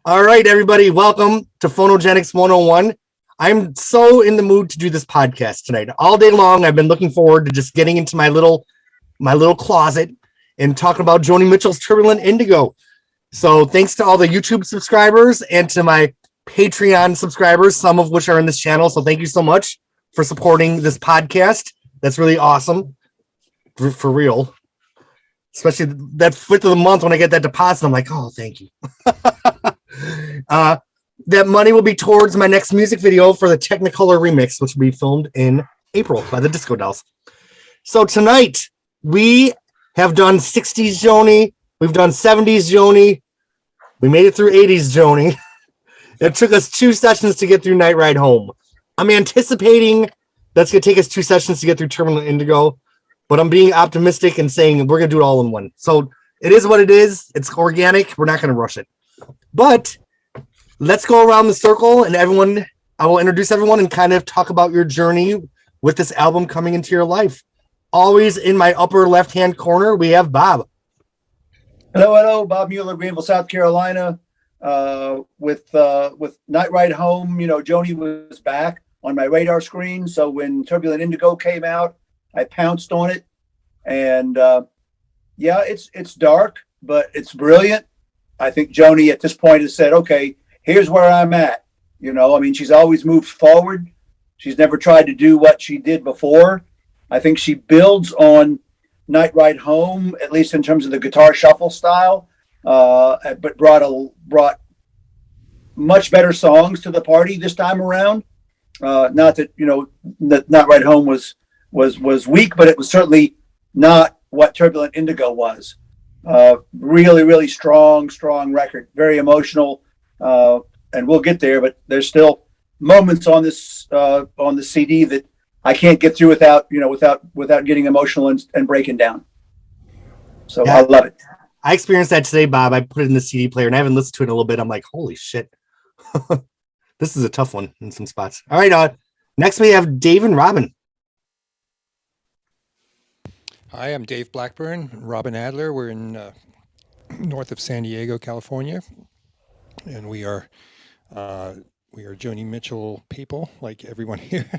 All right, everybody, welcome to Phonogenics 101. I'm so in the mood to do this podcast tonight. All day long, I've been looking forward to just getting into my little closet and talking about Joni Mitchell's Turbulent Indigo. So thanks to all the YouTube subscribers and to my Patreon subscribers, some of which are in this channel. So thank you so much for supporting this podcast. That's really awesome. For real. Especially that 5th of the month when I get that deposit, I'm like, oh, thank you. That money will be towards my next music video for the Technicolor remix, which will be filmed in April by the Disco Dolls. So tonight we have done 60s Joni, we've done 70s Joni, we made it through 80s Joni. It took us 2 sessions to get through Night Ride Home. I'm anticipating that's going to take us 2 sessions to get through Turbulent Indigo, but I'm being optimistic and saying we're going to do it all in one. So it is what it is. It's organic. We're not going to rush it. But let's go around the circle and I will introduce everyone and kind of talk about your journey with this album coming into your life. Always in my upper left-hand corner, we have Bob. Hello, Bob Mueller, Greenville, South Carolina. With Night Ride Home, Joni was back on my radar screen. So when Turbulent Indigo came out, I pounced on it. And it's dark, but it's brilliant. I think Joni at this point has said, okay, here's where I'm at. She's always moved forward. She's never tried to do what she did before. I think she builds on Night Ride Home, at least in terms of the guitar shuffle style, but brought much better songs to the party this time around. Not that Night Ride Home was weak, but it was certainly not what Turbulent Indigo was. Really, really strong record, very emotional, and we'll get there. But there's still moments on this on the CD that I can't get through without getting emotional and breaking down. So yeah, I love it. I experienced that today, Bob. I put it in the CD player and I haven't listened to it in a little bit. I'm like, holy shit. This is a tough one in some spots. All right. Next we have Dave and Robin. Hi, I'm Dave Blackburn, Robin Adler. We're in north of San Diego, California, and we are Joni Mitchell people, like everyone here.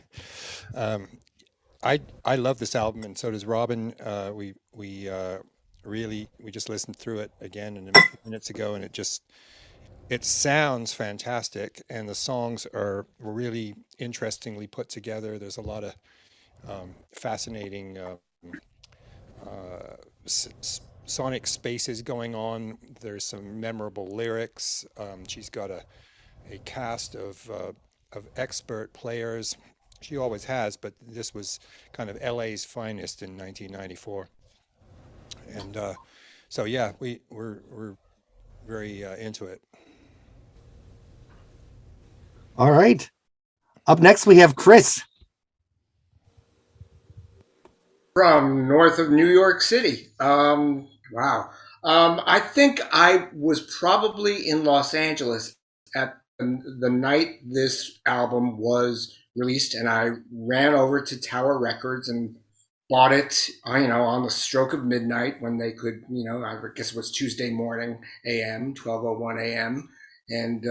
I love this album, and so does Robin. We just listened through it again a few minutes ago, and it sounds fantastic, and the songs are really interestingly put together. There's a lot of fascinating sonic spaces going on. There's some memorable lyrics. She's got a cast of expert players. She always has, but this was kind of LA's finest in 1994. And so yeah, we're very into it. All right. Up next we have Chris. From north of New York City. Wow. I think I was probably in Los Angeles at the night this album was released, and I ran over to Tower Records and bought it, on the stroke of midnight when they could, I guess it was Tuesday morning, AM, 12:01 AM. And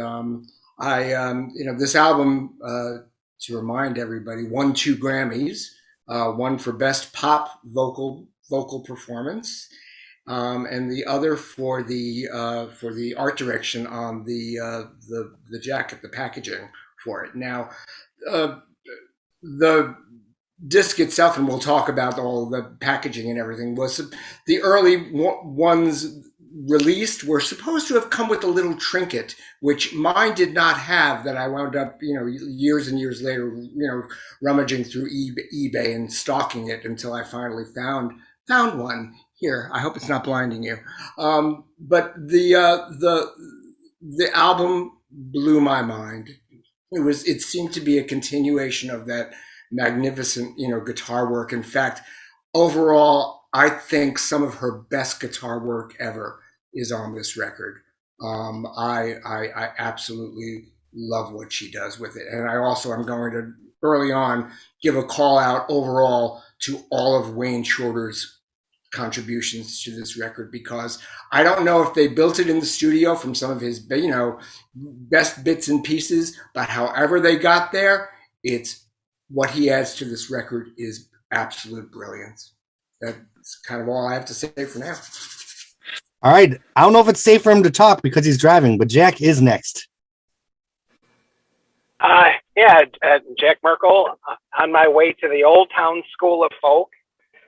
this album, to remind everybody, won 2 Grammys. One for best pop vocal performance, and the other for the art direction on the jacket, the packaging for it. Now, the disc itself, and we'll talk about all the packaging and everything, was the early ones released were supposed to have come with a little trinket, which mine did not have, that I wound up, years and years later, rummaging through eBay and stalking it until I finally found one here. I hope it's not blinding you. But the album blew my mind. It seemed to be a continuation of that magnificent, guitar work. In fact, overall, I think some of her best guitar work ever is on this record. I absolutely love what she does with it. And I also am going to, early on, give a call out overall to all of Wayne Shorter's contributions to this record, because I don't know if they built it in the studio from some of his, best bits and pieces, but however they got there, it's what he adds to this record is absolute brilliance. That's kind of all I have to say for now. All right. I don't know if it's safe for him to talk because he's driving, but Jack is next. Jack Merkel, on my way to the Old Town School of Folk,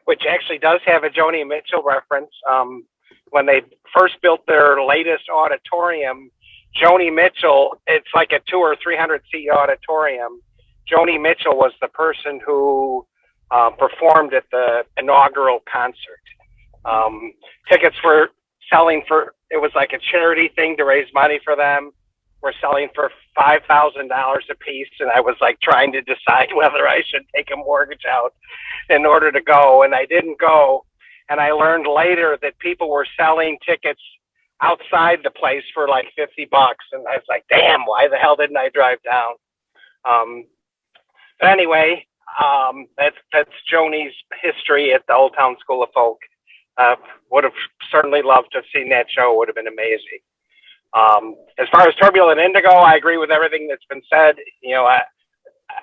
which actually does have a Joni Mitchell reference. When they first built their latest auditorium, Joni Mitchell, it's like a 200 or 300 seat auditorium. Joni Mitchell was the person who performed at the inaugural concert. Tickets were selling for, it was like a charity thing to raise money for them. We're selling for $5,000 a piece, and I was like trying to decide whether I should take a mortgage out in order to go, and I didn't go. And I learned later that people were selling tickets outside the place for like $50, and I was like, damn, why the hell didn't I drive down? But anyway, that's Joni's history at the Old Town School of Folk. Would have certainly loved to have seen that show. Would have been amazing. As far as Turbulent Indigo, I agree with everything that's been said.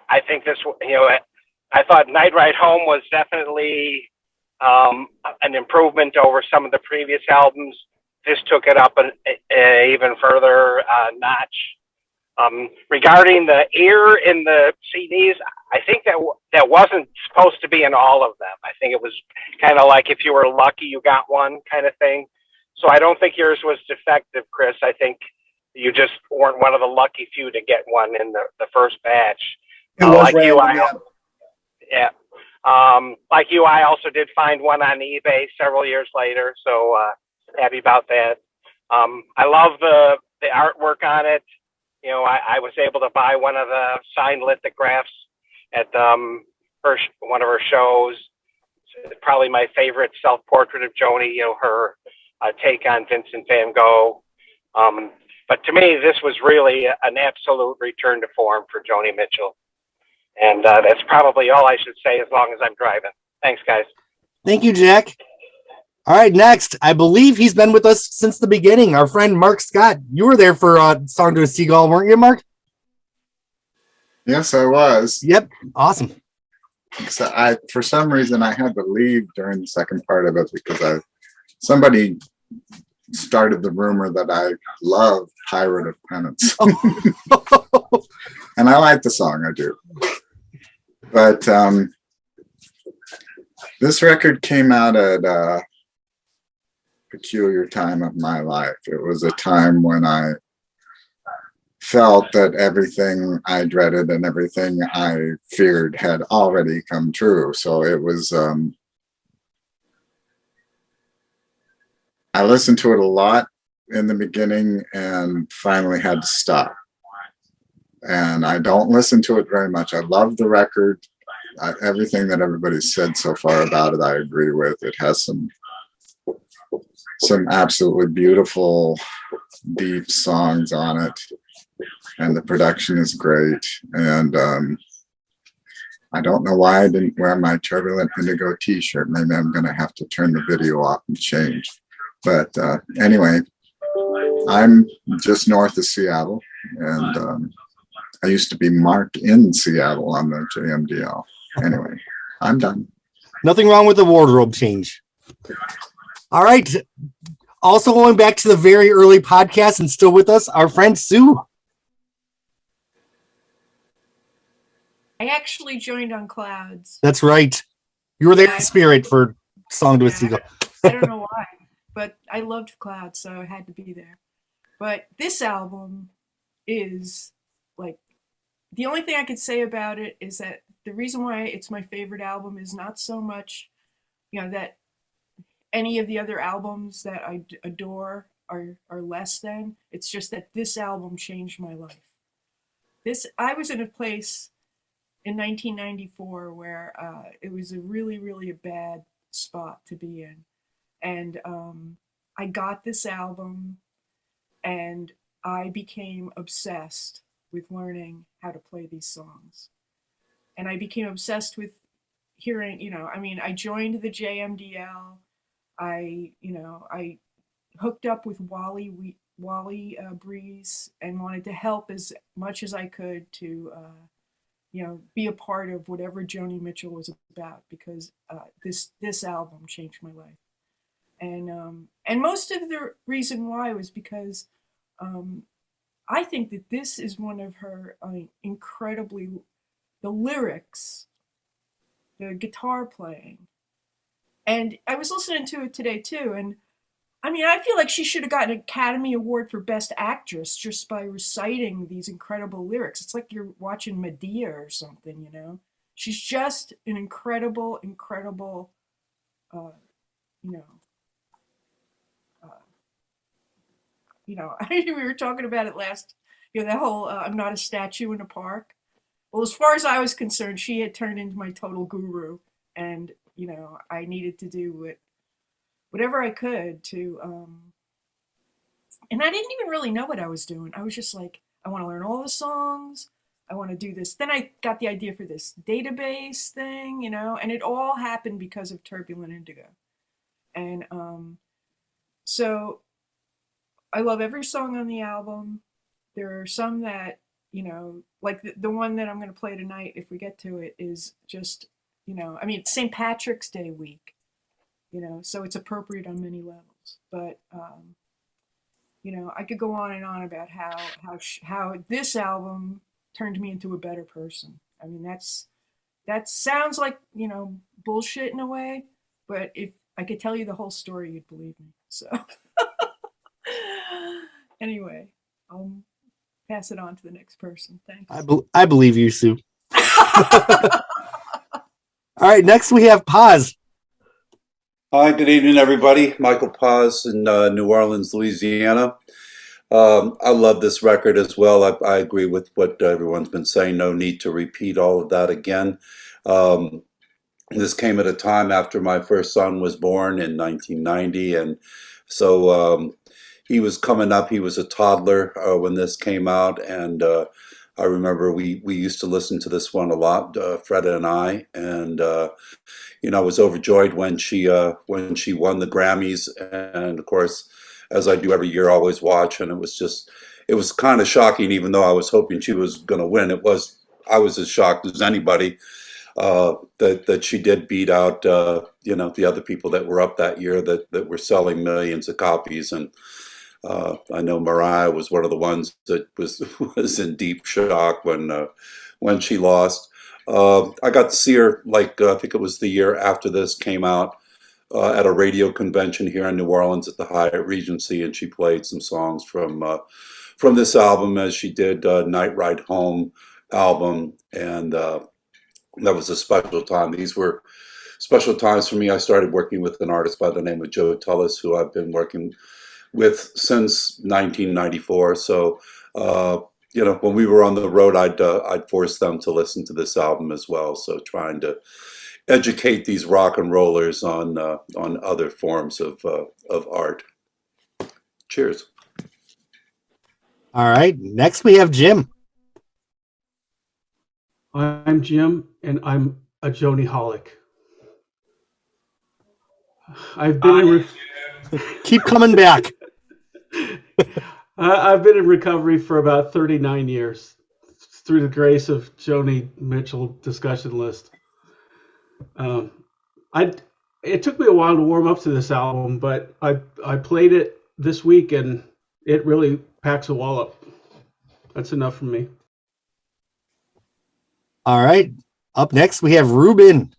I think this, I thought Night Ride Home was definitely an improvement over some of the previous albums. This took it up an even further notch. Regarding the ear in the CDs, I think that wasn't supposed to be in all of them. I think it was kind of like if you were lucky, you got one kind of thing. So I don't think yours was defective, Chris. I think you just weren't one of the lucky few to get one in the first batch. It was like random, like you, I also did find one on eBay several years later. So happy about that. I love the artwork on it. I was able to buy one of the signed lithographs at one of her shows. It's probably my favorite self-portrait of Joni, her take on Vincent van Gogh. But to me, this was really an absolute return to form for Joni Mitchell. And that's probably all I should say as long as I'm driving. Thanks, guys. Thank you, Jack. All right, next. I believe he's been with us since the beginning. Our friend Mark Scott. You were there for Song to a Seagull, weren't you, Mark? Yes, I was. Yep. Awesome. So for some reason, I had to leave during the second part of it because somebody started the rumor that I love Pirate of Penance. And I like the song, I do. But this record came out at a peculiar time of my life. It was a time when I felt that everything I dreaded and everything I feared had already come true. So it was, I listened to it a lot in the beginning and finally had to stop. And I don't listen to it very much. I love the record. Everything that everybody's said so far about it, I agree with. It has some absolutely beautiful, deep songs on it. And the production is great. And I don't know why I didn't wear my Turbulent Indigo t-shirt. Maybe I'm going to have to turn the video off and change. But anyway, I'm just north of Seattle. And I used to be Mark in Seattle on the JMDL. Anyway, I'm done. Nothing wrong with the wardrobe change. All right. Also going back to the very early podcast and still with us, our friend Sue. I actually joined on Clouds. That's right. You were there in spirit for Song to a Seagull. I don't know why, but I loved Clouds, so I had to be there. But this album is like, the only thing I could say about it is that the reason why it's my favorite album is not so much, that any of the other albums that I adore are less than. It's just that this album changed my life. I was in a place in 1994 where it was a really, really a bad spot to be in. And I got this album and I became obsessed with learning how to play these songs. And I became obsessed with hearing, I joined the JMDL. I hooked up with Wally Breeze and wanted to help as much as I could to be a part of whatever Joni Mitchell was about, because this album changed my life. And most of the reason why was because I think that this is one of her incredibly, the lyrics, the guitar playing. And I was listening to it today too, and I mean, I feel like she should have gotten an Academy Award for Best Actress just by reciting these incredible lyrics. It's like you're watching Medea or something, you know? She's just an incredible, incredible, we were talking about it last, that whole I'm not a statue in a park. Well, as far as I was concerned, she had turned into my total guru, and, I needed to do whatever I could to, and I didn't even really know what I was doing. I was just like, I want to learn all the songs. I want to do this. Then I got the idea for this database thing, and it all happened because of Turbulent Indigo. And so I love every song on the album. There are some that, like the one that I'm going to play tonight, if we get to it, is just, it's St. Patrick's Day week. So it's appropriate on many levels. But, I could go on and on about how this album turned me into a better person. I mean, that sounds like, bullshit in a way, but if I could tell you the whole story, you'd believe me. So anyway, I'll pass it on to the next person. Thanks. I believe you, Sue. All right, next we have Paz. Hi, good evening, everybody. Michael Paz in New Orleans, Louisiana. I love this record as well. I agree with what everyone's been saying. No need to repeat all of that again. This came at a time after my first son was born in 1990, and so he was coming up. He was a toddler when this came out, and I remember we used to listen to this one a lot, Freda and I, and I was overjoyed when she won the Grammys, and of course, as I do every year, I always watch, and it was kind of shocking, even though I was hoping she was going to win. I was as shocked as anybody that she did beat out the other people that were up that year that were selling millions of copies. And I know Mariah was one of the ones that was in deep shock when she lost. I got to see her, I think it was the year after this came out, at a radio convention here in New Orleans at the Hyatt Regency, and she played some songs from this album, as she did Night Ride Home album, and that was a special time. These were special times for me. I started working with an artist by the name of Joe Tullis, who I've been working with since 1994. So when we were on the road, I'd force them to listen to this album as well. So trying to educate these rock and rollers on other forms of art. Cheers. All right, next we have Jim. I'm Jim, and I'm a Joni holic. I've been Keep coming back. I've been in recovery for about 39 years through the grace of Joni Mitchell discussion list. It took me a while to warm up to this album, but I played it this week, and it really packs a wallop. That's enough for me. All right. Up next, we have Reuben.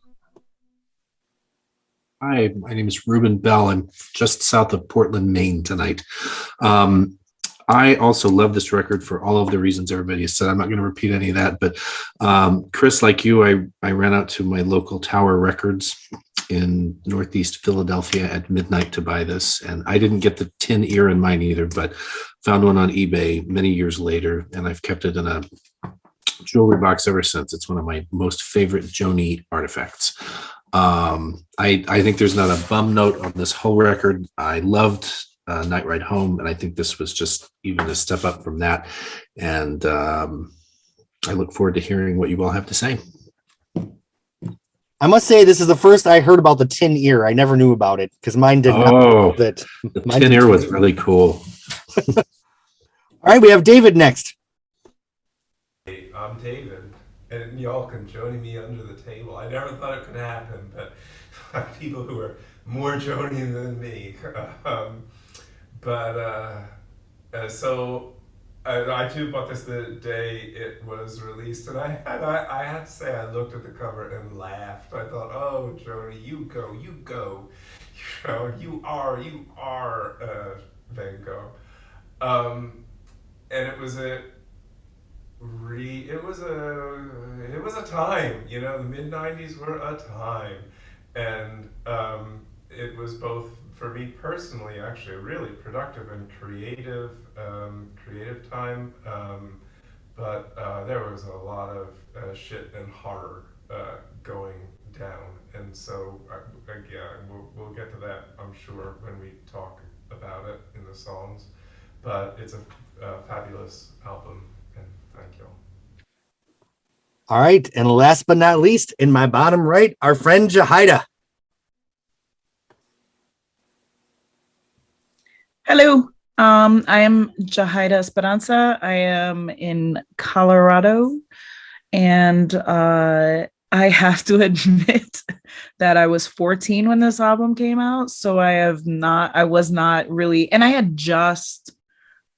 Hi, my name is Reuben Bell. I'm just south of Portland, Maine tonight. I also love this record for all of the reasons everybody has said. I'm not going to repeat any of that, but Chris, like you, I ran out to my local Tower Records in Northeast Philadelphia at midnight to buy this, and I didn't get the tin ear in mine either, but found one on eBay many years later, and I've kept it in a jewelry box ever since. It's one of my most favorite Joni artifacts. I think there's not a bum note on this whole record. I loved Night Ride Home, and I think this was just even a step up from that. And I look forward to hearing what you all have to say. I must say this is the first I heard about the tin ear. I never knew about it because mine did not. Oh, That the tin ear was really cool. All right, we have David next. Hey, I'm David, and y'all can Joni me under the table. I never thought it could happen, but people who are more Joni than me. So I too bought this the day it was released, and I had to say I looked at the cover and laughed. I thought, oh, Joni, you go, you know, you are Van Gogh, and it was a time, you know, the mid '90s were a time, and it was both for me personally actually a really productive and creative time, but there was a lot of shit and horror going down, and so again we'll get to that, I'm sure, when we talk about it in the songs, but it's a fabulous album. Thank you. All right, and last but not least, in my bottom right, our friend Jahida. Hello, I am Jahida Esperanza. I am in Colorado, and I have to admit that I was 14 when this album came out, so I was not really, and I had just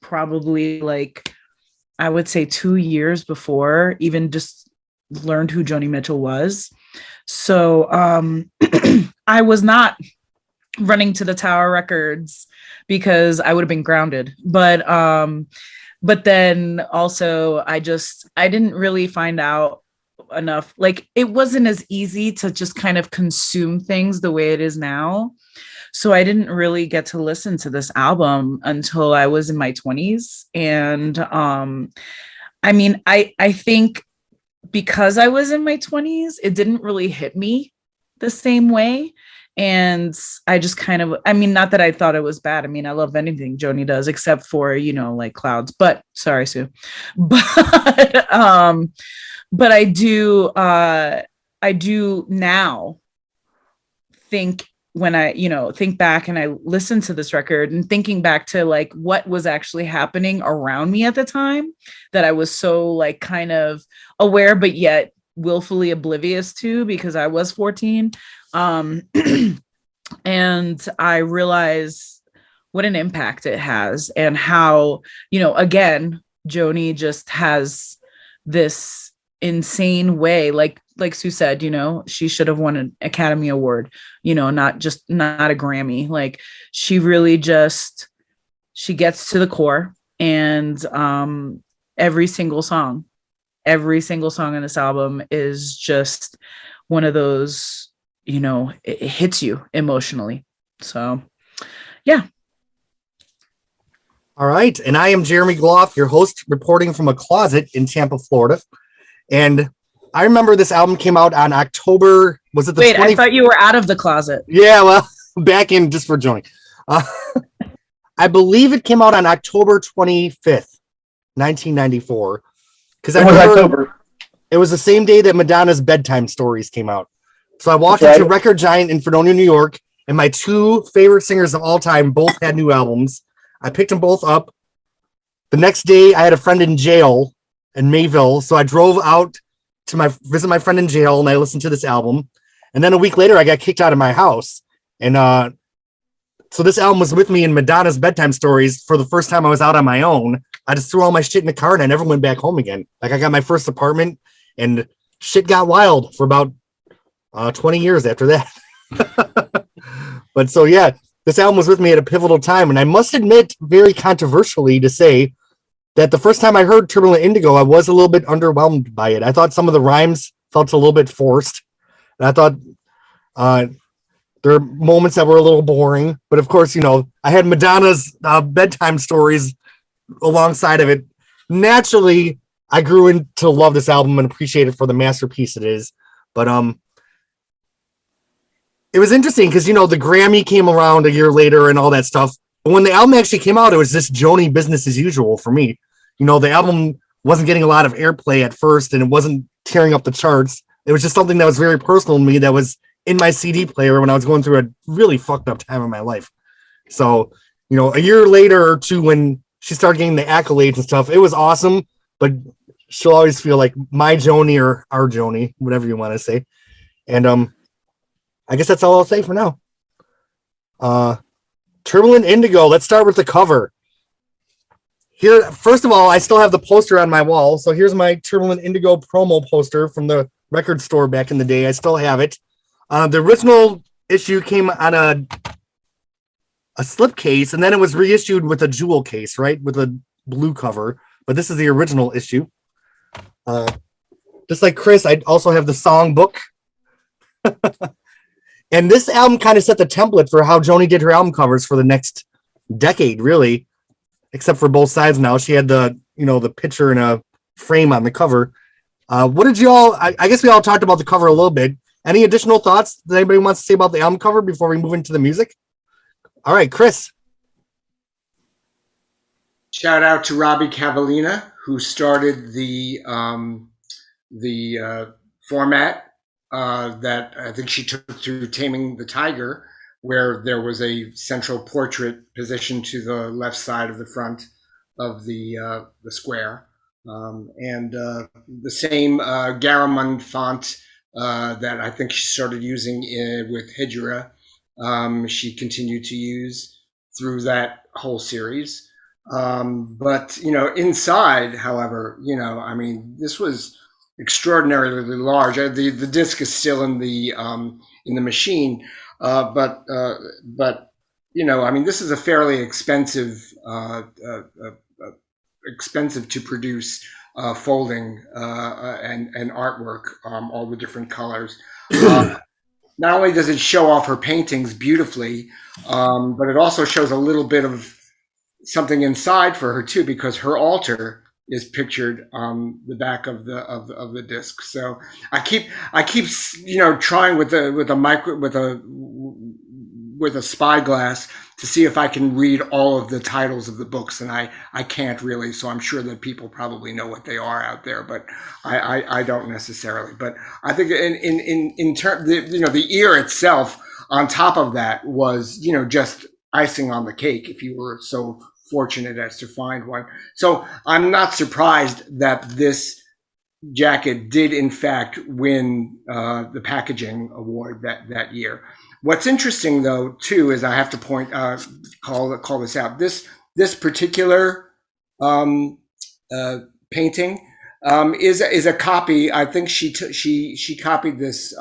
probably like, I would say 2 years before even just learned who Joni Mitchell was. So I was not running to the Tower Records because I would have been grounded. But then also I didn't really find out enough. Like, it wasn't as easy to just kind of consume things the way it is now. So I didn't really get to listen to this album until I was in my 20s. And I mean, I think because I was in my 20s, it didn't really hit me the same way. And I just kind of, I mean, not that I thought it was bad. I mean, I love anything Joni does, except for, you know, like Clouds. But sorry, Sue. But I do now think, when I, you know, think back and I listen to this record and thinking back to like what was actually happening around me at the time, that I was so like kind of aware, but yet willfully oblivious to, because I was 14. And I realize what an impact it has, and how, you know, again, Joni just has this insane way, like Sue said, you know, she should have won an Academy Award, you know, not a Grammy. Like, she really just, she gets to the core, and every single song on this album is just one of those, you know, it hits you emotionally. So yeah. All right, and I am Jeremy Gloff, your host, reporting from a closet in Tampa, Florida. And I remember this album came out on October, was it the Wait, I thought you were out of the closet. Yeah, well, back in just for Joni. I believe it came out on October 25th, 1994. Because I remember October. It was the same day that Madonna's Bedtime Stories came out. So I walked into Record Giant in Fredonia, New York, and my two favorite singers of all time both had new albums. I picked them both up. The next day, I had a friend in jail in Mayville, so I drove out to visit my friend in jail, and I listened to this album. And then a week later, I got kicked out of my house. And so this album was with me in Madonna's Bedtime Stories for the first time I was out on my own. I just threw all my shit in the car, and I never went back home again. Like, I got my first apartment, and shit got wild for about 20 years after that. But so, yeah, this album was with me at a pivotal time. And I must admit, very controversially to say, that the first time I heard Turbulent Indigo, I was a little bit underwhelmed by it. I thought some of the rhymes felt a little bit forced. And I thought there are moments that were a little boring. But of course, you know, I had Madonna's Bedtime Stories alongside of it. Naturally, I grew into love this album and appreciate it for the masterpiece it is. But it was interesting because, you know, the Grammy came around a year later and all that stuff. But when the album actually came out, it was just Joni business as usual for me. You know, the album wasn't getting a lot of airplay at first, and it wasn't tearing up the charts. It was just something that was very personal to me, that was in my CD player when I was going through a really fucked up time in my life. So, you know, a year later or two, when she started getting the accolades and stuff, it was awesome, but she'll always feel like my Joni or our Joni, whatever you want to say. And I guess that's all I'll say for now. Turbulent Indigo, let's start with the cover. Here, first of all, I still have the poster on my wall. So here's my Turbulent Indigo promo poster from the record store back in the day. I still have it. The original issue came on a slipcase, and then it was reissued with a jewel case, right? With a blue cover. But this is the original issue. Just like Chris, I also have the song book. And this album kind of set the template for how Joni did her album covers for the next decade, really. Except for both sides now. She had the picture in a frame on the cover. What did you all, I guess we all talked about the cover a little bit. Any additional thoughts that anybody wants to say about the album cover before we move into the music? All right, Chris. Shout out to Robbie Cavallina, who started the format that I think she took through Taming the Tiger, where there was a central portrait positioned to the left side of the front of the square, and the same Garamond font that I think she started using with Hijra. She continued to use through that whole series. But inside, however, I mean, this was extraordinarily large. The disc is still in the machine, but I mean, this is a fairly expensive to produce folding and artwork, all the different colors. Not only does it show off her paintings beautifully, but it also shows a little bit of something inside for her too, because her altar is pictured on the back of the disc. So I keep trying with a spyglass to see if I can read all of the titles of the books, and I can't really. So I'm sure that people probably know what they are out there, but I don't necessarily. But I think in terms, the ear itself on top of that was just icing on the cake, if you were so fortunate as to find one. So I'm not surprised that this jacket did in fact win the packaging award that year. What's interesting though too is I have to call this out. This particular painting is a copy. I think she copied this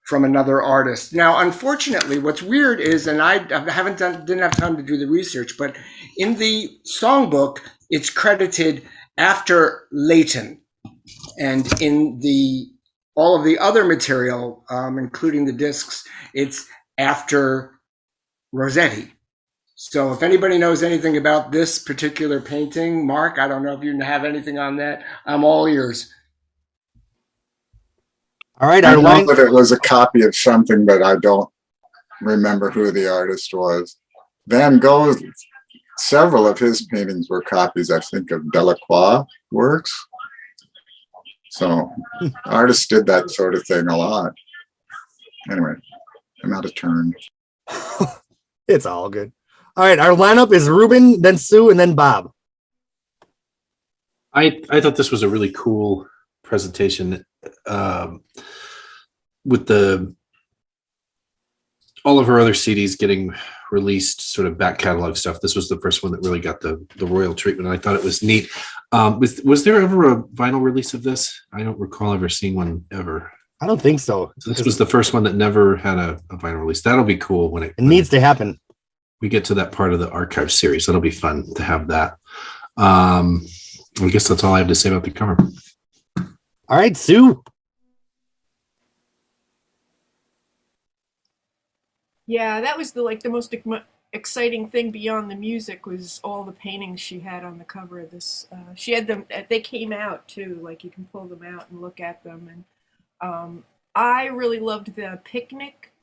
from another artist. Now, unfortunately, what's weird is, and I didn't have time to do the research, but in the songbook, it's credited after Leighton, and in all of the other material, including the discs, it's after Rossetti. So if anybody knows anything about this particular painting, Mark, I don't know if you have anything on that. I'm all ears. All right, I know that it was a copy of something, but I don't remember who the artist was. Van Gogh, several of his paintings were copies, I think, of Delacroix works. So artists did that sort of thing a lot. Anyway, I'm out of turn. It's all good. All right, our lineup is Reuben, then Sue, and then Bob. I thought this was a really cool presentation with all of her other CDs getting released, sort of back catalog stuff. This was the first one that really got the royal treatment. I thought it was neat. Was there ever a vinyl release of this? I don't recall ever seeing one ever. I don't think so. This was the first one that never had a vinyl release. That'll be cool when it needs to happen. We get to that part of the archive series. That'll be fun to have that. I guess that's all I have to say about the cover. All right, Sue. Yeah, that was the most exciting thing beyond the music was all the paintings she had on the cover of this. She had them; they came out too. Like you can pull them out and look at them. And I really loved the picnic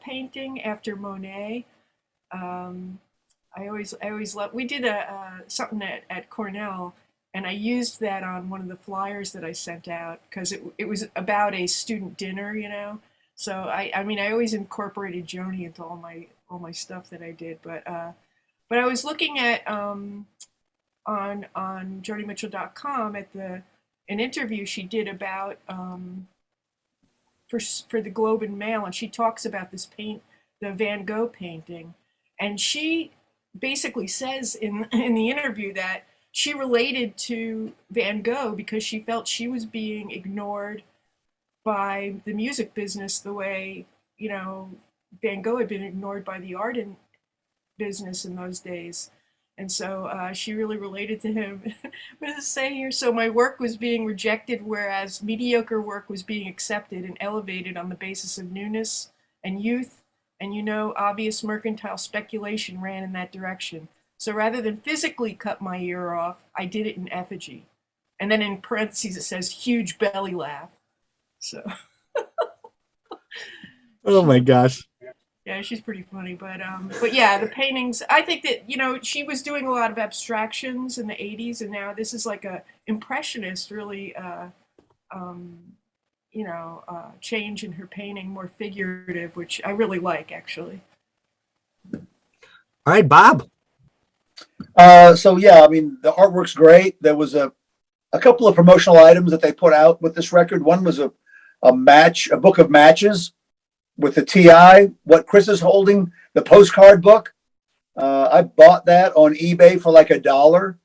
painting after Monet. I always loved. We did something at Cornell, and I used that on one of the flyers that I sent out because it was about a student dinner, you know. So I mean I always incorporated Joni into all my stuff that I did, but I was looking at on JoniMitchell.com at an interview she did about for the Globe and Mail, and she talks about this the Van Gogh painting, and she basically says in the interview that she related to Van Gogh because she felt she was being ignored by the music business the way, you know, Van Gogh had been ignored by the art business in those days. And so she really related to him. What does it say here? So my work was being rejected, whereas mediocre work was being accepted and elevated on the basis of newness and youth. And you know, obvious mercantile speculation ran in that direction. So rather than physically cut my ear off, I did it in effigy. And then in parentheses it says huge belly laugh. So Oh my gosh. yeah, she's pretty funny, but yeah, the paintings. I think that, you know, she was doing a lot of abstractions in the '80s, and now this is like a impressionist, really, change in her painting, more figurative, which I really like, actually. All right, Bob. So yeah, I mean, the artwork's great. There was a couple of promotional items that they put out with this record. One was a book of matches with the TI, what Chris is holding, the postcard book. I bought that on eBay for like $1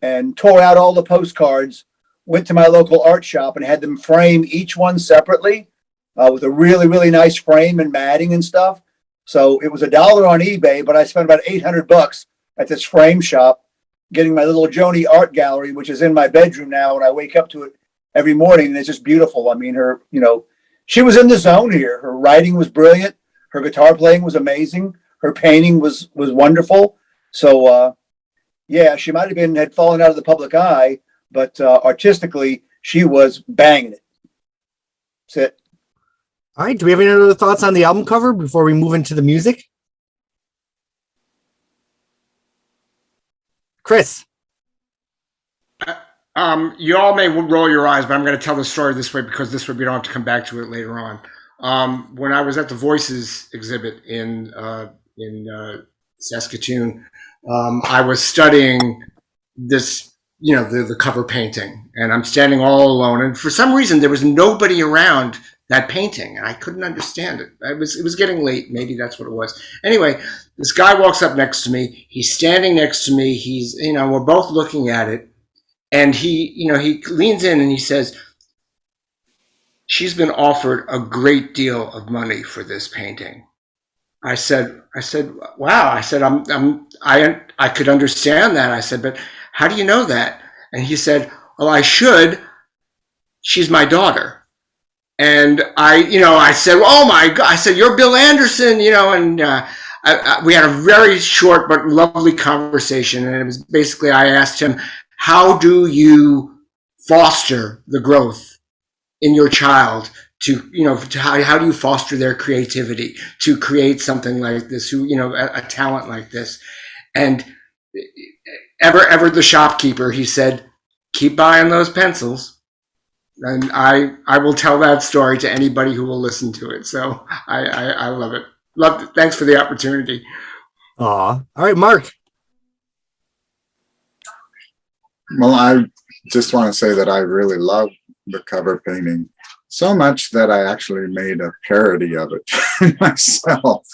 and tore out all the postcards, went to my local art shop and had them frame each one separately with a really, really nice frame and matting and stuff. So it was $1 on eBay, but I spent about $800 at this frame shop getting my little Joni art gallery, which is in my bedroom now. And I wake up to it every morning and it's just beautiful. I mean, her, you know, she was in the zone here. Her writing was brilliant. Her guitar playing was amazing. Her painting was wonderful. So, yeah, she might have had fallen out of the public eye, but artistically, she was banging it. That's it. All right. Do we have any other thoughts on the album cover before we move into the music? Chris. You all may roll your eyes, but I'm going to tell the story this way because this way we don't have to come back to it later on. When I was at the Voices exhibit in Saskatoon, I was studying this, you know, the cover painting, and I'm standing all alone. And for some reason, there was nobody around that painting, and I couldn't understand it. It was getting late. Maybe that's what it was. Anyway, this guy walks up next to me. He's standing next to me. He's, you know, we're both looking at it. And he leans in and he says, she's been offered a great deal of money for this painting. I said, wow. I said, I could understand that. I said, but how do you know that? And he said, well, I should. She's my daughter. And I said, oh my God. I said, you're Bill Anderson, you know, and we had a very short but lovely conversation. And it was basically, I asked him, how do you foster the growth in your child how do you foster their creativity to create something like this, a talent like this? And ever the shopkeeper, he said, keep buying those pencils. And I will tell that story to anybody who will listen to it. So I love it. Thanks for the opportunity. Aw. All right, Mark. Well, I just want to say that I really love the cover painting so much that I actually made a parody of it myself.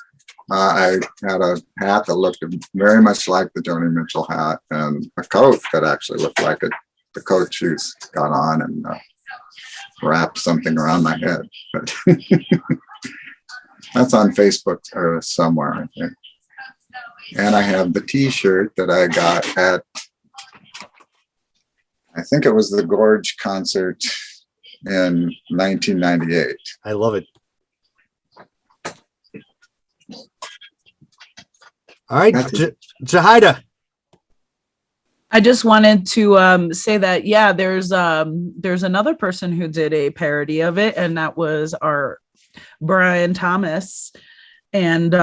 I had a hat that looked very much like the Joni Mitchell hat and a coat that actually looked like it. The coat she's got on and wrapped something around my head. But that's on Facebook or somewhere, I think. And I have the T-shirt that I got at, I think it was the Gorge concert in 1998. I love it. All right, Jahida. I just wanted to say that, yeah, there's another person who did a parody of it, and that was our Brian Thomas, and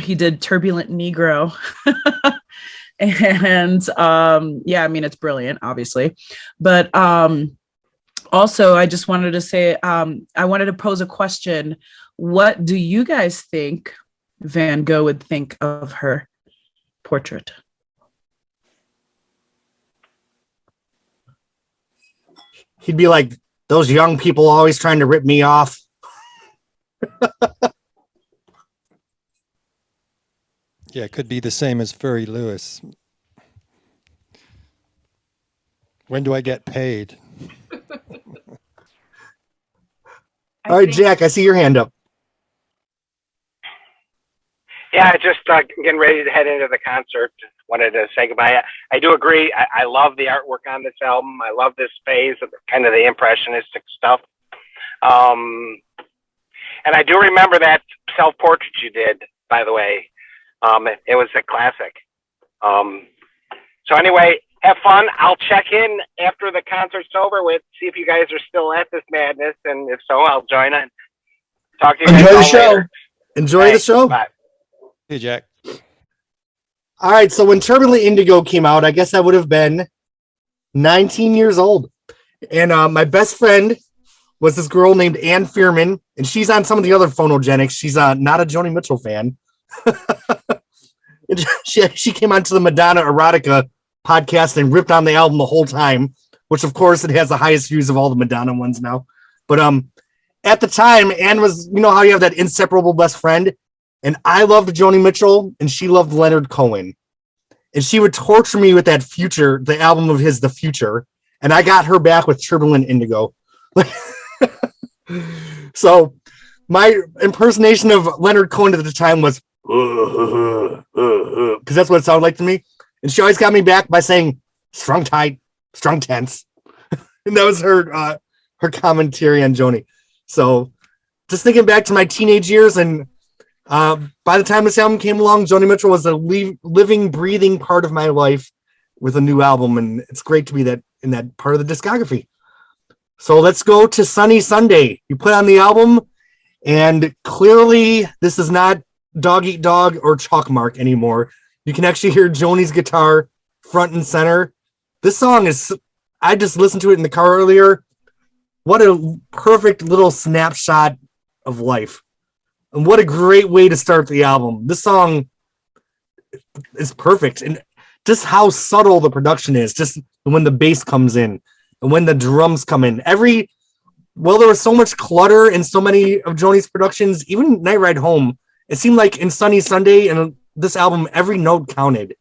he did Turbulent Negro. And yeah, I mean, it's brilliant, obviously. But also, I just wanted to say, I wanted to pose a question. What do you guys think Van Gogh would think of her portrait? He'd be like, those young people always trying to rip me off. Yeah, it could be the same as Furry Lewis. When do I get paid? All right, Jack, I see your hand up. Yeah, just getting ready to head into the concert. Wanted to say goodbye. I do agree. I love the artwork on this album. I love this phase of kind of the impressionistic stuff. And I do remember that self-portrait you did, by the way. It was a classic. So anyway, have fun. I'll check in after the concert's over see if you guys are still at this madness, and if so, I'll join in. Talk to you Enjoy guys the all show. later. Enjoy the show. Bye. Hey, Jack. All right, so when Turbulent Indigo came out, I guess I would have been 19 years old. And my best friend was this girl named Ann Fearman, and she's on some of the other Phonogenics. She's not a Joni Mitchell fan. she came onto the Madonna Erotica podcast and ripped on the album the whole time, which of course it has the highest views of all the Madonna ones now. But at the time, Ann was, you know how you have that inseparable best friend? And I loved Joni Mitchell, and she loved Leonard Cohen. And she would torture me with that Future, the album of his, The Future. And I got her back with Turbulent Indigo. So my impersonation of Leonard Cohen at the time was, because that's what it sounded like to me. And she always got me back by saying, strung tight, strung tense. And that was her commentary on Joni. So just thinking back to my teenage years, and by the time this album came along, Joni Mitchell was a living, breathing part of my life with a new album, and it's great to be in that part of the discography. So let's go to Sunny Sunday. You put on the album, and clearly this is not Dog Eat Dog or Chalkmark anymore. You can actually hear Joni's guitar front and center. This song is, I just listened to it in the car earlier. What a perfect little snapshot of life. And what a great way to start the album. This song is perfect. And just how subtle the production is, just when the bass comes in and when the drums come in. There was so much clutter in so many of Joni's productions, even Night Ride Home, it seemed like in Sunny Sunday and this album, every note counted.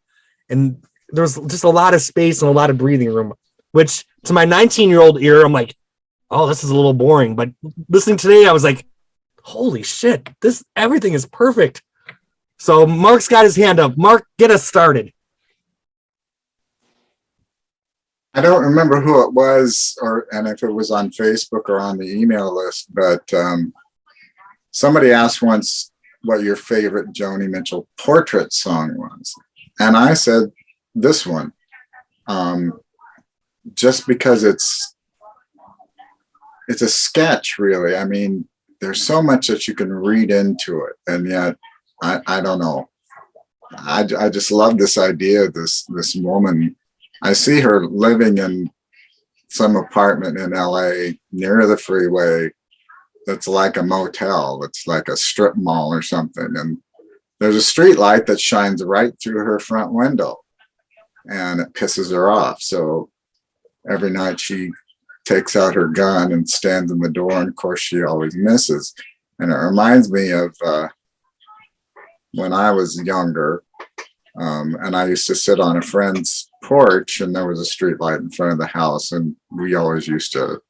And there was just a lot of space and a lot of breathing room, which to my 19-year-old ear, I'm like, oh, this is a little boring. But listening today, I was like, holy shit, everything is perfect. So Mark's got his hand up. Mark, get us started. I don't remember who it was, and if it was on Facebook or on the email list, but somebody asked once what your favorite Joni Mitchell portrait song was. And I said this one, just because it's a sketch, really. I mean, there's so much that you can read into it, and yet I don't know. I just love this idea of this woman. I see her living in some apartment in LA near the freeway that's like a motel. It's like a strip mall or something, and there's a street light that shines right through her front window, and it pisses her off. So every night she takes out her gun and stands in the door, and of course she always misses. And it reminds me of when I was younger, and I used to sit on a friend's porch, and there was a street light in front of the house, and we always used to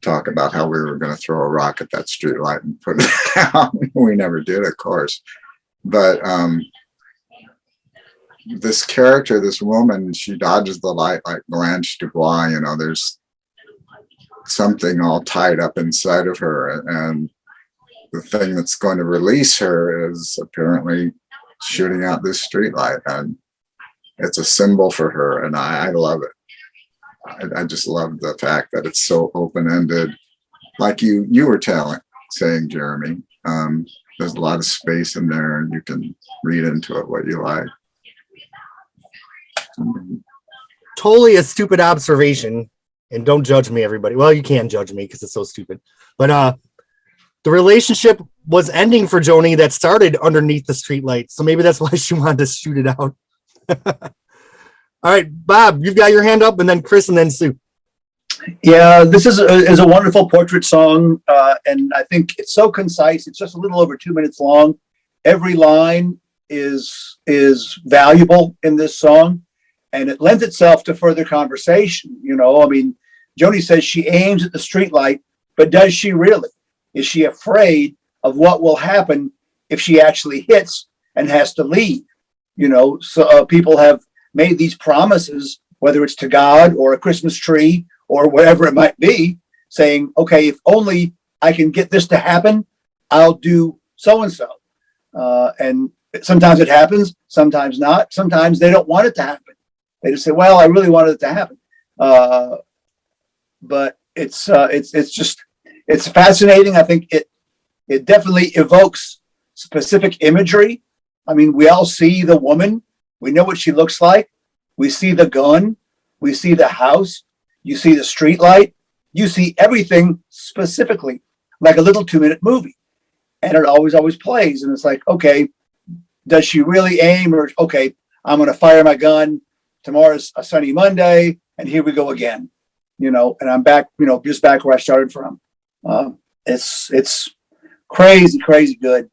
talk about how we were going to throw a rock at that street light and put it out. We never did, of course. But this character, this woman, she dodges the light like Blanche Dubois. You know, there's something all tied up inside of her, and the thing that's going to release her is apparently shooting out this street light, and it's a symbol for her, and I love it. I just love the fact that it's so open-ended, like you were saying, Jeremy. There's a lot of space in there, and you can read into it what you like. totally a stupid observation, and don't judge me, everybody. Well, you can judge me because it's so stupid. But the relationship was ending for Joni that started underneath the streetlight. So maybe that's why she wanted to shoot it out. All right, Bob, you've got your hand up, and then Chris, and then Sue. Yeah, this is a wonderful portrait song, and I think it's so concise. It's just a little over 2 minutes long. Every line is valuable in this song, and it lends itself to further conversation. You know, I mean, Joni says she aims at the streetlight, but does she really? Is she afraid of what will happen if she actually hits and has to leave? You know, so people have made these promises, whether it's to God or a Christmas tree or whatever it might be, saying, okay, if only I can get this to happen, I'll do so-and-so. And sometimes it happens, sometimes not. Sometimes they don't want it to happen. They just say, well, I really wanted it to happen. But it's fascinating. I think it definitely evokes specific imagery. I mean, we all see the woman. We know what she looks like. We see the gun. We see the house. You see the street light. You see everything specifically, like a little 2-minute movie. And it always plays. And it's like, okay, does she really aim? Or, okay, I'm going to fire my gun. Tomorrow's a sunny Monday. And here we go again. You know, and I'm back, you know, just back where I started from. It's crazy, crazy good.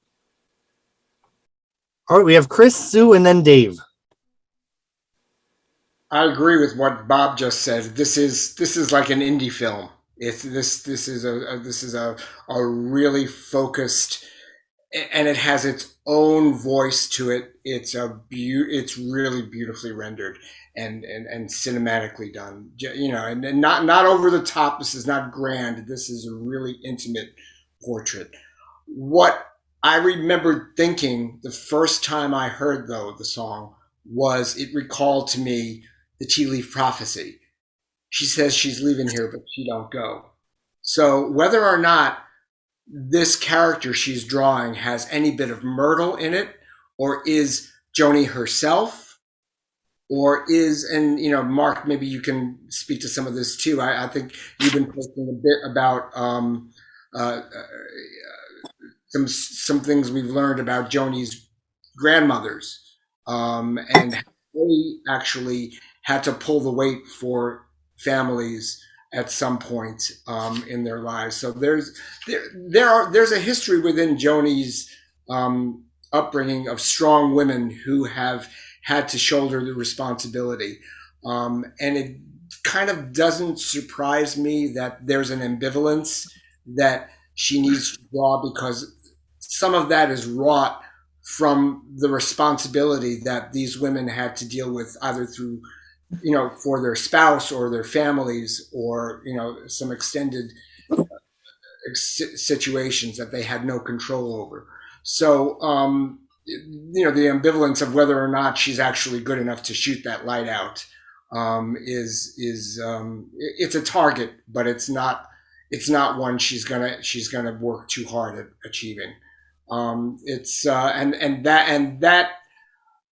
All right, we have Chris, Sue, and then Dave. I agree with what Bob just said. This is like an indie film. This is a really focused, and it has its own voice to it. It's really beautifully rendered and cinematically done. You know, and not over the top. This is not grand. This is a really intimate portrait. What I remember thinking the first time I heard the song was it recalled to me the Tea Leaf Prophecy. She says she's leaving here, but she don't go. So whether or not this character she's drawing has any bit of Myrtle in it, or is Joni herself, or is, and you know, Mark, maybe you can speak to some of this too. I think you've been posting a bit about some things we've learned about Joni's grandmothers, and they actually had to pull the weight for families at some point in their lives. So there's a history within Joni's upbringing of strong women who have had to shoulder the responsibility, and it kind of doesn't surprise me that there's an ambivalence that she needs to draw, because some of that is wrought from the responsibility that these women had to deal with, either through, you know, for their spouse or their families, or, you know, some extended situations that they had no control over. So, you know, the ambivalence of whether or not she's actually good enough to shoot that light out it's a target, but it's not one she's gonna work too hard at achieving.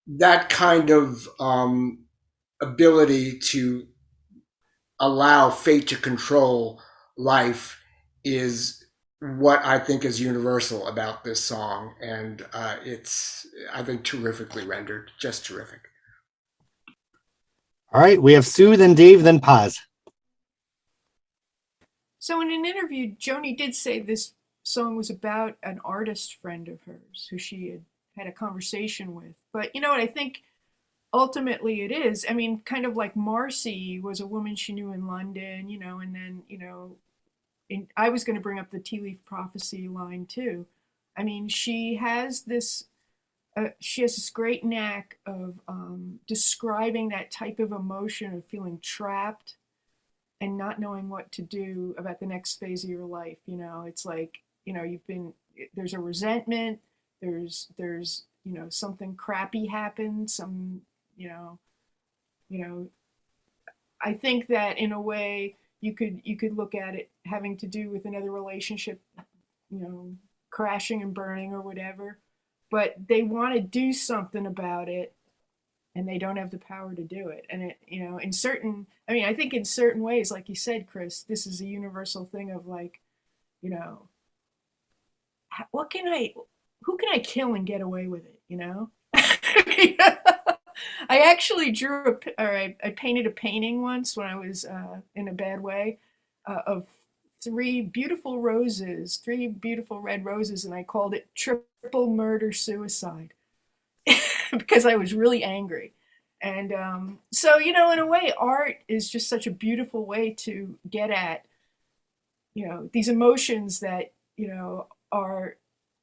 That kind of ability to allow fate to control life is what I think is universal about this song, and it's, I think, terrifically rendered, just terrific. All right, we have Sue, then Dave, then Paz. So in an interview, Joni did say this song was about an artist friend of hers who she had a conversation with. But you know what, I think ultimately it is. I mean, kind of like Marcy was a woman she knew in London, you know, and then, you know, I was going to bring up the Tea Leaf Prophecy line too. I mean, she has this great knack of describing that type of emotion of feeling trapped and not knowing what to do about the next phase of your life. You know, it's like, you know, there's a resentment, there's, you know, something crappy happened, you know, I think that in a way you could look at it having to do with another relationship, you know, crashing and burning or whatever, but they want to do something about it. and they don't have the power to do it. And it, you know, in certain, I mean, I think in certain ways, like you said, Chris, this is a universal thing of like, you know, who can I kill and get away with it, you know? I actually I painted a painting once when I was in a bad way of three beautiful red roses, and I called it triple murder suicide because I was really angry. And so, you know, in a way, art is just such a beautiful way to get at, you know, these emotions that, you know, are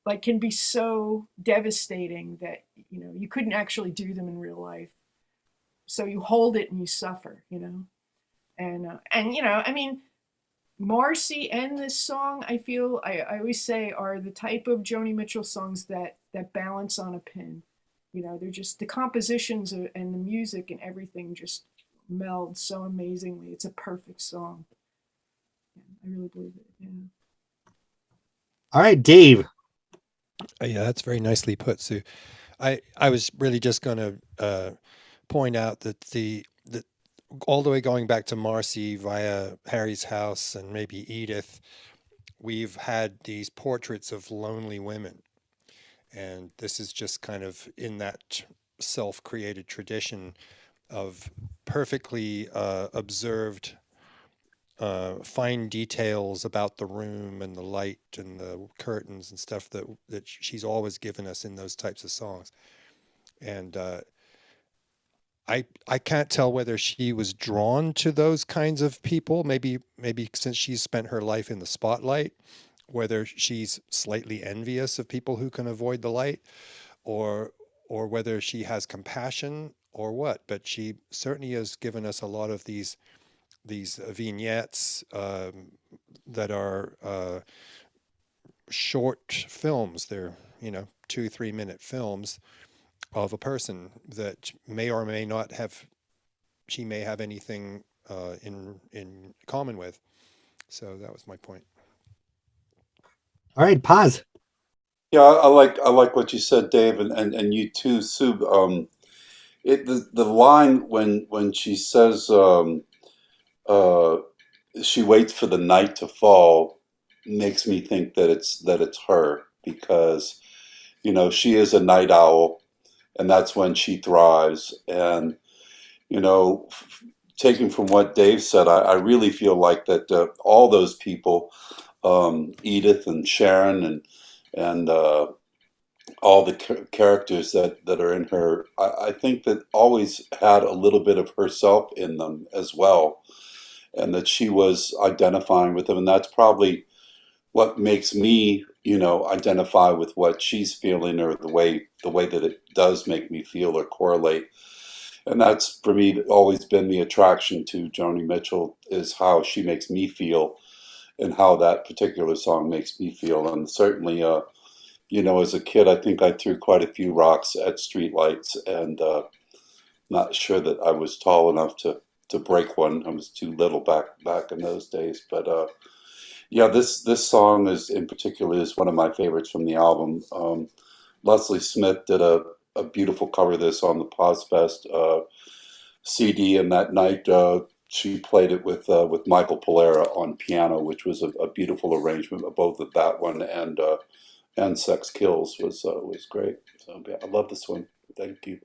like can be so devastating that, you know, you couldn't actually do them in real life. So you hold it and you suffer, you know. And you know, I mean, Marcy and this song, I feel I always say are the type of Joni Mitchell songs that balance on a pin. You know, they're just the compositions and the music and everything just meld so amazingly. It's a perfect song. Yeah, I really believe it. Yeah. All right, Dave. Yeah, that's very nicely put, Sue. I was really just going to point out that the all the way going back to Marcy via Harry's House and maybe Edith, we've had these portraits of lonely women. And this is just kind of in that self-created tradition of perfectly observed fine details about the room and the light and the curtains and stuff that she's always given us in those types of songs. And I can't tell whether she was drawn to those kinds of people, maybe since she's spent her life in the spotlight, whether she's slightly envious of people who can avoid the light, or whether she has compassion or what. But she certainly has given us a lot of these vignettes that are short films. They're, you know, 2-3 minute films of a person that may or may not have, she may have anything in common with. So that was my point. All right, pause. Yeah, I like what you said, Dave, and you too, Sue. The line when she says she waits for the night to fall makes me think that it's her, because, you know, she is a night owl, and that's when she thrives. And, you know, taking from what Dave said, I really feel like that all those people, Edith and Sharon and all the characters that are in her, I think that always had a little bit of herself in them as well, and that she was identifying with them, and that's probably what makes me, you know, identify with what she's feeling, or the way that it does make me feel or correlate. And that's, for me, always been the attraction to Joni Mitchell, is how she makes me feel and how that particular song makes me feel. And certainly, you know, as a kid, I think I threw quite a few rocks at streetlights, and not sure that I was tall enough to break one. I was too little back in those days. But yeah, this song is in particular is one of my favorites from the album. Leslie Smith did a beautiful cover of this on the Pazfest CD, and that night she played it with Michael Polera on piano, which was a beautiful arrangement of both of that one and Sex Kills was great. So yeah, I love this one. Thank you.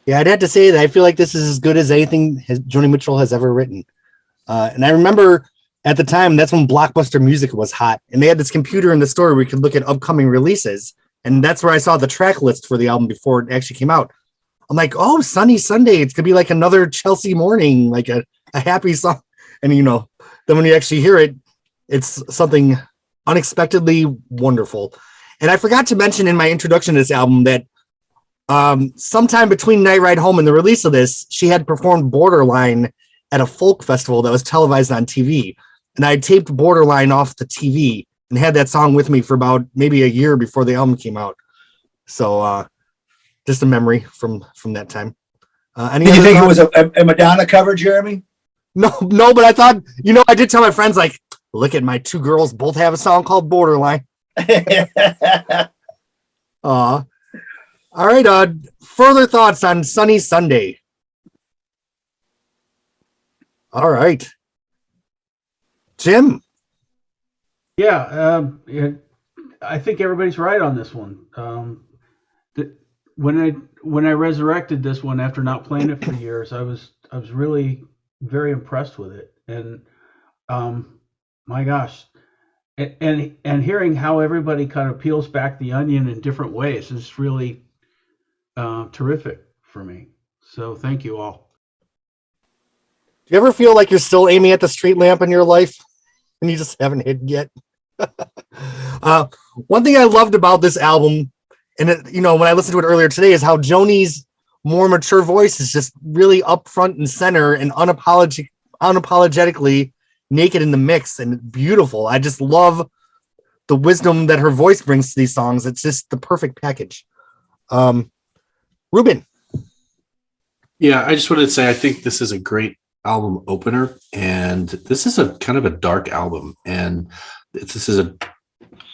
Yeah, I'd have to say that I feel like this is as good as anything Joni Mitchell has ever written. And I remember at the time, that's when Blockbuster Music was hot, and they had this computer in the store where we could look at upcoming releases, and that's where I saw the track list for the album before it actually came out. I'm like, oh, Sunny Sunday, it's gonna be like another Chelsea Morning, like a happy song. And you know, then when you actually hear it, it's something unexpectedly wonderful. And I forgot to mention in my introduction to this album that sometime between Night Ride Home and the release of this, she had performed Borderline at a folk festival that was televised on TV. And I taped Borderline off the TV and had that song with me for about maybe a year before the album came out. So just a memory from that time. Did you think it was a Madonna cover, Jeremy? No, but I thought, you know, I did tell my friends, like, look at my two girls both have a song called Borderline. All right. Further thoughts on Sunny Sunday? All right. Jim. Yeah, I think everybody's right on this one. When I resurrected this one after not playing it for years, I was really very impressed with it, and my gosh, and hearing how everybody kind of peels back the onion in different ways is really terrific for me. So thank you all. Do you ever feel like you're still aiming at the street lamp in your life and you just haven't hit yet? One thing I loved about this album, and when I listened to it earlier today, is how Joni's more mature voice is just really up front and center and unapologetically naked in the mix and beautiful. I just love the wisdom that her voice brings to these songs. It's just the perfect package. Reuben. Yeah, I just wanted to say I think this is a great album opener, and this is a kind of a dark album, and this is a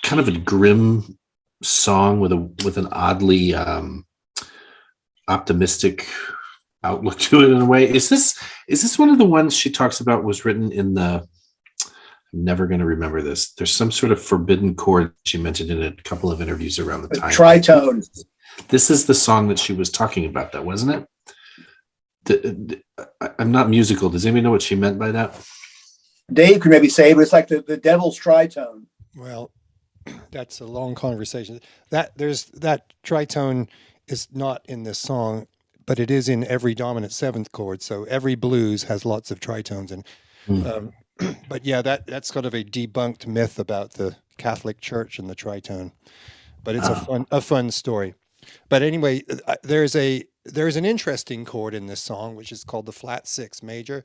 kind of a grim song with an oddly optimistic outlook to it in a way. Is this one of the ones she talks about was written in the, I'm never going to remember this, there's some sort of forbidden chord she mentioned in a couple of interviews around the time. Tritone. This is the song that she was talking about, that wasn't it? I'm not musical. Does anybody know what she meant by that? Dave could maybe say, but it's like the devil's tritone. Well, that's a long conversation. That tritone is not in this song, but it is in every dominant seventh chord. So every blues has lots of tritones, and but yeah, that's sort of a debunked myth about the Catholic Church and the tritone. But it's a fun story. But anyway, there's an interesting chord in this song, which is called the flat six major,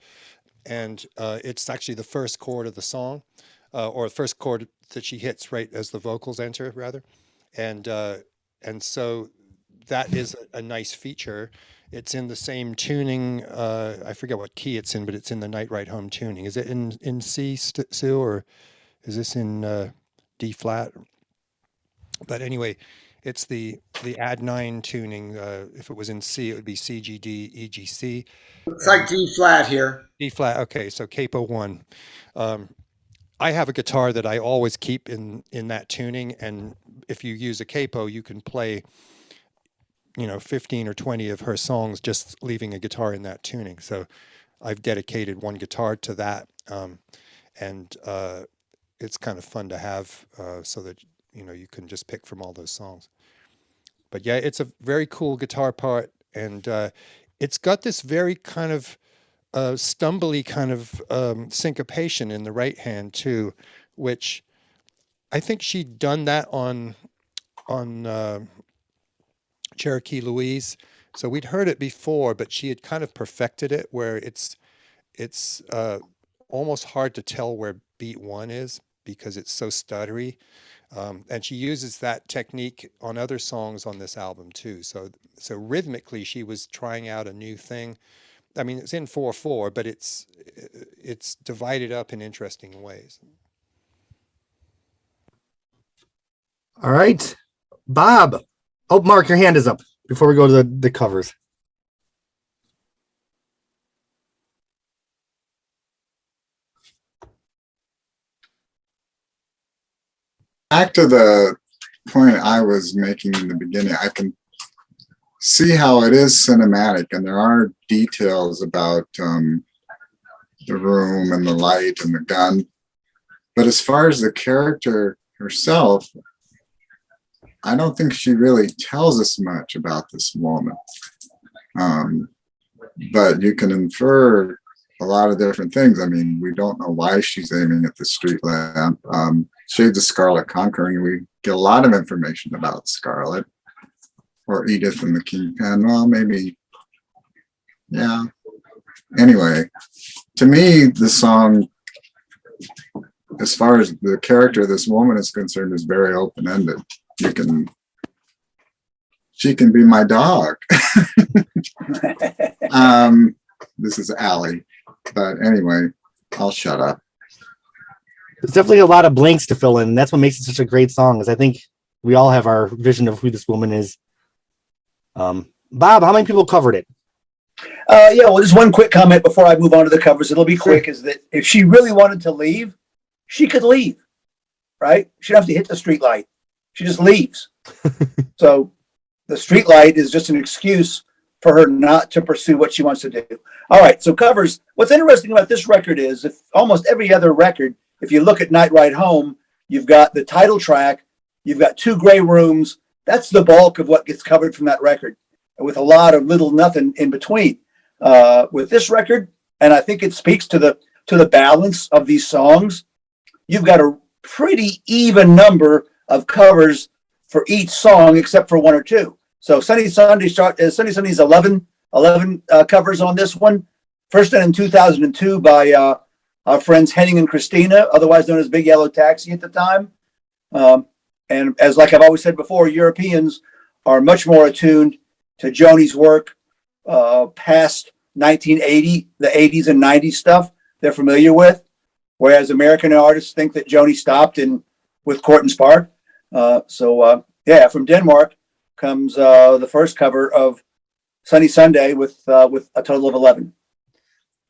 and it's actually the first chord of the song, or the first chord that she hits right as the vocals enter, rather, and so that is a nice feature. It's in the same tuning. I forget what key it's in, but it's in the Night Ride Home tuning. Is it in C, Sue, or is this in D flat? But anyway, it's the add 9 tuning. If it was in C, it would be C, G, D, E, G, C. It's like D flat here. D flat. Okay, so capo 1. I have a guitar that I always keep in that tuning, and if you use a capo, you can play 15 or 20 of her songs just leaving a guitar in that tuning. So I've dedicated one guitar to that, and it's kind of fun to have, so that you can just pick from all those songs. But yeah, it's a very cool guitar part, and it's got this very kind of stumbly kind of syncopation in the right hand too, which I think she'd done that on Cherokee Louise. So we'd heard it before, but she had kind of perfected it where it's almost hard to tell where beat 1 is because it's so stuttery. And she uses that technique on other songs on this album too. So rhythmically, she was trying out a new thing. I mean, it's in 4/4, but it's divided up in interesting ways. All right, Bob. Oh, Mark, your hand is up before we go to the covers. Back to the point I was making in the beginning, I can see how it is cinematic, and there are details about the room and the light and the gun. But as far as the character herself, I don't think she really tells us much about this woman. But you can infer a lot of different things. I mean, we don't know why she's aiming at the street lamp. Shades of Scarlet Conquering, we get a lot of information about Scarlet or Edith and the Kingpin. Well, maybe, yeah. Anyway, to me, the song, as far as the character of this woman is concerned, is very open-ended. She can be my dog. This is Allie, but anyway, I'll shut up. There's definitely a lot of blanks to fill in. And that's what makes it such a great song, is I think we all have our vision of who this woman is. Bob, how many people covered it? Yeah, well, just one quick comment before I move on to the covers. It'll be quick. Is that if she really wanted to leave, she could leave, right? She doesn't have to hit the street light. She just leaves. So the street light is just an excuse for her not to pursue what she wants to do. All right, so covers. What's interesting about this record is if almost every other record, if you look at Night Ride Home, you've got the title track, you've got Two Gray Rooms. That's the bulk of what gets covered from that record, with a lot of little nothing in between. With this record, and I think it speaks to the balance of these songs, you've got a pretty even number of covers for each song except for one or two. So Sunny Sunday's 11 covers on this one. First done in 2002 by our friends Henning and Christina, otherwise known as Big Yellow Taxi at the time. And as like I've always said before, Europeans are much more attuned to Joni's work past 1980, the 80s and 90s stuff they're familiar with, whereas American artists think that Joni stopped with Court and Spark. From Denmark comes the first cover of Sunny Sunday with a total of 11.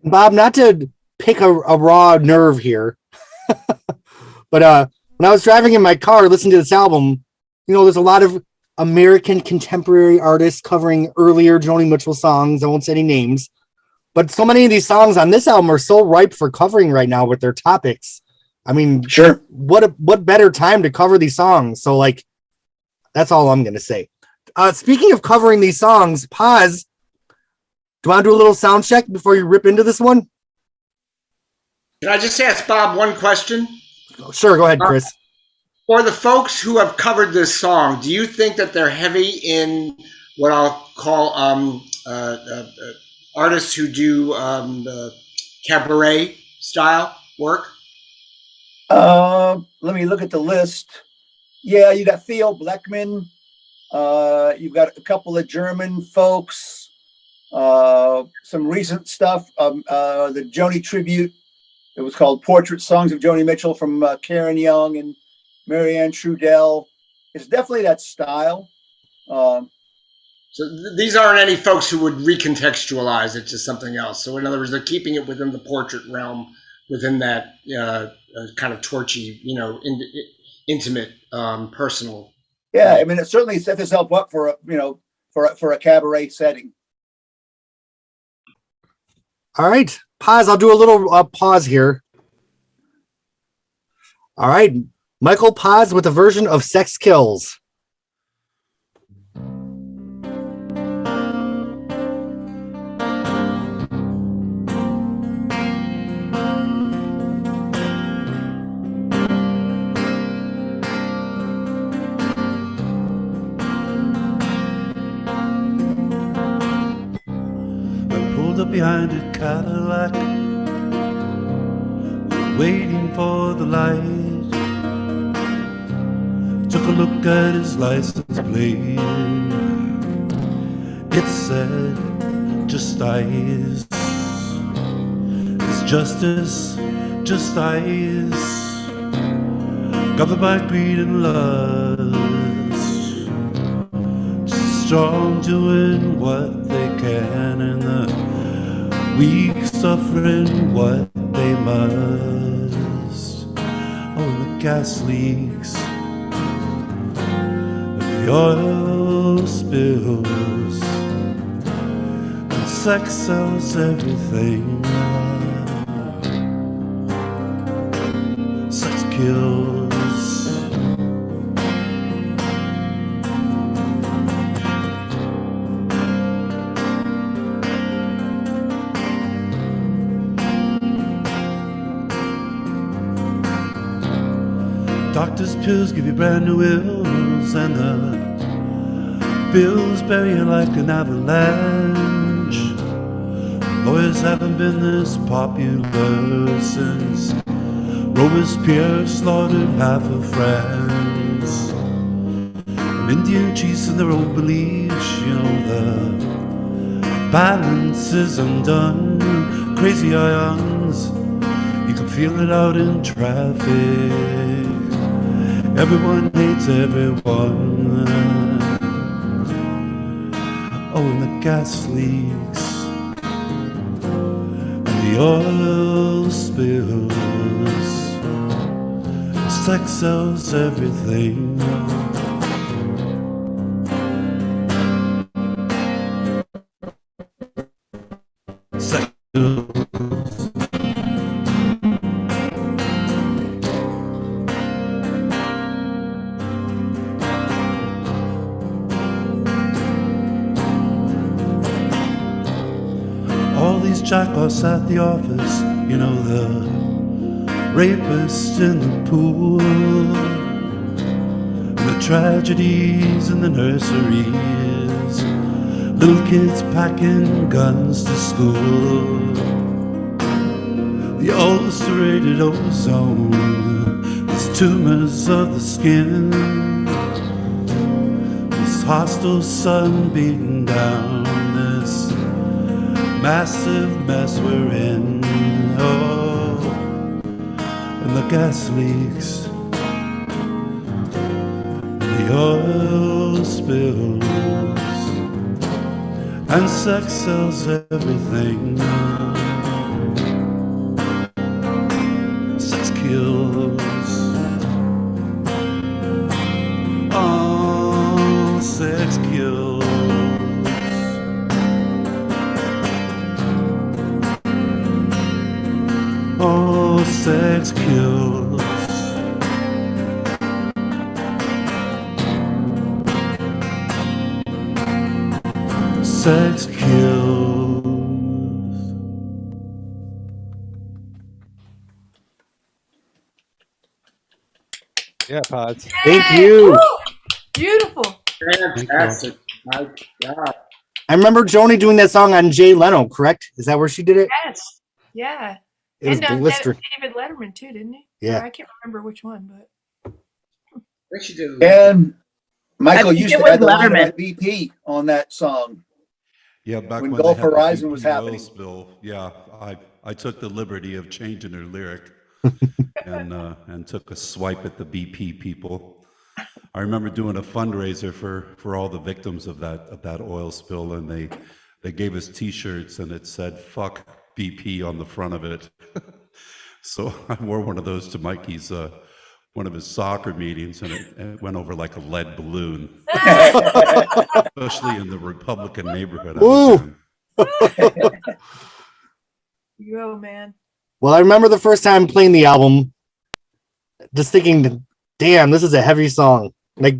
Bob, not to pick a raw nerve here, but when I was driving in my car listening to this album, there's a lot of American contemporary artists covering earlier Joni Mitchell songs. I won't say any names, but so many of these songs on this album are so ripe for covering right now with their topics. I mean, sure. What better time to cover these songs? So that's all I'm going to say. Speaking of covering these songs, Paz, do you want to do a little sound check before you rip into this one? Can I just ask Bob one question? Sure, go ahead, Chris. For the folks who have covered this song, do you think that they're heavy in what I'll call artists who do cabaret style work? Let me look at the list. Yeah, you got Theo Bleckmann. You've got a couple of German folks. Some recent stuff. The Joni tribute. It was called Portrait Songs of Joni Mitchell from Karen Young and Marianne Trudell. It's definitely that style. So these aren't any folks who would recontextualize it to something else. So in other words, they're keeping it within the portrait realm, within that kind of torchy, intimate, personal. Yeah, I mean, it certainly set itself up for a cabaret setting. All right, pause. I'll do a little pause here. All right, Michael Paz with a version of Sex Kills. Behind a Cadillac, waiting for the light. Took a look at his license plate. It said, just ice. It's justice, just ice. Covered by greed and lust. Just strong doing what they can in the weak suffering what they must. Oh, the gas leaks, the oil spills, and sex sells everything. Sex kills. Doctor's pills give you brand new ills, and the bills bury you like an avalanche. Lawyers haven't been this popular since Robespierre slaughtered half of France. And Indian chiefs and their own beliefs, the balance is undone. Crazy ions, you can feel it out in traffic. Everyone hates everyone. and the gas leaks and the oil spills. Sex sells everything. Sex sells. All these jackoffs at the office, you know, the rapists in the pool, the tragedies in the nurseries, little kids packing guns to school, the ulcerated ozone, these tumors of the skin, this hostile sun beating down this massive mess we're in. Oh, and the gas leaks, the oil spills, and sex sells everything. Sex kills. Oh, sex kills. Oh, sex kills. Sex kills. Yeah, Pods. Thank you. Woo! Beautiful. Fantastic. My God. I remember Joni doing that song on Jay Leno, correct? Is that where she did it? Yes. Yeah. It was And blistering. David Letterman too, didn't he? Yeah. Or I can't remember which one, but I think she did. And Michael I think used it to was add the line Letterman. about BP on that song. Yeah, back When when, Gulf they had Horizon the was BP oil happening. spill, yeah, I took the liberty of changing her lyric and took a swipe at the BP people. I remember doing a fundraiser for all the victims of that oil spill, and they gave us T-shirts and it said "fuck BP" on the front of it. So I wore one of those to Mikey's one of his soccer meetings, and it went over like a lead balloon, especially in the Republican neighborhood I was Ooh. in. you go, man. Well, I remember the first time playing the album, just thinking, damn, this is a heavy song. Like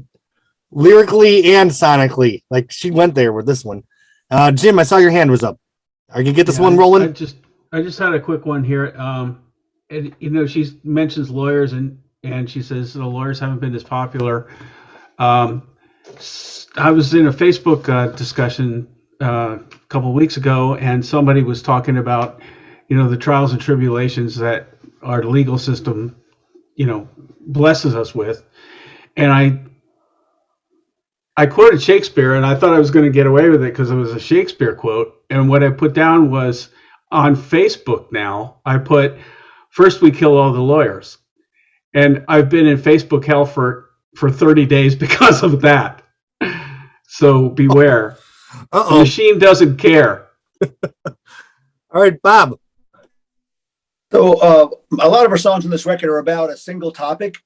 lyrically and sonically. Like she went there with this one. Jim, I saw your hand was up. Are you gonna get this one rolling? I just had a quick one here. And you know, she mentions lawyers and she says the lawyers haven't been as popular. I was in a Facebook discussion a couple of weeks ago, and somebody was talking about, you know, the trials and tribulations that our legal system, you know, blesses us with. And I quoted Shakespeare, and I thought I was going to get away with it because it was a Shakespeare quote. And what I put down was on Facebook now, I put, "First we kill all the lawyers." And I've been in Facebook hell for 30 days because of that. So beware. The machine doesn't care. All right, Bob. So a lot of our songs on this record are about a single topic.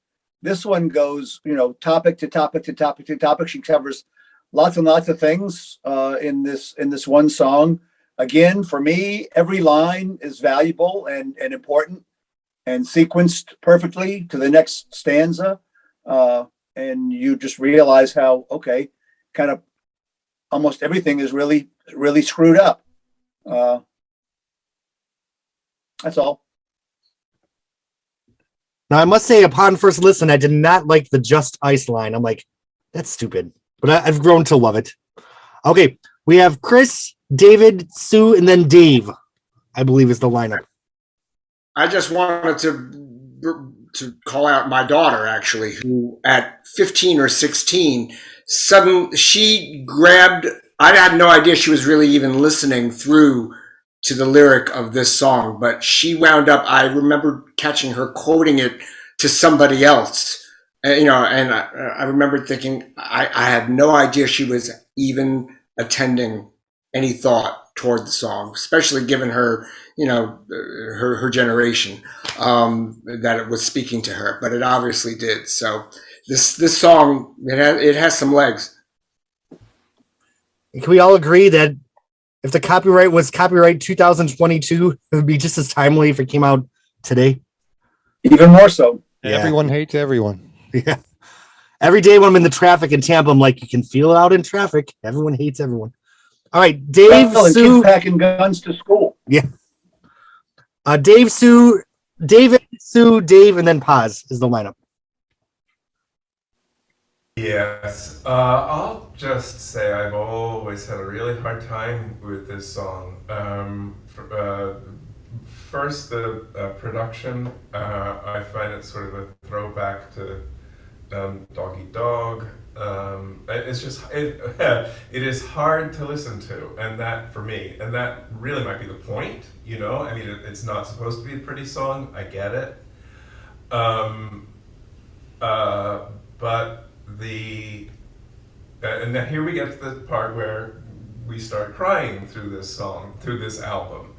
This one goes, you know, topic to topic to topic to topic. She covers lots and lots of things in this one song. Again, for me, every line is valuable and important and sequenced perfectly to the next stanza. And you just realize how, okay, kind of almost everything is really, really screwed up. That's all. Now, I must say, upon first listen, I did not like the "just ice" line. I'm like, that's stupid. But I've grown to love it. Okay, we have Chris, David, Sue, and then Dave, I believe is the lineup. I just wanted to call out my daughter, actually, who at 15 or 16, she grabbed, I had no idea she was really even listening through to the lyric of this song, but she wound up, I remember catching her quoting it to somebody else, and I remember thinking, I had no idea she was even attending any thought toward the song, especially given her, her generation, that it was speaking to her. But it obviously did. So this song, it has some legs. Can we all agree that if the copyright was copyright 2022, it would be just as timely if it came out today? Even more so. Yeah. Everyone hates everyone. Yeah. Every day when I'm in the traffic in Tampa, I'm like, you can feel it out in traffic. Everyone hates everyone. All right, Dave, Well, and Sue, kids packing guns to school. yeah. Dave, Sue, David, Sue, Dave, and then Paz is the lineup. Yes, I'll just say I've always had a really hard time with this song. First, the production, I find it sort of a throwback to Dog Eat Dog. It's just, it is hard to listen to, and that, for me, and that really might be the point, I mean, it's not supposed to be a pretty song, I get it. But and now here we get to the part where we start crying through this album.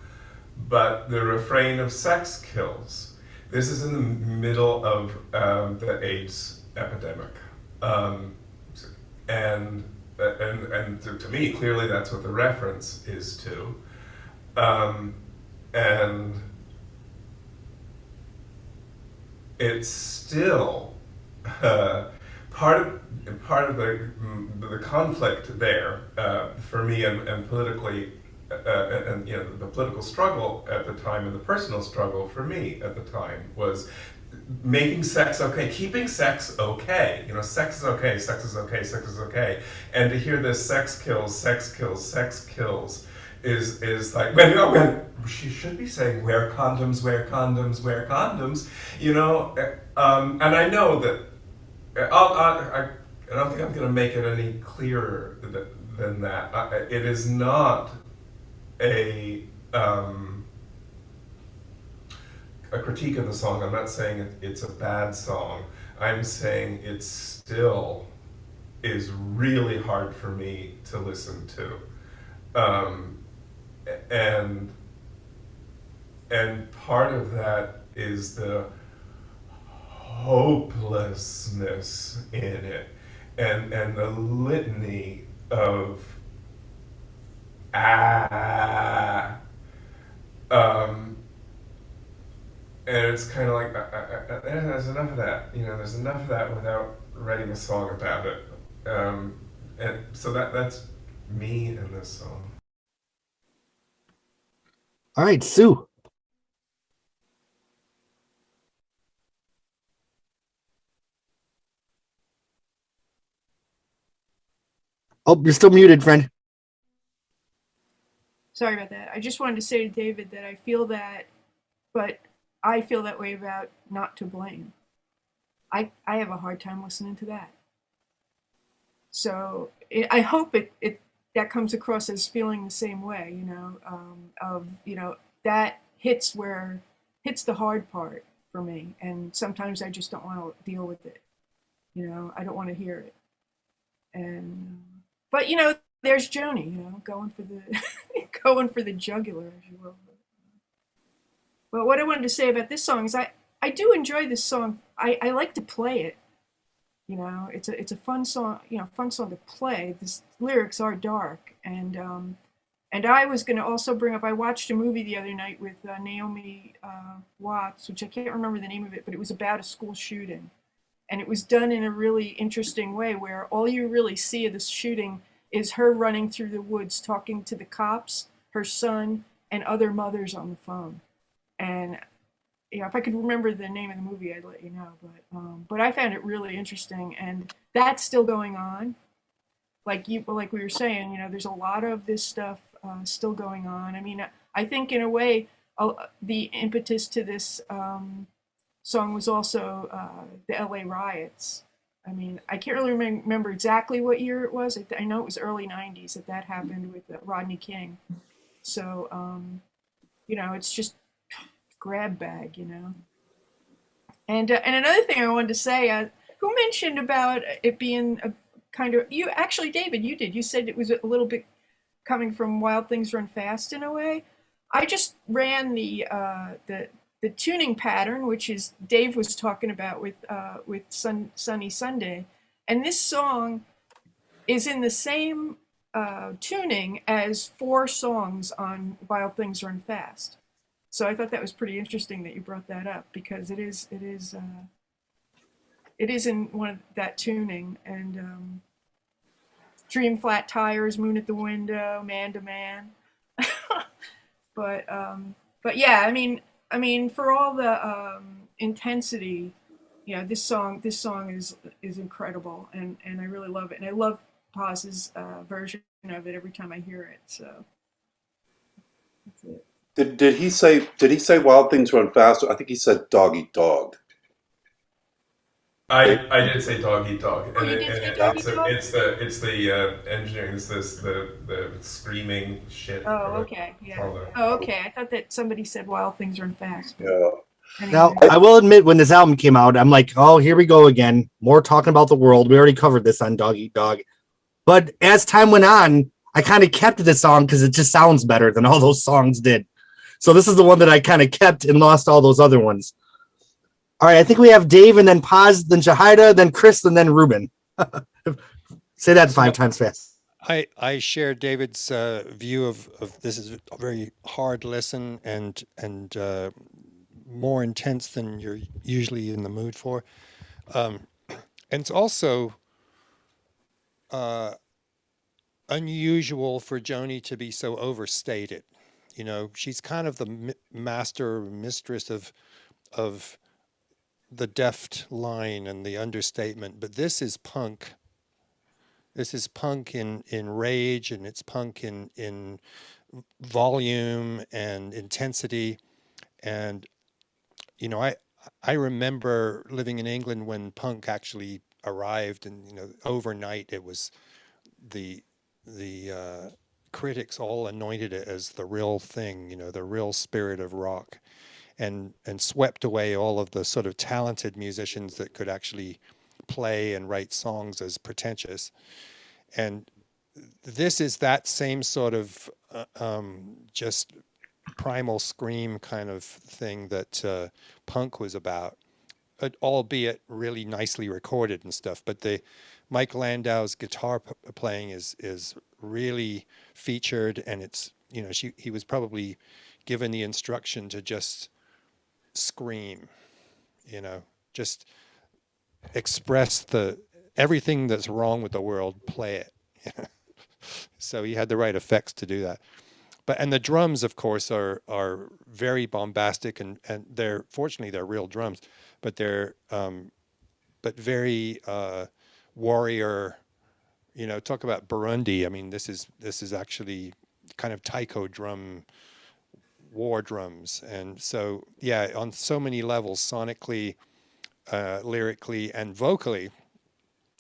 But the refrain of "sex kills." This is in the middle of the AIDS epidemic, and to me, clearly that's what the reference is to, and it's still. Part of the conflict there for me and politically and the political struggle at the time and the personal struggle for me at the time was making sex okay, keeping sex okay. Sex is okay, sex is okay, sex is okay, and to hear this sex kills, sex kills, sex kills is like when she should be saying wear condoms, wear condoms, wear condoms, and I know that. I don't think I'm going to make it any clearer than that. It is not a critique of the song. I'm not saying it's a bad song. I'm saying it still is really hard for me to listen to. And part of that is the hopelessness in it, and the litany of and it's kind of like there's enough of that, there's enough of that without writing a song about it, and so that's me in this song. All right, Sue. Oh, you're still muted, friend. Sorry about that. I just wanted to say to David that I feel that, but I feel that way about Not to Blame. I have a hard time listening to that. So I hope that comes across as feeling the same way, that hits the hard part for me. And sometimes I just don't want to deal with it. I don't want to hear it. But there's Joni, going for the going for the jugular, as you will. But what I wanted to say about this song is I do enjoy this song. I like to play it. It's a fun song. Fun song to play. The lyrics are dark, and I was going to also bring up. I watched a movie the other night with Naomi Watts, which I can't remember the name of it, but it was about a school shooting. And it was done in a really interesting way where all you really see of the shooting is her running through the woods talking to the cops, her son, and other mothers on the phone. And if I could remember the name of the movie, I'd let you know. But I found it really interesting, and that's still going on. Like we were saying, there's a lot of this stuff still going on. I mean, I think in a way, the impetus to this song was also the LA riots. I mean, I can't really remember exactly what year it was. I know it was early 90s that happened with Rodney King. So, it's just grab bag, And another thing I wanted to say, who mentioned about it being kind of, you actually, David, you did. You said it was a little bit coming from Wild Things Run Fast in a way. I just ran the tuning pattern, which is Dave was talking about with Sunny Sunday, and this song is in the same tuning as 4 songs on Wild Things Run Fast. So I thought that was pretty interesting that you brought that up, because it is in one of that tuning, and Dream Flat Tires, Moon at the Window, Man to Man. But yeah, I mean, for all the intensity, you know, this song is incredible, and I really love it, and I love Paz's version of it every time I hear it. So that's it. Did he say Wild Things Run Faster? I think he said Dog Eat Dog. I did say Dog Eat Dog, Oh, you did say Dog Eat Dog? it's the engineering, it's the screaming shit. Oh, okay, yeah. Oh, okay. I thought that somebody said Wild Things Run Fast. Yeah. Anyway. Now, I will admit, when this album came out, I'm like, oh, here we go again. More talking about the world. We already covered this on Dog Eat Dog. But as time went on, I kind of kept this song because it just sounds better than all those songs did. So this is the one that I kind of kept and lost all those other ones. All right, I think we have Dave, and then Paz, then Jahida, then Chris, and then Reuben. Say that 5 times fast. I share David's view of this is a very hard listen and more intense than you're usually in the mood for. And it's also unusual for Joni to be so overstated. You know, she's kind of the master mistress of the deft line and the understatement, but this is punk. This is punk in rage, and it's punk in volume and intensity. And you know, I remember living in England when punk actually arrived, and you know, overnight it was the critics all anointed it as the real thing, you know, the real spirit of rock, and swept away all of the sort of talented musicians that could actually play and write songs as pretentious. And this is that same sort of just primal scream kind of thing that punk was about, albeit really nicely recorded and stuff. But the Mike Landau's guitar playing is really featured, and it's, you know, he was probably given the instruction to just scream, you know, just express everything that's wrong with the world, play it. So he had the right effects to do that. And the drums, of course, are very bombastic, and fortunately they're real drums, but they're but very warrior. You know, talk about Burundi. I mean, this is actually kind of taiko drum, war drums. And so, yeah, on so many levels, sonically, lyrically, and vocally,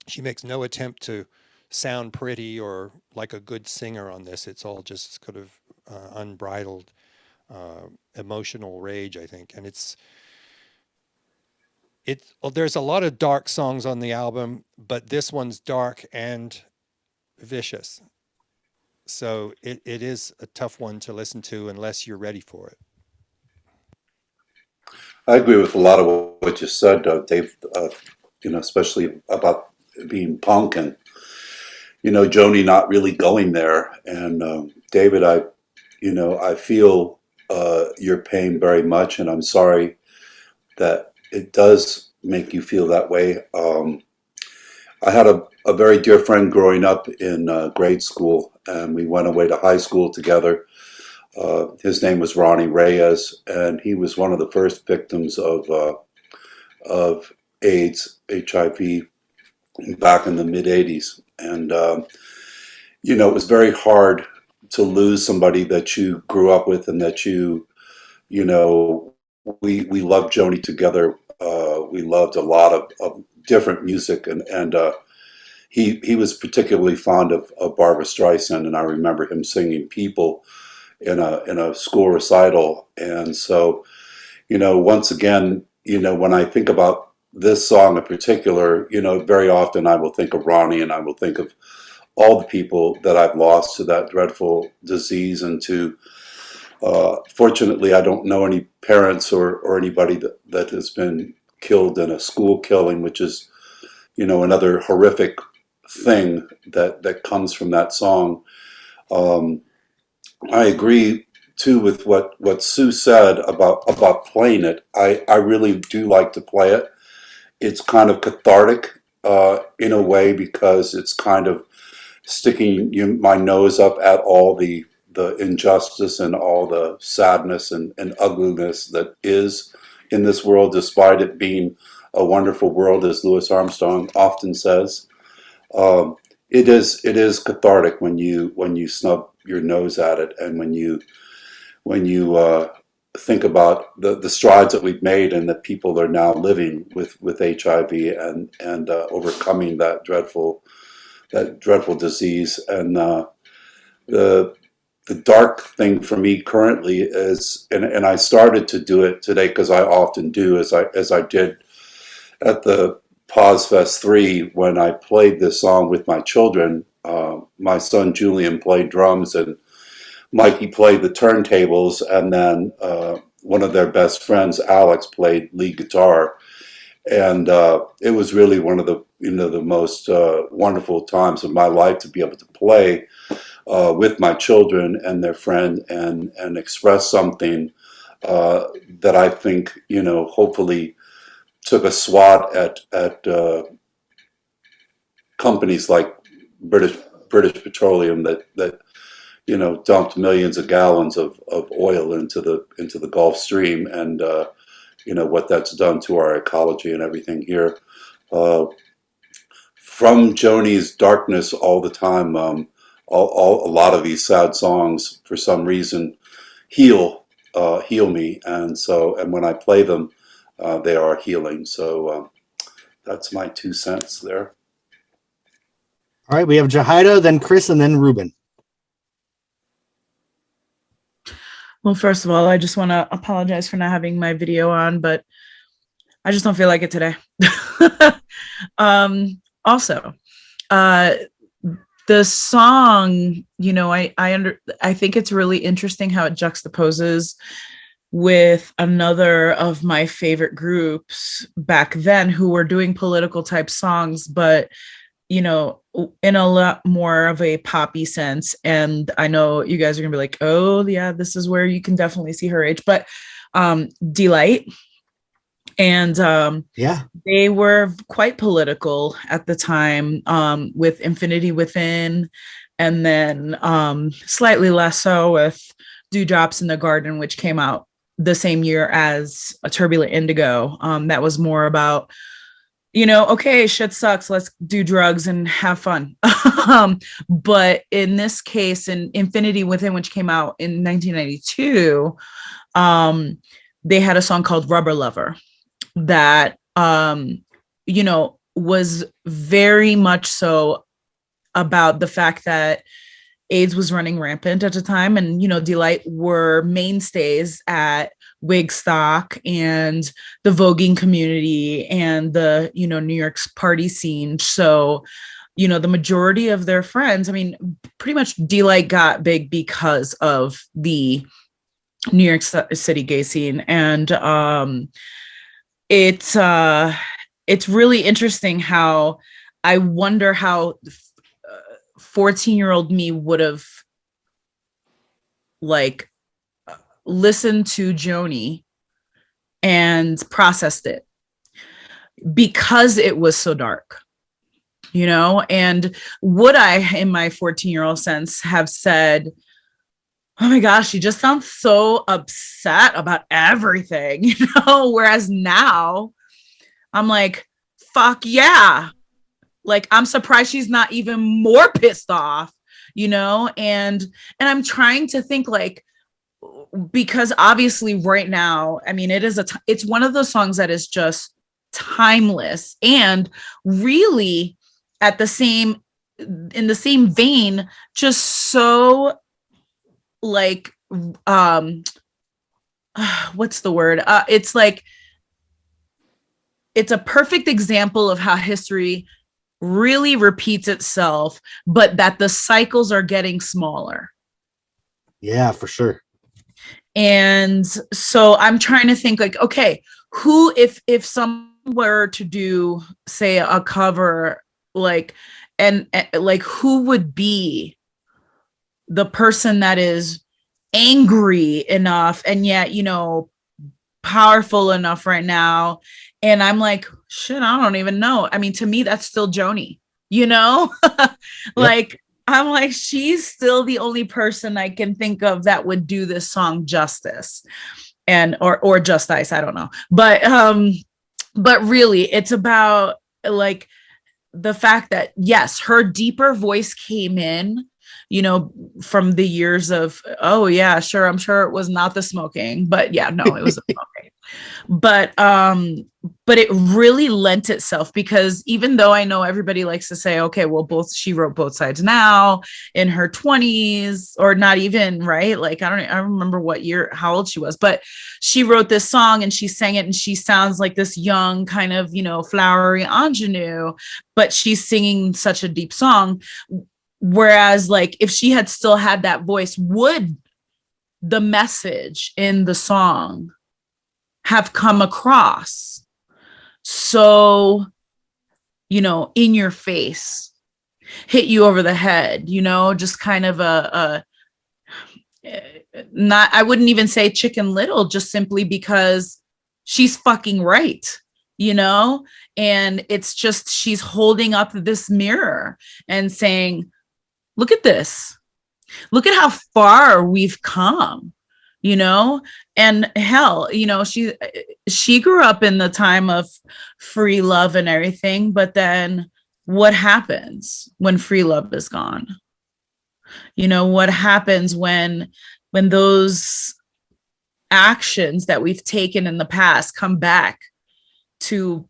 she makes no attempt to sound pretty or like a good singer on this. It's all just kind of unbridled emotional rage, I think. And there's a lot of dark songs on the album, but this one's dark and vicious. So it is a tough one to listen to unless you're ready for it. I agree with a lot of what you said, Dave, you know, especially about being punk and, you know, Joni not really going there. And David, I feel your pain very much, and I'm sorry that it does make you feel that way. I had a very dear friend growing up in grade school, and we went away to high school together. His name was Ronnie Reyes, and he was one of the first victims of AIDS, HIV, back in the mid-'80s. And, you know, it was very hard to lose somebody that you grew up with and that you know, we loved Joni together. We loved a lot of different music, and he was particularly fond of Barbra Streisand, and I remember him singing People in a school recital. And so, you know, once again, you know, when I think about this song in particular, very often I will think of Ronnie, and I will think of all the people that I've lost to that dreadful disease. And to fortunately, I don't know any parents or anybody that has been killed in a school killing, which is another horrific thing that comes from that song. I agree too with what Sue said about playing it. I really do like to play it. It's kind of cathartic in a way, because it's kind of sticking my nose up at all the injustice and all the sadness and ugliness that is in this world, despite it being a wonderful world, as Louis Armstrong often says. It is cathartic when you snub your nose at it, and when you think about the strides that we've made and that people are now living with HIV and overcoming that dreadful disease. And the dark thing for me currently is, and I started to do it today because I often do, as I did at the Pause Fest 3 when I played this song with my children. My son Julian played drums, and Mikey played the turntables, and then one of their best friends, Alex, played lead guitar. And it was really one of the the most wonderful times of my life to be able to play with my children and their friend and express something that I think hopefully took a swat at companies like British Petroleum that dumped millions of gallons of oil into the Gulf Stream, and what that's done to our ecology and everything here. From Joni's darkness all the time, a lot of these sad songs for some reason heal me, and when I play them, they are healing. So that's my 2 cents there. All right, we have Jahida, then Chris, and then Reuben. Well, first of all, I just want to apologize for not having my video on, but I just don't feel like it today. Also, the song, I think it's really interesting how it juxtaposes with another of my favorite groups back then who were doing political type songs, but in a lot more of a poppy sense. And I know you guys are gonna be like, oh yeah, this is where you can definitely see her age, but Delight. And they were quite political at the time, with Infinity Within, and then slightly less so with Dewdrops in the Garden, which came out the same year as a Turbulent Indigo. That was more about, okay, shit sucks, let's do drugs and have fun. But in this case, in Infinity Within, which came out in 1992, they had a song called Rubber Lover that, was very much so about the fact that AIDS was running rampant at the time, and Delight were mainstays at Wigstock and the voguing community and the New York's party scene. So the majority of their friends, pretty much Delight got big because of the New York City gay scene. And it's really interesting how I wonder how 14-year-old me would have listened to Joni and processed it, because it was so dark, and would I, in my 14-year-old sense, have said, oh my gosh, she just sounds so upset about everything, whereas now I'm like, fuck yeah. I'm surprised she's not even more pissed off, and I'm trying to think because obviously right now, it's one of those songs that is just timeless, and really in the same vein, just so what's the word? It's it's a perfect example of how history really repeats itself, but that the cycles are getting smaller. Yeah, for sure. And so I'm trying to think like, okay, who, if someone were to do, say, a cover, like, and like, who would be the person that is angry enough and yet, you know, powerful enough right now? And I'm like, shit, I don't even know. I mean, to me, that's still Joni, you know? Like, I'm like, she's still the only person I can think of that would do this song justice, and or justice, I don't know. But really, it's about like the fact that yes, her deeper voice came in, you know, from the years of, oh yeah, sure, I'm sure it was not the smoking, but yeah, no, it was the smoking. But it really lent itself, because even though I know everybody likes to say, okay, well, she wrote Both Sides Now in her 20s, or not even, right? Like, I don't remember what year, how old she was, but she wrote this song and she sang it, and she sounds like this young kind of, you know, flowery ingenue, but she's singing such a deep song. Whereas like, if she had still had that voice, would the message in the song have come across so, you know, in your face, hit you over the head, you know, just kind of not, I wouldn't even say Chicken Little, just simply because she's fucking right, you know? And it's just, she's holding up this mirror and saying, look at this. Look at how far we've come, you know? And hell, you know, she grew up in the time of free love and everything, but then what happens when free love is gone? You know, what happens when those actions that we've taken in the past come back to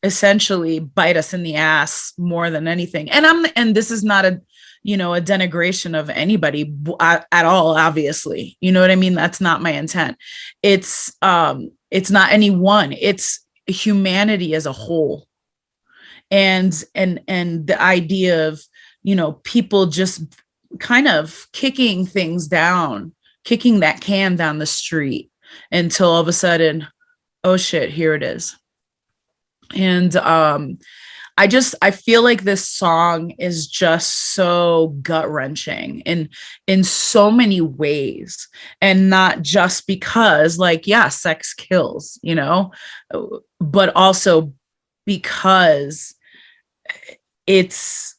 essentially bite us in the ass more than anything? And this is not a, you know, a denigration of anybody at all, obviously, you know what I mean? That's not my intent. It's not anyone, it's humanity as a whole. And the idea of, you know, people just kind of kicking things down, kicking that can down the street until all of a sudden, oh shit, here it is. And I feel like this song is just so gut-wrenching in so many ways, and not just because, like, yeah, sex kills, you know, but also because it's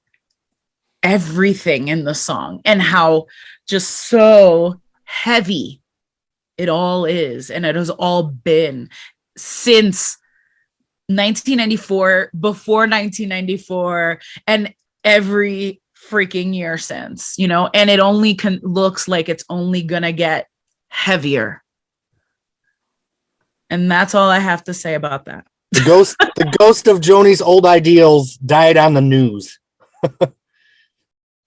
everything in the song and how just so heavy it all is, and it has all been since 1994, before 1994, and every freaking year since, you know, and it only looks like it's only gonna get heavier. And that's all I have to say about that. The ghost of Joni's old ideals died on the news.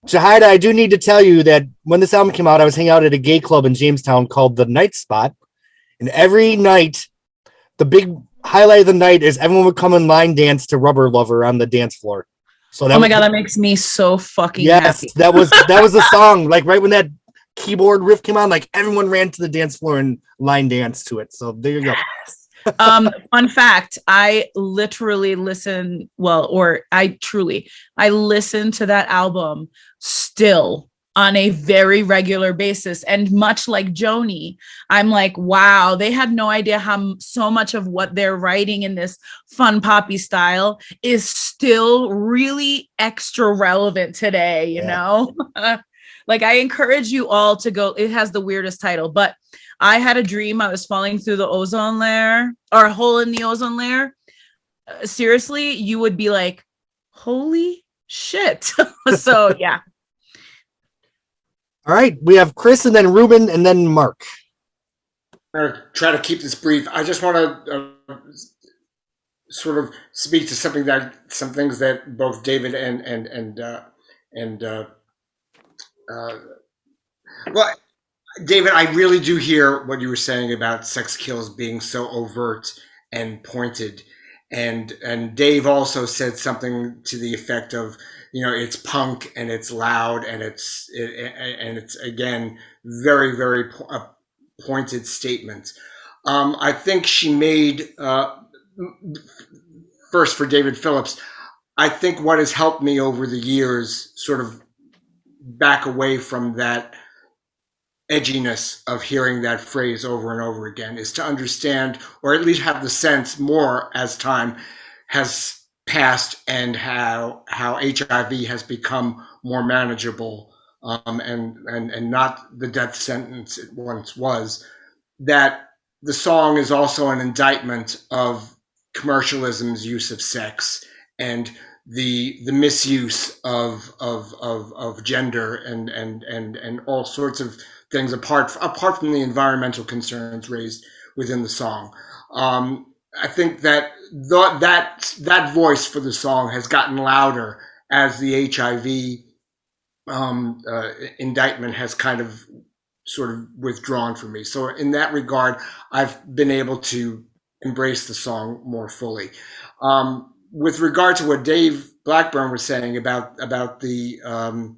Jahida, I do need to tell you that when this album came out, I was hanging out at a gay club in Jamestown called the Night Spot, and every night, the big highlight of the night is everyone would come and line dance to Rubber Lover on the dance floor. So oh my god, that makes me so fucking happy. that was the song. Like right when that keyboard riff came on, like everyone ran to the dance floor and line danced to it. So there you go. Fun fact, I literally listen, I listen to that album still on a very regular basis. And much like Joni, I'm like, wow, they had no idea how so much of what they're writing in this fun poppy style is still really extra relevant today, you know? Like, I encourage you all to go. It has the weirdest title, but I had a dream I was falling through the ozone layer, or a hole in the ozone layer. Seriously, you would be like, holy shit. So yeah. All right, we have Chris and then Reuben and then Mark. I'm going to try to keep this brief. I just want to sort of speak to some things that both David well, David, I really do hear what you were saying about sex kills being so overt and pointed. and Dave also said something to the effect of, it's punk and it's loud and it's again very, very pointed statements. I think she made first for David Phillips. I think what has helped me over the years sort of back away from that edginess of hearing that phrase over and over again is to understand, or at least have the sense more as time has passed, and how HIV has become more manageable, and not the death sentence it once was, that the song is also an indictment of commercialism's use of sex and the misuse of gender and all sorts of things apart from the environmental concerns raised within the song. I think that that voice for the song has gotten louder as the HIV indictment has kind of sort of withdrawn from me. So in that regard, I've been able to embrace the song more fully. With regard to what Dave Blackburn was saying about the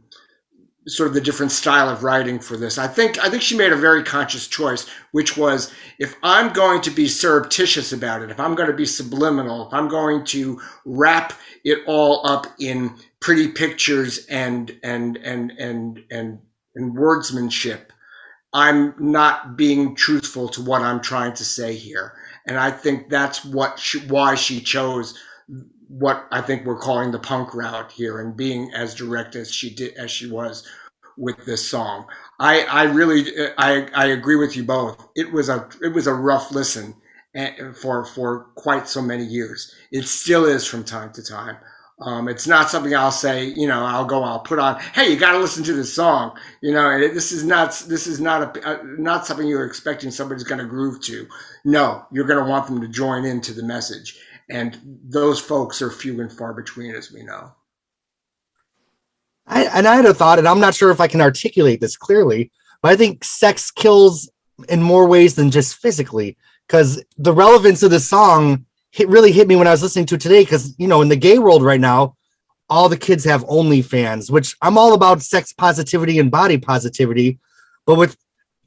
sort of the different style of writing for this, I think she made a very conscious choice, which was, if I'm going to be surreptitious about it, if I'm going to be subliminal, if I'm going to wrap it all up in pretty pictures and wordsmanship, I'm not being truthful to what I'm trying to say here. And I think that's why she chose what I think we're calling the punk route here, and being as direct as she was with this song. I really agree with you both. It was a rough listen for quite so many years. It still is from time to time. It's not something I'll say, I'll put on, hey, you got to listen to this song. This is not something you're expecting somebody's going to groove to. No, you're going to want them to join into the message. And those folks are few and far between, as we know. I had a thought, and I'm not sure if I can articulate this clearly, but I think sex kills in more ways than just physically, because the relevance of the song really hit me when I was listening to it today, because, in the gay world right now, all the kids have OnlyFans, which I'm all about sex positivity and body positivity, but with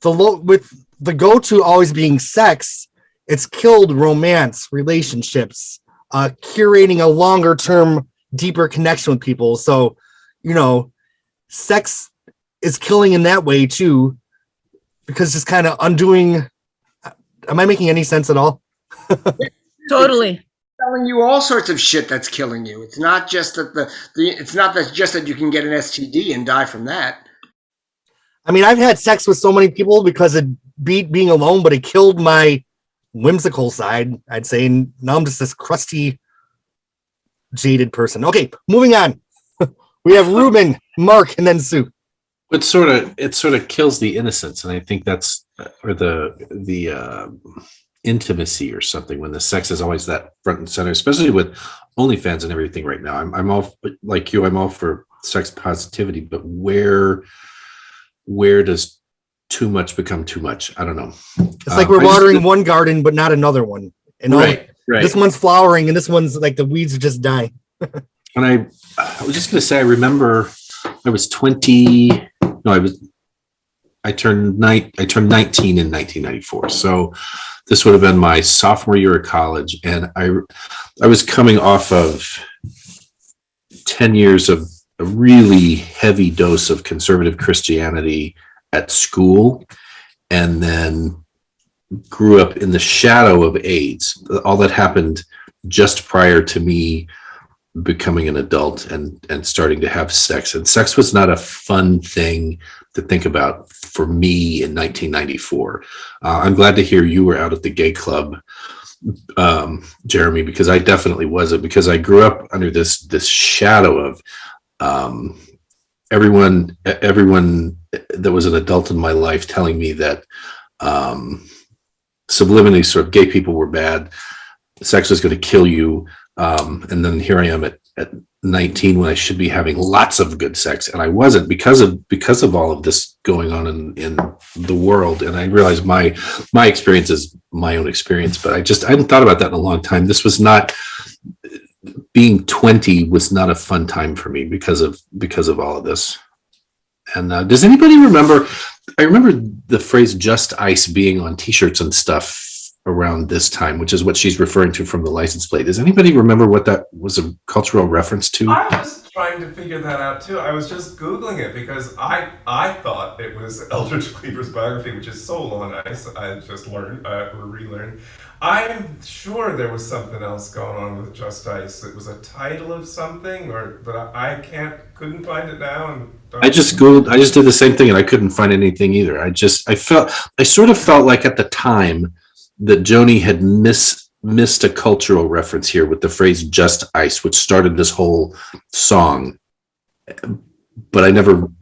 the go-to always being sex, it's killed romance, relationships, curating a longer term, deeper connection with people. So, sex is killing in that way too, because it's kind of undoing. Am I making any sense at all? Totally. It's telling you all sorts of shit that's killing you. It's not just that it's not just that you can get an STD and die from that. I mean, I've had sex with so many people because it beat being alone, but it killed my whimsical side, I'd say. And now I'm just this crusty, jaded person. Okay, moving on. We have Reuben, Mark, and then Sue. It sort of kills the innocence, and I think that's or the intimacy or something, when the sex is always that front and center, especially with OnlyFans and everything right now. I'm all like you. I'm all for sex positivity, but where does too much become too much? I don't know. It's like we're watering one garden, but not another one. And right. This one's flowering, and this one's like the weeds are just dying. And I was just going to say, I remember I was 20. No, I turned 19 in 1994. So this would have been my sophomore year of college, and I was coming off of 10 years of a really heavy dose of conservative Christianity at school, and then grew up in the shadow of AIDS. All that happened just prior to me becoming an adult and starting to have sex. And sex was not a fun thing to think about for me in 1994. I'm glad to hear you were out at the gay club, Jeremy, because I definitely wasn't, because I grew up under this shadow of everyone that was an adult in my life telling me that subliminally sort of gay people were bad, sex was going to kill you. And then here I am at 19 when I should be having lots of good sex, and I wasn't, because of all of this going on in the world. And I realized my experience is my own experience, but I hadn't thought about that in a long time. This was not being 20 was not a fun time for me because of all of this. And does anybody remember? I remember the phrase "just ice" being on T-shirts and stuff around this time, which is what she's referring to from the license plate. Does anybody remember what that was a cultural reference to? I was trying to figure that out too. I was just Googling it because I thought it was Eldridge Cleaver's biography, which is so long. I just learned or relearned. I'm sure there was something else going on with Just Ice. It was a title of something, but I couldn't find it now. And I just did the same thing and I couldn't find anything either. I sort of felt like at the time that Joni had missed a cultural reference here with the phrase "just ice," which started this whole song. But I don't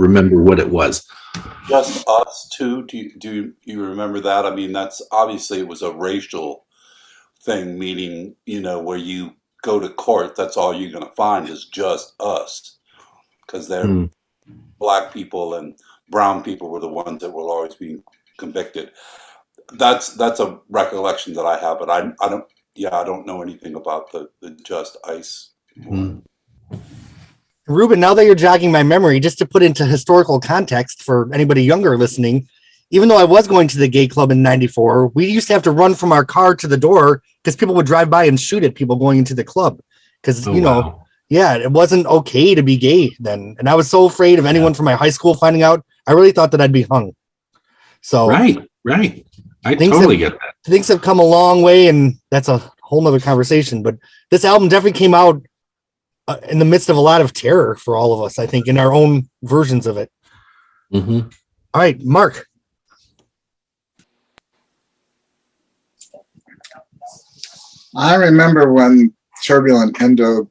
remember what it was. Just Us too. Do you remember that? I mean, that's obviously it was a racial thing, meaning, where you go to court, that's all you're going to find is just us, because they're black people and brown people were the ones that were always being convicted. That's a recollection that I have, but I don't know anything about the Just Ice. Reuben, now that you're jogging my memory, just to put into historical context for anybody younger listening, even though I was going to the gay club in '94, we used to have to run from our car to the door because people would drive by and shoot at people going into the club. Because, it wasn't okay to be gay then. And I was so afraid of anyone from my high school finding out. I really thought that I'd be hung. So Right. I totally get that. Things have come a long way, and that's a whole nother conversation. But this album definitely came out in the midst of a lot of terror for all of us, I think, in our own versions of it. Mm-hmm. All right, Mark. I remember when Turbulent Indigo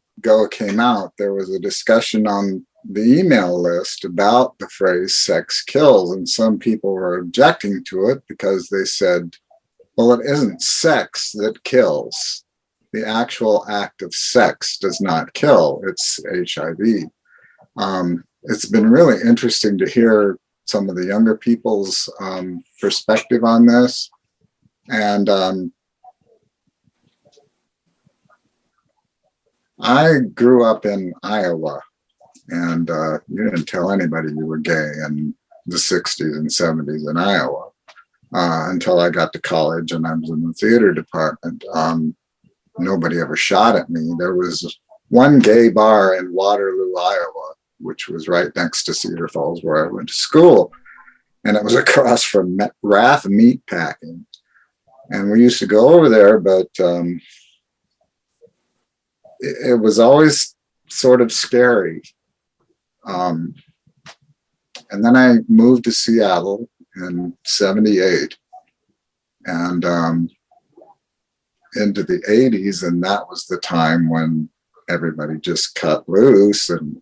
came out, there was a discussion on the email list about the phrase "sex kills," and some people were objecting to it because they said, well, it isn't sex that kills. The actual act of sex does not kill. It's HIV. It's been really interesting to hear some of the younger people's perspective on this. And I grew up in Iowa, and you didn't tell anybody you were gay in the 60s and 70s in Iowa until I got to college and I was in the theater department. Nobody ever shot at me. There was one gay bar in Waterloo, Iowa, which was right next to Cedar Falls where I went to school. And it was across from Rath Meat Packing. And we used to go over there, but it was always sort of scary. And then I moved to Seattle in '78 and into the '80s. And that was the time when everybody just cut loose and,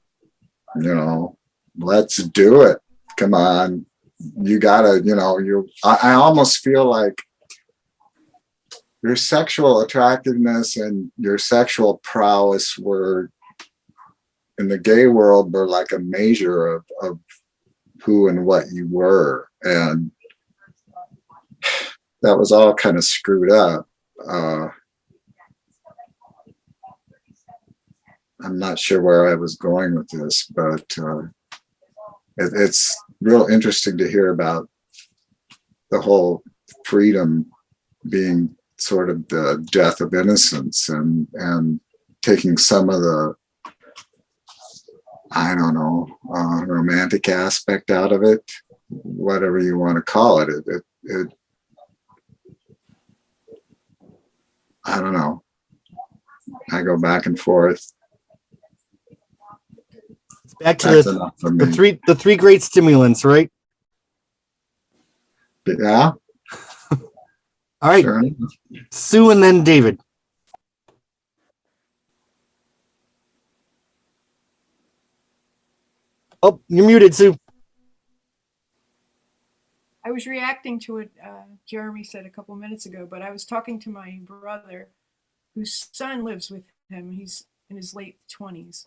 let's do it. Come on. You gotta, I almost feel like your sexual attractiveness and your sexual prowess were in the gay world were like a measure of who and what you were. And that was all kind of screwed up. I'm not sure where I was going with this, but it's real interesting to hear about the whole freedom being sort of the death of innocence and taking some of the, romantic aspect out of it, whatever you want to call it. It I don't know. I go back and forth. Back to the three great stimulants, right? Yeah. All right, sure. Sue and then David. Oh, you're muted, Sue. I was reacting to what Jeremy said a couple minutes ago, but I was talking to my brother, whose son lives with him. He's in his late 20s.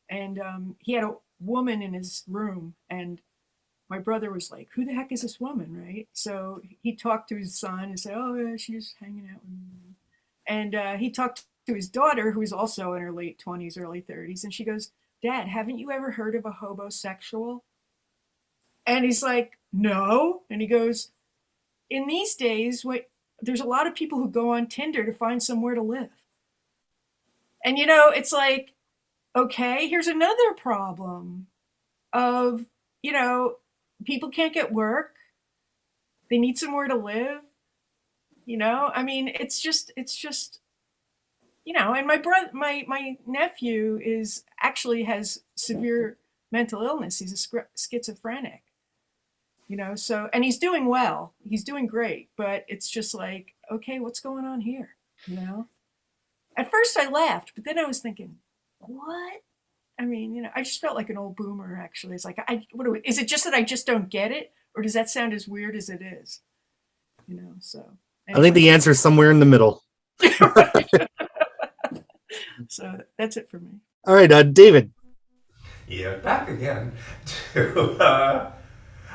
And he had a woman in his room. And my brother was like, who the heck is this woman, right? So he talked to his son and said, oh, yeah, she's hanging out with me. And he talked to his daughter, who's also in her late 20s, early 30s, and she goes, "Dad, haven't you ever heard of a hobosexual?" And he's like, "No." And he goes, "In these days, there's a lot of people who go on Tinder to find somewhere to live." And it's like, okay, here's another problem of, people can't get work. They need somewhere to live. I mean, it's just, and my brother, my nephew has severe mental illness. He's a schizophrenic, so, and he's doing well. He's doing great, but it's just like, okay, what's going on here? At first I laughed, but then I was thinking, what? I mean, I just felt like an old boomer, actually. It's like, is it just that I just don't get it? Or does that sound as weird as it is? So. Anyway. I think the answer is somewhere in the middle. So that's it for me. All right, David. Yeah, back again to,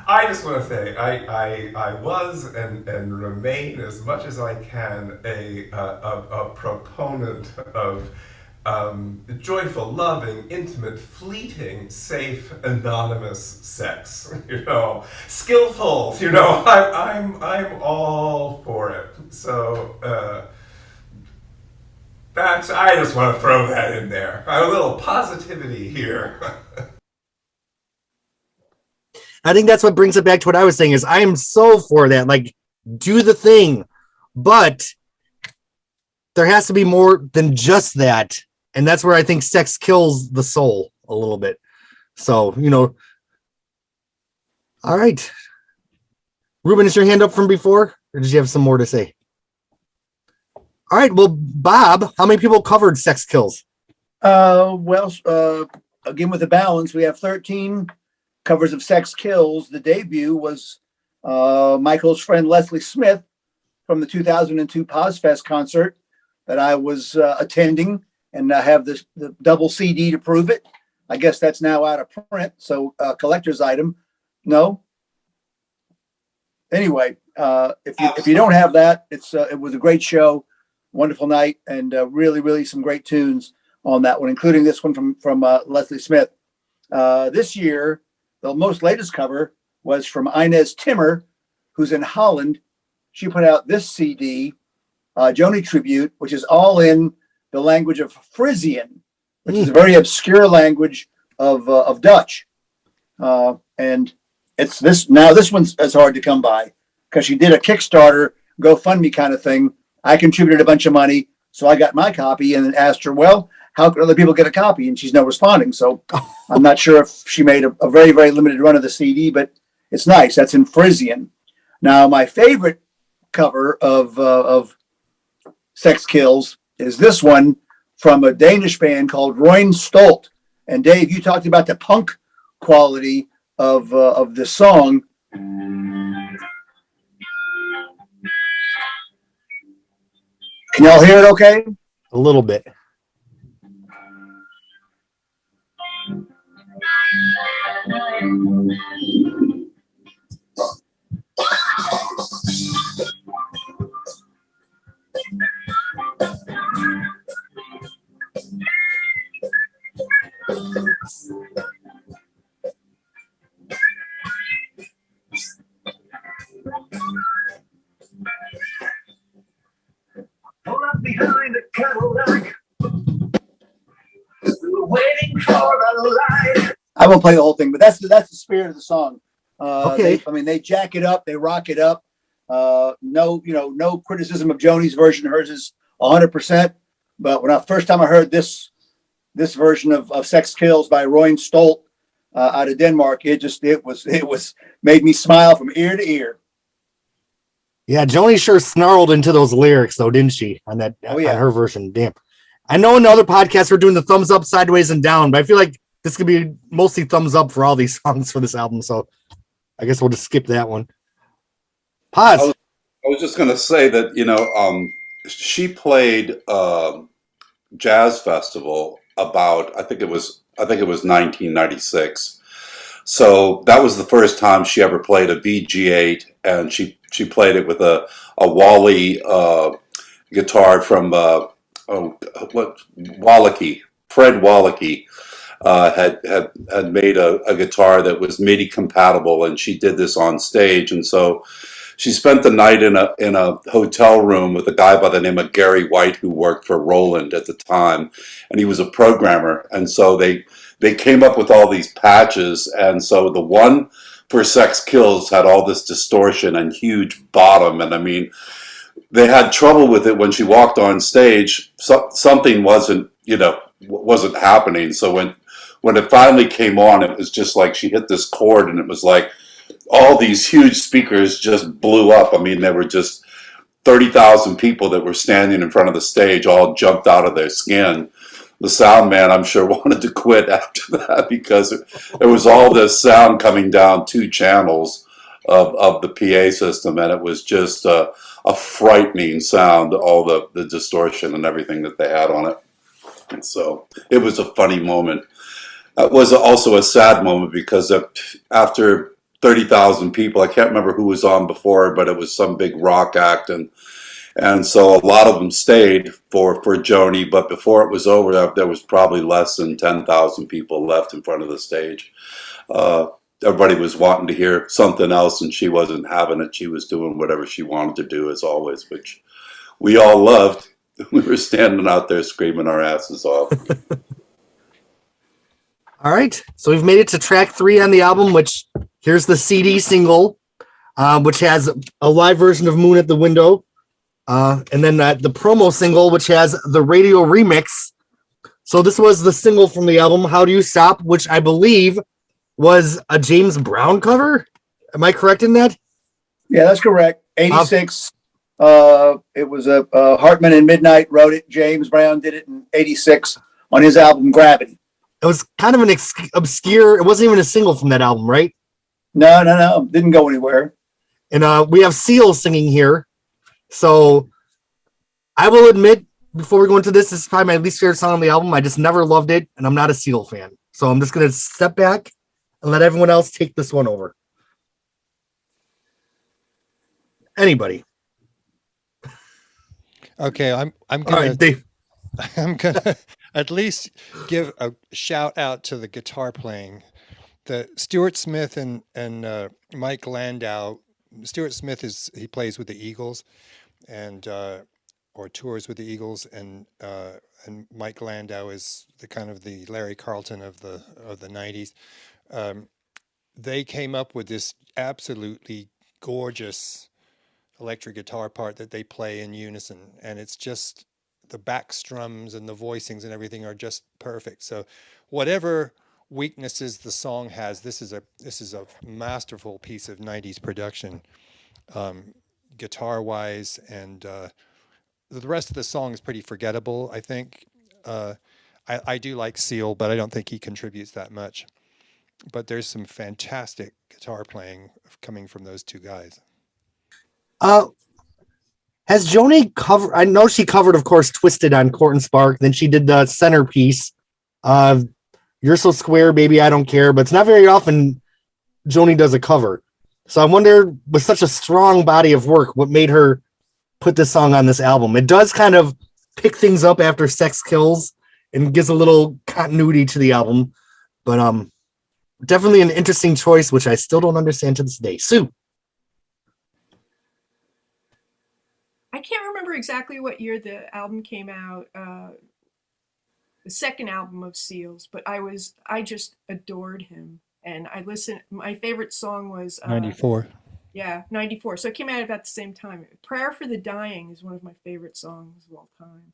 I just want to say, I was and remain as much as I can a proponent of joyful, loving, intimate, fleeting, safe, anonymous sex. Skillful. I'm all for it. So I just want to throw that in there. A little positivity here. I think that's what brings it back to what I was saying is I am so for that. Like, do the thing, but there has to be more than just that. And that's where I think sex kills the soul a little bit. So, all right. Reuben, is your hand up from before? Or did you have some more to say? All right. Well, Bob, how many people covered sex kills? Again, with the balance, we have 13 covers of Sex Kills. The debut was Michael's friend Leslie Smith from the 2002 Pozfest concert that I was attending, and I have the double CD to prove it. I guess that's now out of print, so collector's item. No. Anyway, if you don't have that, it was a great show, wonderful night, and really some great tunes on that one, including this one from Leslie Smith. This year, the most latest cover was from Inez Timmer, who's in Holland. She put out this CD, Joni Tribute, which is all in the language of Frisian, which is a very obscure language of Dutch. And it's this one's as hard to come by because she did a Kickstarter, GoFundMe kind of thing. I contributed a bunch of money, so I got my copy and asked her, well, how could other people get a copy? And she's not responding. So I'm not sure if she made a very, very limited run of the CD, but it's nice. That's in Frisian. Now, my favorite cover of Sex Kills is this one from a Danish band called Reuben Stolt. And Dave, you talked about the punk quality of the song. Can y'all hear it okay? A little bit. Pull up behind the Cadillac, waiting for the light. I won't play the whole thing, but that's the spirit of the song. Okay. They jack it up, they rock it up. No criticism of Joni's version. Hers is 100%. But when first time I heard this version of Sex Kills by Reuben Stolt out of Denmark, it was made me smile from ear to ear. Yeah, Joni sure snarled into those lyrics, though, didn't she? On that, on her version. Damn. I know in other podcasts we're doing the thumbs up, sideways, and down, but I feel like this could be mostly thumbs up for all these songs for this album. So I guess we'll just skip that one. Pause. I was just going to say that she played jazz festival about I think it was 1996. So that was the first time she ever played a VG8, and she played it with a Wally guitar from Fred Wallachy, had made a guitar that was MIDI compatible, and she did this on stage. And so she spent the night in a hotel room with a guy by the name of Gary White, who worked for Roland at the time, and he was a programmer. And so they came up with all these patches, and so the one for Sex Kills had all this distortion and huge bottom, and I mean, they had trouble with it when she walked on stage. Something wasn't happening. So when it finally came on, it was just like she hit this chord, and it was like all these huge speakers just blew up. I mean, there were just 30,000 people that were standing in front of the stage, all jumped out of their skin. The sound man, I'm sure, wanted to quit after that because there was all this sound coming down 2 channels of the PA system, and it was just a frightening sound, all the distortion and everything that they had on it. And so it was a funny moment. It was also a sad moment because after 30,000 people, I can't remember who was on before, but it was some big rock act, and so a lot of them stayed for Joni, but before it was over, there was probably less than 10,000 people left in front of the stage. Everybody was wanting to hear something else, and she wasn't having it. She was doing whatever she wanted to do, as always, which we all loved. We were standing out there screaming our asses off. All right, so we've made it to track 3 on the album, which here's the CD single, which has a live version of Moon at the Window, and then the promo single, which has the radio remix. So this was the single from the album, How Do You Stop, which I believe was a James Brown cover. Am I correct in that? Yeah, that's correct. 86. It was Hartman and Midnight wrote it. James Brown did it in 86 on his album Gravity. It was kind of an obscure, it wasn't even a single from that album, right? No. Didn't go anywhere. And we have Seal singing here. So I will admit, before we go into this is probably my least favorite song on the album. I just never loved it, and I'm not a Seal fan. So I'm just going to step back and let everyone else take this one over. Anybody? Okay, I'm gonna All right, Dave. I'm gonna at least give a shout out to the guitar playing. The Stuart Smith and Mike Landau. Stuart Smith he plays with the Eagles, and or tours with the Eagles, and Mike Landau is the kind of the Larry Carlton of the 90s. They came up with this absolutely gorgeous electric guitar part that they play in unison, and it's just the back strums and the voicings and everything are just perfect. So whatever weaknesses the song has, this is a masterful piece of 90s production, guitar wise, and the rest of the song is pretty forgettable, I think. I do like Seal, but I don't think he contributes that much. But there's some fantastic guitar playing coming from those 2 guys. Has Joni covered? I know she covered, of course, Twisted on Court and Spark. Then she did the centerpiece of You're So Square, Baby, I Don't Care. But it's not very often Joni does a cover. So I wonder, with such a strong body of work, what made her put this song on this album? It does kind of pick things up after Sex Kills and gives a little continuity to the album. But definitely an interesting choice, which I still don't understand to this day. Sue. I can't remember exactly what year the album came out, the second album of Seals, but I just adored him. And I listened, my favorite song was 94. Yeah, 94. So it came out about the same time. Prayer for the Dying is one of my favorite songs of all time.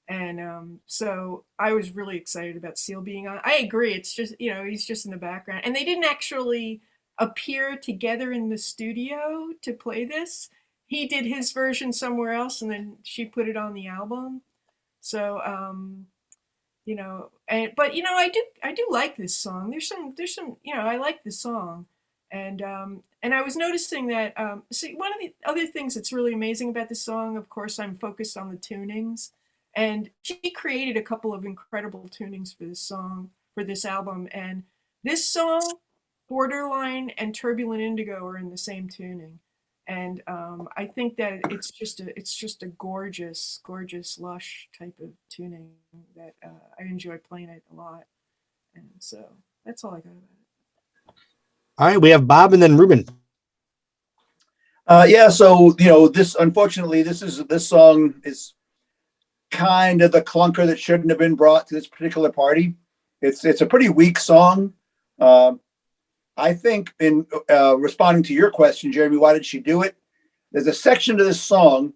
And so I was really excited about Seal being on. I agree. It's just, he's just in the background. And they didn't actually appear together in the studio to play this. He did his version somewhere else, and then she put it on the album. So, but I do like this song. There's some, I like this song. And I was noticing that, see, one of the other things that's really amazing about this song, of course, I'm focused on the tunings. And she created a couple of incredible tunings for this song, for this album. And this song, Borderline and Turbulent Indigo are in the same tuning. And I think that it's just a gorgeous, gorgeous, lush type of tuning that I enjoy playing it a lot. And so that's all I got about it. All right, we have Bob and then Reuben. Yeah, so this unfortunately this song is kind of the clunker that shouldn't have been brought to this particular party. It's a pretty weak song. I think in responding to your question, Jeremy, why did she do it? There's a section to this song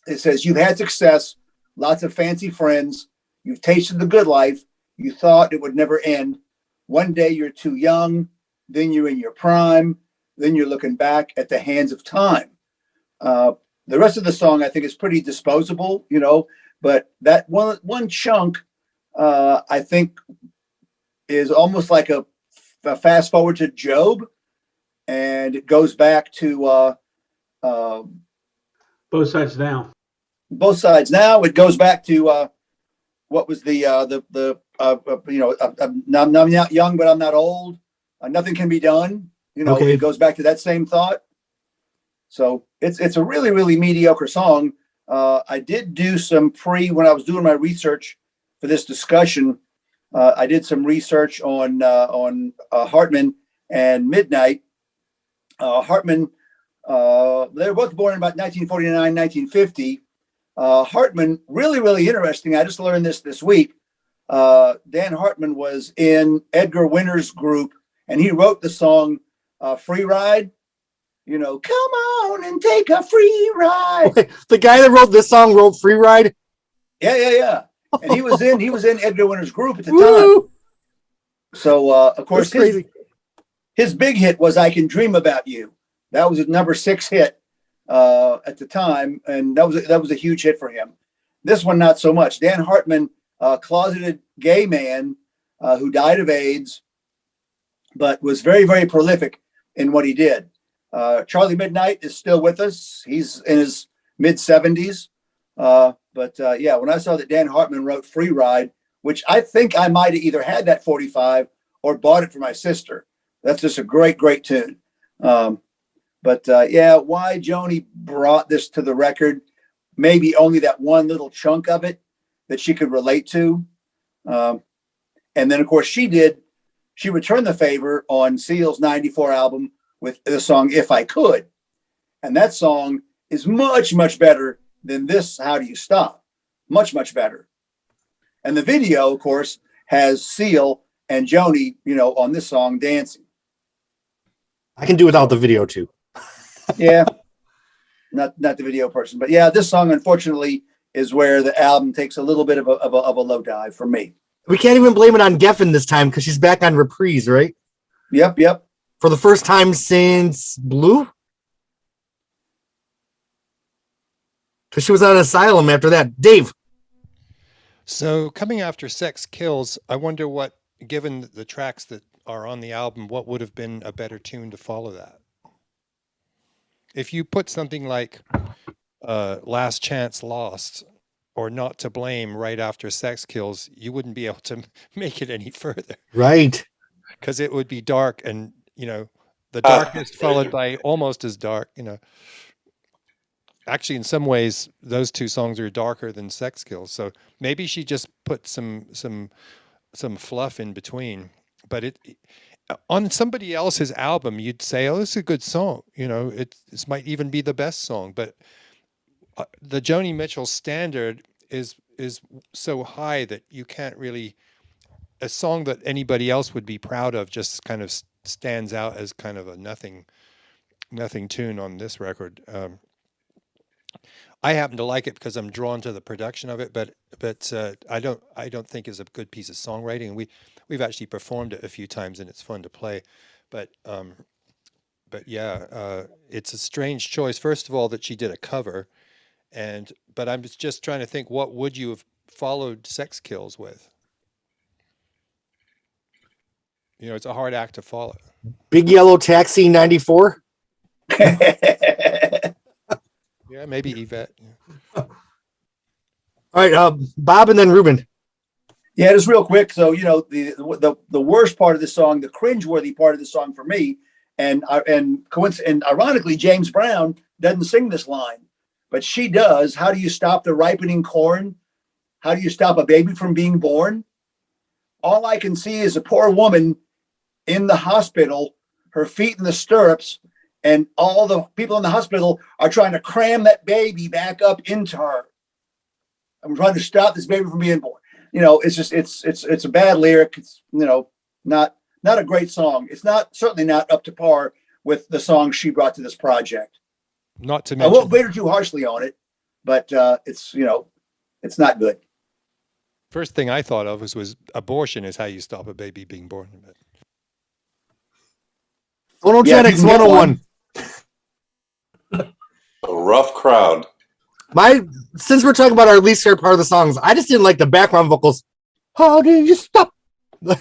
that says, "You've had success, lots of fancy friends, you've tasted the good life, you thought it would never end. One day you're too young, then you're in your prime, then you're looking back at the hands of time." The rest of the song, I think, is pretty disposable, but that one chunk, I think, is almost like a fast forward to Job, and it goes back to Both Sides Now. Both Sides Now. It goes back to what was I'm not young, but I'm not old. Nothing can be done. Okay. It goes back to that same thought. So it's a really, really mediocre song. I did do some when I was doing my research for this discussion. I did some research on Hartman and Midnight. Hartman, they were both born in about 1949, 1950. Hartman, really, really interesting. I just learned this week. Dan Hartman was in Edgar Winter's group, and he wrote the song Free Ride. Come on and take a free ride. Okay. The guy that wrote this song wrote Free Ride? Yeah. And he was in Edgar Winter's group at the Woo! time. So of course his big hit was I Can Dream About You. That was a number 6 hit at the time, and that was a huge hit for him. This one not so much. Dan Hartman, closeted gay man who died of AIDS, but was very, very prolific in what he did. Charlie Midnight is still with us. He's in his mid-70s. But when I saw that Dan Hartman wrote Free Ride, which I think I might have either had that 45 or bought it for my sister. That's just a great, great tune. Why Joni brought this to the record, maybe only that one little chunk of it that she could relate to. And then, of course, she returned the favor on Seal's 94 album with the song If I Could. And that song is much, much better than this How Do You Stop. Much, much better. And the video, of course, has Seal and Joni, on this song dancing. I can do without the video too. Yeah. Not the video person. But yeah, this song, unfortunately, is where the album takes a little bit of a low dive for me. We can't even blame it on Geffen this time because she's back on Reprise, right? Yep. For the first time since Blue? Because she was on Asylum after that. Dave. So coming after Sex Kills, I wonder what, given the tracks that are on the album, what would have been a better tune to follow that? If you put something like Last Chance Lost or Not to Blame right after Sex Kills, you wouldn't be able to make it any further. Right. Because it would be dark and, the darkest followed by almost as dark, Actually, in some ways, those two songs are darker than Sex Kills. So maybe she just put some fluff in between. But on somebody else's album, you'd say, "Oh, this is a good song." This might even be the best song. But the Joni Mitchell standard is so high that you can't really. A song that anybody else would be proud of just kind of stands out as kind of a nothing tune on this record. I happen to like it because I'm drawn to the production of it, but I don't think it's a good piece of songwriting. And we've actually performed it a few times, and it's fun to play. But it's a strange choice. First of all, that she did a cover, but I'm just trying to think, what would you have followed Sex Kills with? It's a hard act to follow. Big Yellow Taxi 94. Yeah, maybe Yvette. All right, Bob and then Reuben. Yeah, just real quick. So, the worst part of the song, the cringeworthy part of the song for me and ironically, James Brown doesn't sing this line, but she does. How do you stop the ripening corn? How do you stop a baby from being born? All I can see is a poor woman in the hospital, her feet in the stirrups, and all the people in the hospital are trying to cram that baby back up into her. I'm trying to stop this baby from being born. It's a bad lyric. It's, not a great song. It's certainly not up to par with the songs she brought to this project. Not to I mention, won't grade her too harshly on it, but it's not good. first thing I thought of was abortion is how you stop a baby being born. Phonogenics 101. A rough crowd. Since we're talking about our least favorite part of the songs, I just didn't like the background vocals. How do you stop? I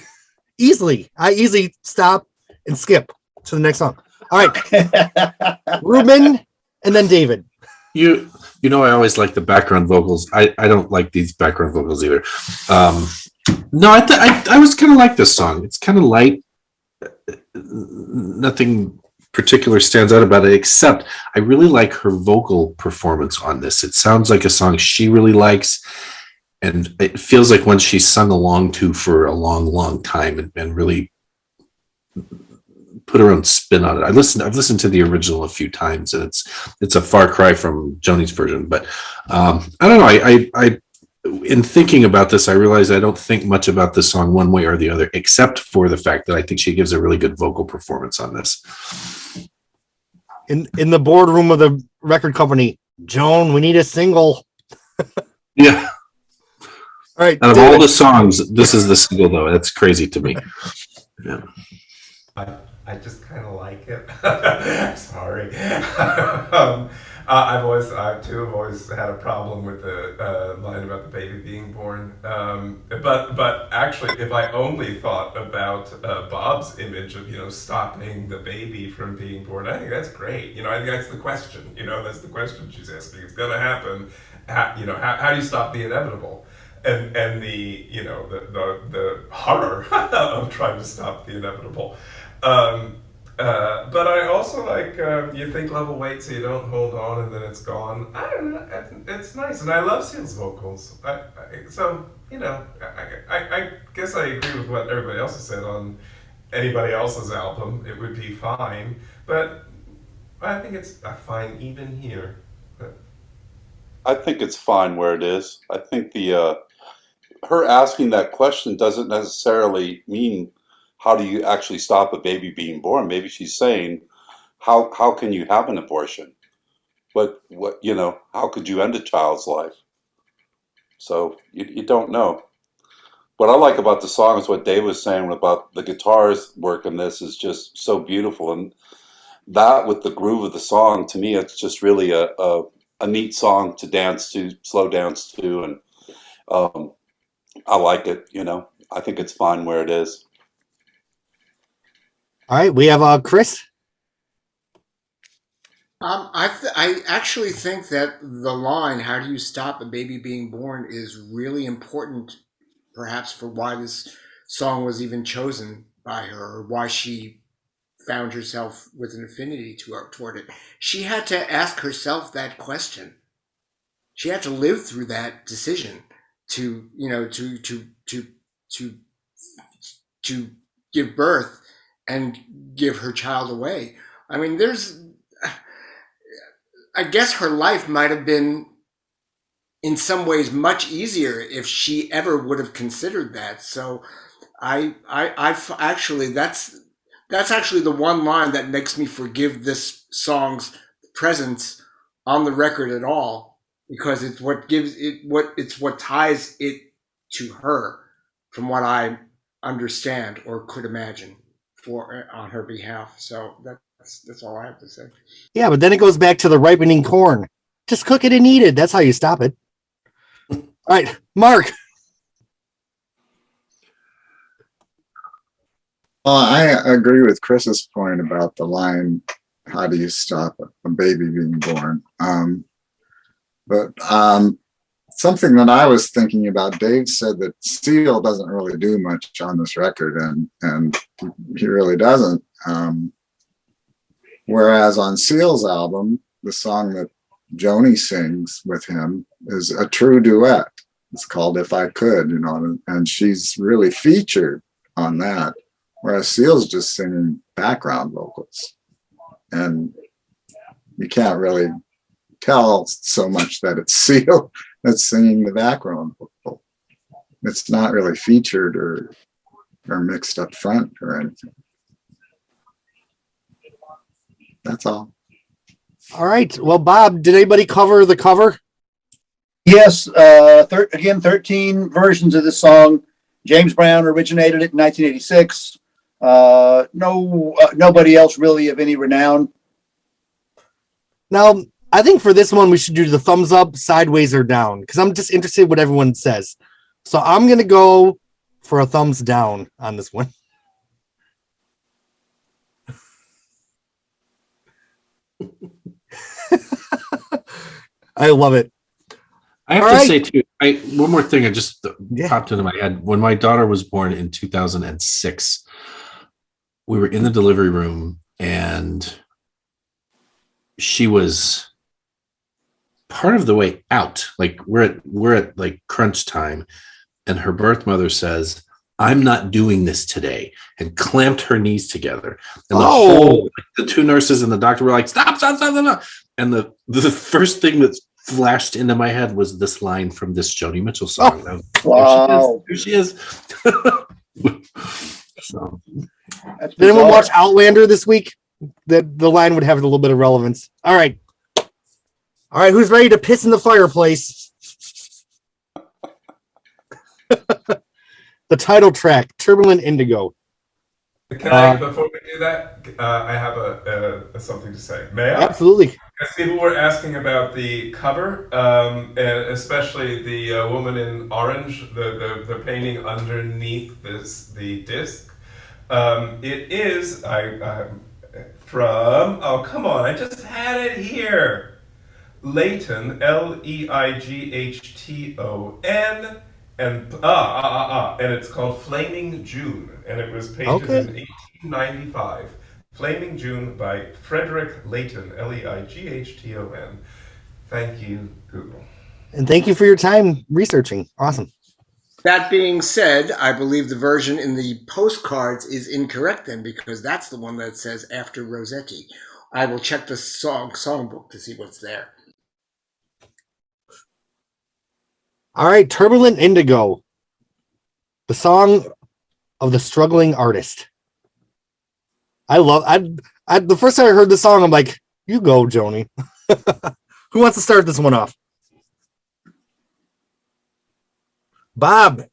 easily stop and skip to the next song. All right. Reuben and then David. You know, I always like the background vocals. I don't like these background vocals either. No, I was kind of like this song. It's kind of light. Nothing particular stands out about it, except I really like her vocal performance on this. It sounds like a song she really likes, and it feels like one she's sung along to for a long, long time and really put her own spin on it. I've listened to the original a few times, and it's a far cry from Joni's version. But I don't know. I in thinking about this, I realized I don't think much about this song one way or the other, except for the fact that I think she gives a really good vocal performance on this. In the boardroom of the record company, Joan, we need a single. Yeah. All right. Out of all the songs, this is the single, though. That's crazy to me. Yeah. I just kind of like it. I'm sorry. I've always had a problem with the line about the baby being born. But actually, if I only thought about Bob's image of stopping the baby from being born, I think that's great. I think that's the question. That's the question she's asking. It's going to happen. How do you stop the inevitable? And the horror of trying to stop the inevitable. But I also like you think love will wait so you don't hold on and then it's gone. I don't know. It's nice, and I love Seal's vocals. I guess I agree with what everybody else has said on anybody else's album. It would be fine, but I think it's fine even here. I think it's fine where it is. I think her asking that question doesn't necessarily mean how do you actually stop a baby being born. Maybe she's saying, how can you have an abortion? What how could you end a child's life? So you don't know. What I like about the song is what Dave was saying about the guitars work in this is just so beautiful, and that with the groove of the song, to me, it's just really a neat song to dance to, slow dance to, and I like it. I think it's fine where it is. All right, we have Chris. I actually think that the line "How do you stop a baby being born" is really important, perhaps for why this song was even chosen by her, or why she found herself with an affinity toward it. She had to ask herself that question. She had to live through that decision to give birth and give her child away. I mean, I guess her life might have been in some ways much easier if she ever would have considered that. So I actually, that's actually the one line that makes me forgive this song's presence on the record at all, because it's what ties it to her, from what I understand or could imagine on her behalf. So that's all I have to say. Yeah, but then it goes back to the ripening corn. Just cook it and eat it. That's how you stop it. All right, Mark. Well, I agree with Chris's point about the line, how do you stop a baby being born? But something that I was thinking about, Dave said that Seal doesn't really do much on this record, and he really doesn't. Whereas on Seal's album, the song that Joni sings with him is a true duet. It's called If I Could, you know, and she's really featured on that. Whereas Seal's just singing background vocals. And you can't really tell so much that it's Seal that's singing the background vocal. It's not really featured or mixed up front or anything. That's all. All right. Well, Bob, did anybody cover the cover? Yes. Again, 13 versions of this song. James Brown originated it in 1986. Nobody else really of any renown. Now, I think for this one, we should do the thumbs up, sideways, or down, because I'm just interested in what everyone says. So I'm going to go for a thumbs down on this one. I love it. I have All to right. say too, one more thing I just popped into my head. When my daughter was born in 2006, we were in the delivery room and she was part of the way out. Like we're at like crunch time, and her birth mother says, "I'm not doing this today," and clamped her knees together. And the two nurses and the doctor were like, "Stop, stop, stop, stop." And the first thing that flashed into my head was this line from this Joni Mitchell song. Wow. There she is. So, did anyone watch Outlander this week? The line would have a little bit of relevance. All right. All right, who's ready to piss in the fireplace? The title track, Turbulent Indigo. Can I, before we do that, I have a something to say. May I? Absolutely. Because people were asking about the cover, and especially the woman in orange, the painting underneath the disc. It is from, oh come on, I just had it here. Leighton, Leighton, and it's called Flaming June, and it was painted in 1895. Flaming June by Frederick Leighton, Leighton. Thank you, Google. And thank you for your time researching. Awesome. That being said, I believe the version in the postcards is incorrect then, because that's the one that says after Rossetti. I will check the songbook to see what's there. All right, Turbulent Indigo, the song of the struggling artist. The first time I heard the song, I'm like, you go, Joni. Who wants to start this one off? Bob.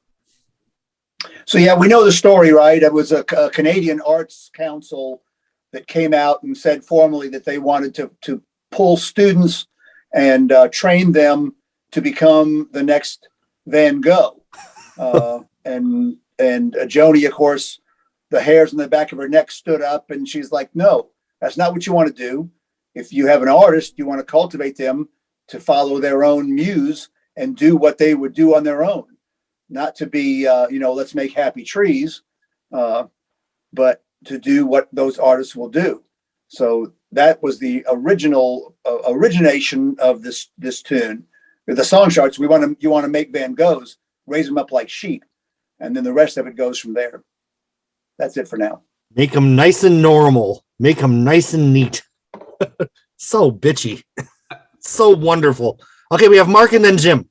So yeah, we know the story, right? It was a Canadian Arts Council that came out and said formally that they wanted to pull students and train them to become the next Van Gogh. And Joni, of course, the hairs on the back of her neck stood up, and she's like, no, that's not what you want to do. If you have an artist, you want to cultivate them to follow their own muse and do what they would do on their own. Not to be, let's make happy trees, but to do what those artists will do. So that was the origination of this tune. The song charts, you want to make Van Goghs, raise them up like sheep, and then the rest of it goes from there. That's it for now. Make them nice and normal. Make them nice and neat. So bitchy. So wonderful. Okay, we have Mark and then Jim.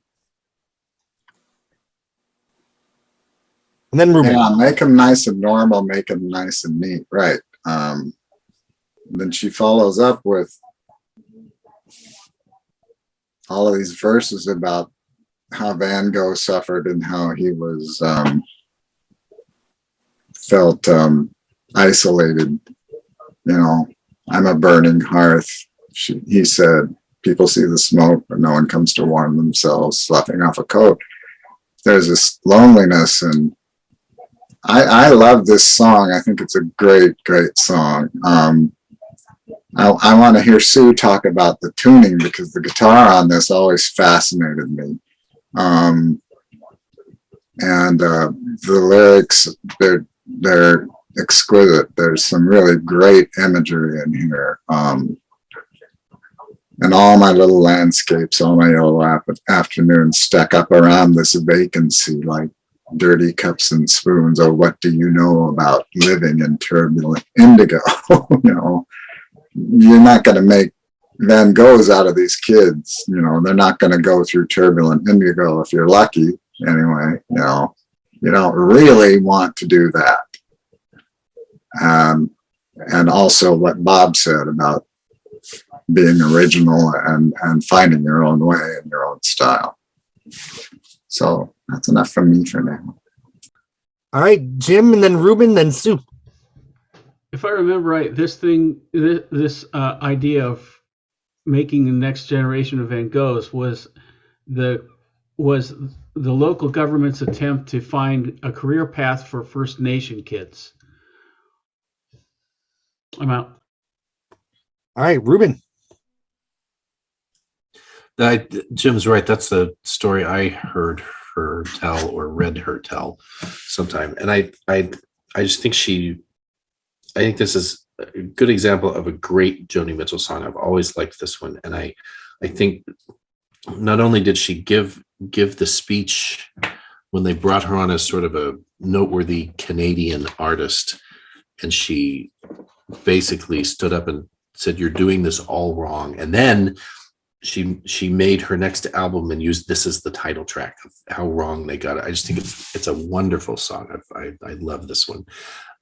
And then Reuben. Yeah, make them nice and normal, make them nice and neat. Right. Then she follows up with all of these verses about how Van Gogh suffered and how he was felt isolated. You know, I'm a burning hearth. He said, people see the smoke, but no one comes to warm themselves, sloughing off a coat. There's this loneliness, and I love this song. I think it's a great, great song. I want to hear Sue talk about the tuning, because the guitar on this always fascinated me. And the lyrics, they're exquisite. There's some really great imagery in here. And all my little landscapes, all my yellow afternoons stack up around this vacancy like dirty cups and spoons. Oh, what do you know about living in turbulent indigo? You know, you're not going to make Van Goghs out of these kids. You know, they're not going to go through turbulent indigo if you're lucky. Anyway, you know, you don't really want to do that. And also what Bob said about being original and finding your own way and your own style. So that's enough from me for now. All right, Jim, and then Reuben, then Sue. If I remember right, this idea of making the next generation of Van Goghs was the local government's attempt to find a career path for First Nation kids. I'm out. All right, Reuben. Jim's right. That's the story I heard her tell or read her tell sometime. And I just think I think this is a good example of a great Joni Mitchell song. I've always liked this one. And I think not only did she give the speech when they brought her on as sort of a noteworthy Canadian artist, and she basically stood up and said, "You're doing this all wrong." And then she made her next album and used this as the title track of how wrong they got it. I just think it's a wonderful song. I love this one.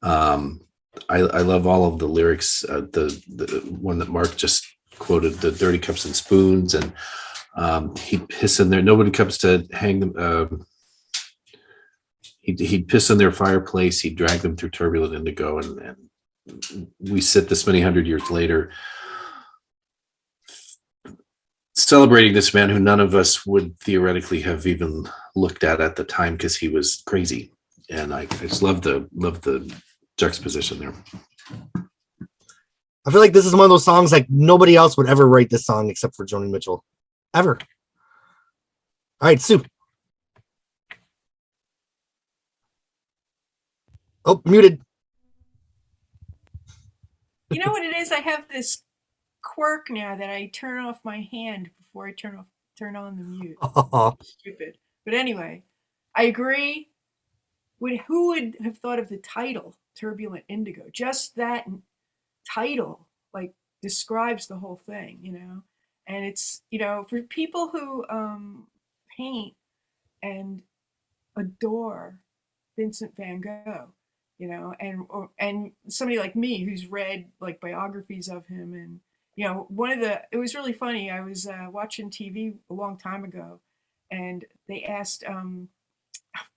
I love all of the lyrics. The one that Mark just quoted, the dirty cups and spoons, and he'd piss in there. Nobody comes to hang them. He'd piss in their fireplace. He'd drag them through turbulent indigo, and we sit this many hundred years later celebrating this man who none of us would theoretically have even looked at the time because he was crazy. And I just love the juxtaposition there. I feel like this is one of those songs like nobody else would ever write this song except for Joni Mitchell. Ever. All right, Sue. Oh, muted. You know what it is? I have this quirk now that I turn off my hand before I turn on the mute. Stupid. But anyway, I agree. Who would have thought of the title, Turbulent Indigo? Just that title, like, describes the whole thing, you know? And it's, you know, for people who paint and adore Vincent van Gogh, you know, and somebody like me who's read like biographies of him, and you know, it was really funny. I was watching TV a long time ago, and they asked, oh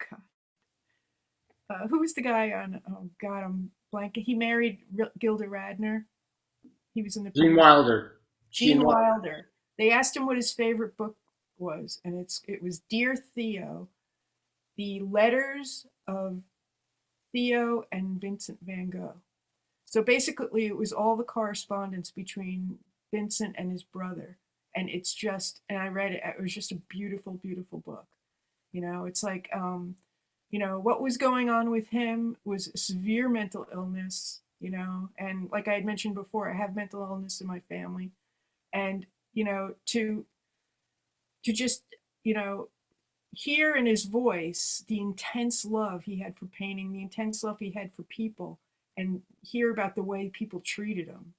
God, who was the guy on? Oh God, I'm blanking. He married Gilda Radner. He was in the Gene Wilder. Gene Wilder. They asked him what his favorite book was, and it was Dear Theo, the letters of Theo and Vincent van Gogh. So basically, it was all the correspondence between Vincent and his brother. And it's just, and I read it, it was just a beautiful, beautiful book. You know, it's like, you know, what was going on with him was severe mental illness, you know, and like I had mentioned before, I have mental illness in my family. And, you know, to just, you know, hear in his voice the intense love he had for painting, the intense love he had for people, and hear about the way people treated him.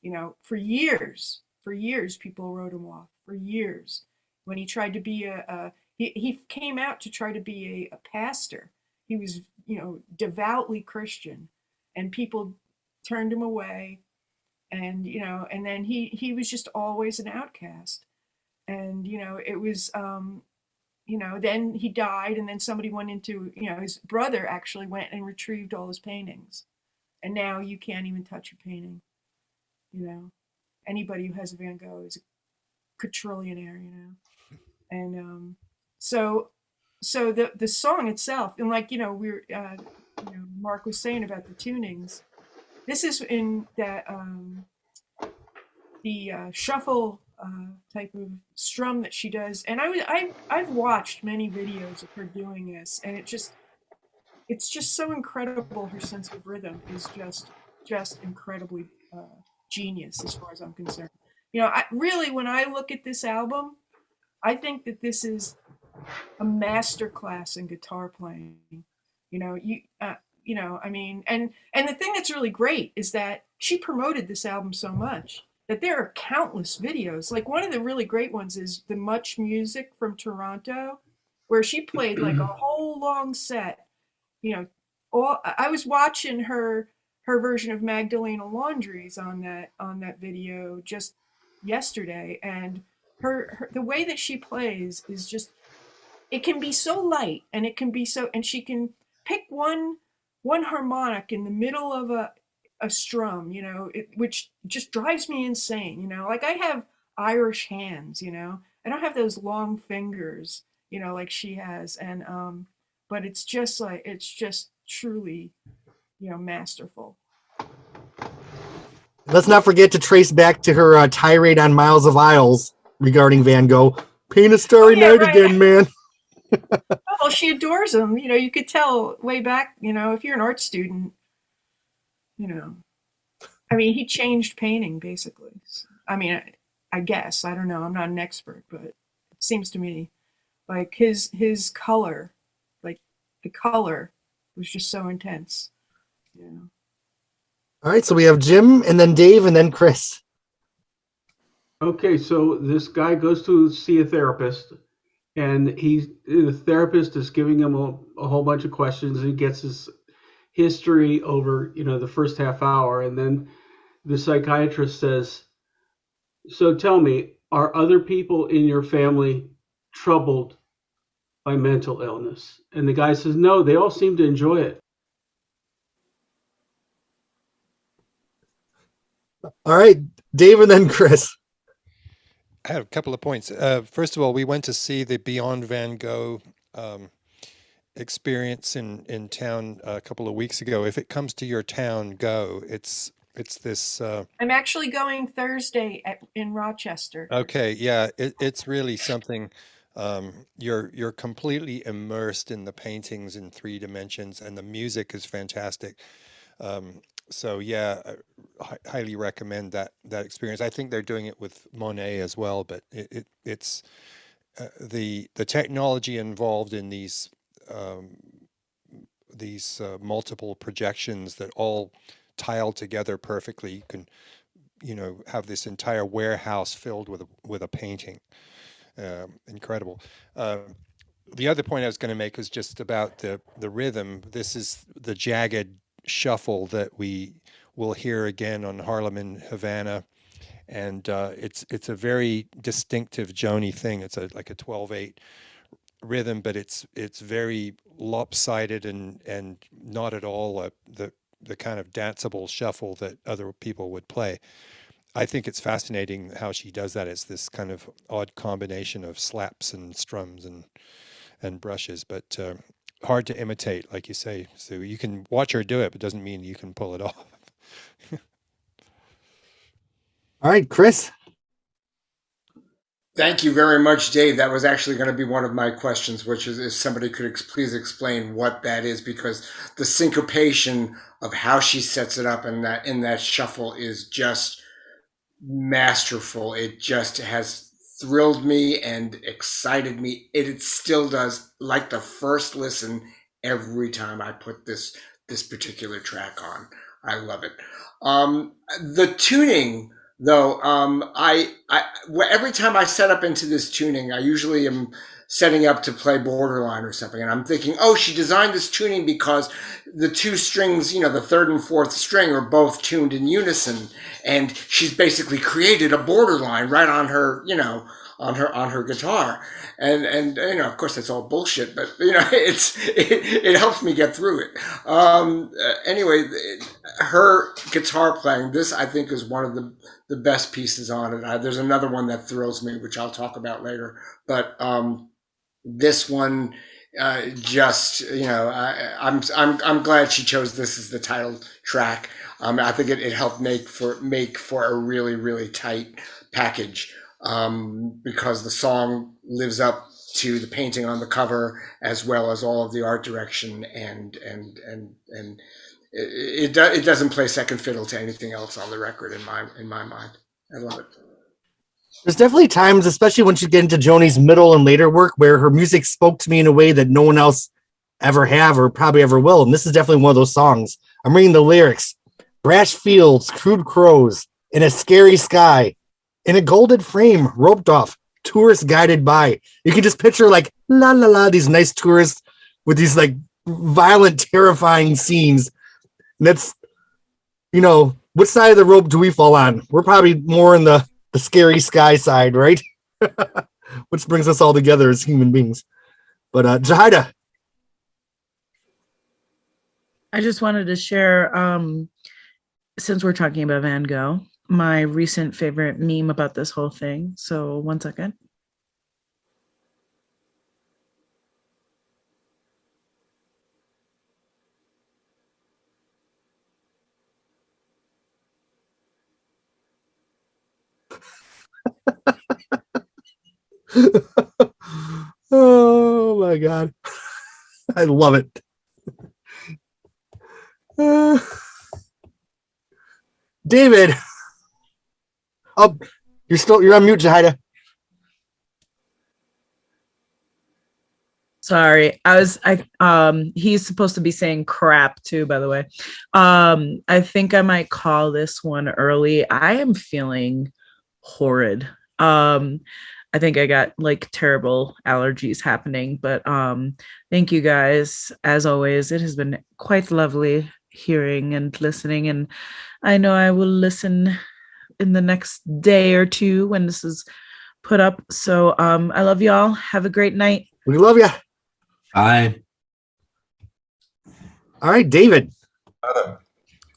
You know, for years, people wrote him off. For years, when he tried to be he came out to try to be a pastor. He was, you know, devoutly Christian, and people turned him away. And you know, and then he was just always an outcast. And you know, it was. You know, then he died, and then somebody went into, you know, his brother actually went and retrieved all his paintings. And now you can't even touch a painting. You know, anybody who has a Van Gogh is a quadrillionaire, you know. And so the song itself, and like, you know, you know, Mark was saying about the tunings. This is in that the shuffle type of strum that she does, and I've watched many videos of her doing this, and it's just so incredible. Her sense of rhythm is just incredibly genius as far as I'm concerned. You know, I really, when I look at this album, I think that this is a master class in guitar playing. You know, you know, I mean, and the thing that's really great is that she promoted this album so much that there are countless videos. Like one of the really great ones is the Much Music from Toronto, where she played like a whole long set. You know, all I was watching her version of Magdalena Laundries on that video just yesterday, and her the way that she plays is just, it can be so light, and it can be so, and she can pick one harmonic in the middle of a strum, you know, which just drives me insane. You know, like I have Irish hands, you know, I don't have those long fingers, you know, like she has. And but it's just like, it's just truly, you know, masterful. Let's not forget to trace back to her tirade on Miles of Isles regarding Van Gogh. Paint a starry night right. again, man. Oh, she adores him. You know, you could tell way back, you know, if you're an art student, you know, I mean, he changed painting basically. I mean, I guess, I don't know, I'm not an expert, but it seems to me like his color, like the color was just so intense. You know. All right, so we have Jim and then Dave and then Chris. Okay, so this guy goes to see a therapist, and the therapist is giving him a whole bunch of questions, and he gets his history over, you know, the first half hour, and then the psychiatrist says, so tell me, are other people in your family troubled by mental illness? And the guy says, no, they all seem to enjoy it. All right, Dave and then Chris. I have a couple of points. First of all, we went to see the Beyond Van Gogh experience in town a couple of weeks ago. If it comes to your town, go. It's this. I'm actually going Thursday in Rochester. Okay, yeah, it's really something. You're completely immersed in the paintings in 3 dimensions, and the music is fantastic. So yeah, I highly recommend that experience. I think they're doing it with Monet as well, but it's the technology involved in these multiple projections that all tile together perfectly. You can, you know, have this entire warehouse filled with a painting. Incredible. The other point I was going to make was just about the rhythm. This is the jagged shuffle that we will hear again on Harlem and Havana, and it's a very distinctive Joni thing. It's like a 12/8 rhythm, but it's very lopsided and not at all the kind of danceable shuffle that other people would play. I think it's fascinating how she does that. It's this kind of odd combination of slaps and strums and brushes, but hard to imitate, like you say. So you can watch her do it, but doesn't mean you can pull it off. All right, Chris. Thank you very much, Dave. That was actually going to be one of my questions, which is if somebody could please explain what that is, because the syncopation of how she sets it up and that in that shuffle is just masterful. It just has thrilled me and excited me. It still does, like the first listen, every time I put this particular track on. I love it. The tuning, though, every time I set up into this tuning, I usually am setting up to play borderline or something, and I'm thinking, oh, she designed this tuning because the 2 strings, you know, the 3rd and 4th string are both tuned in unison, and she's basically created a borderline right on her, you know, on her guitar, and you know, of course, that's all bullshit, but you know, it helps me get through it. Anyway, her guitar playing, this I think is one of the best pieces on it. There's another one that thrills me, which I'll talk about later, but this one, just, you know, I'm glad she chose this as the title track. I think it helped make for a really, really tight package, because the song lives up to the painting on the cover, as well as all of the art direction, and it doesn't play second fiddle to anything else on the record in my mind. I love it. There's definitely times, especially when you get into Joni's middle and later work, where her music spoke to me in a way that no one else ever have or probably ever will. And this is definitely one of those songs. I'm reading the lyrics. Brash fields, crude crows, in a scary sky, in a golden frame, roped off, tourists guided by. You can just picture like, la la la, these nice tourists with these like violent, terrifying scenes. And that's, you know, which side of the rope do we fall on? We're probably more in the scary sky side, right? Which brings us all together as human beings. But Jahida. I just wanted to share, since we're talking about Van Gogh, my recent favorite meme about this whole thing. So 1 second. Oh my God. I love it. David. Oh, you're on mute, Jahida. Sorry. He's supposed to be saying crap too, by the way. I think I might call this one early. I am feeling horrid. I think I got like terrible allergies happening, but thank you guys. As always, it has been quite lovely hearing and listening, and I know I will listen in the next day or two when this is put up. So I love y'all. Have a great night. We love you. Bye. All right, David.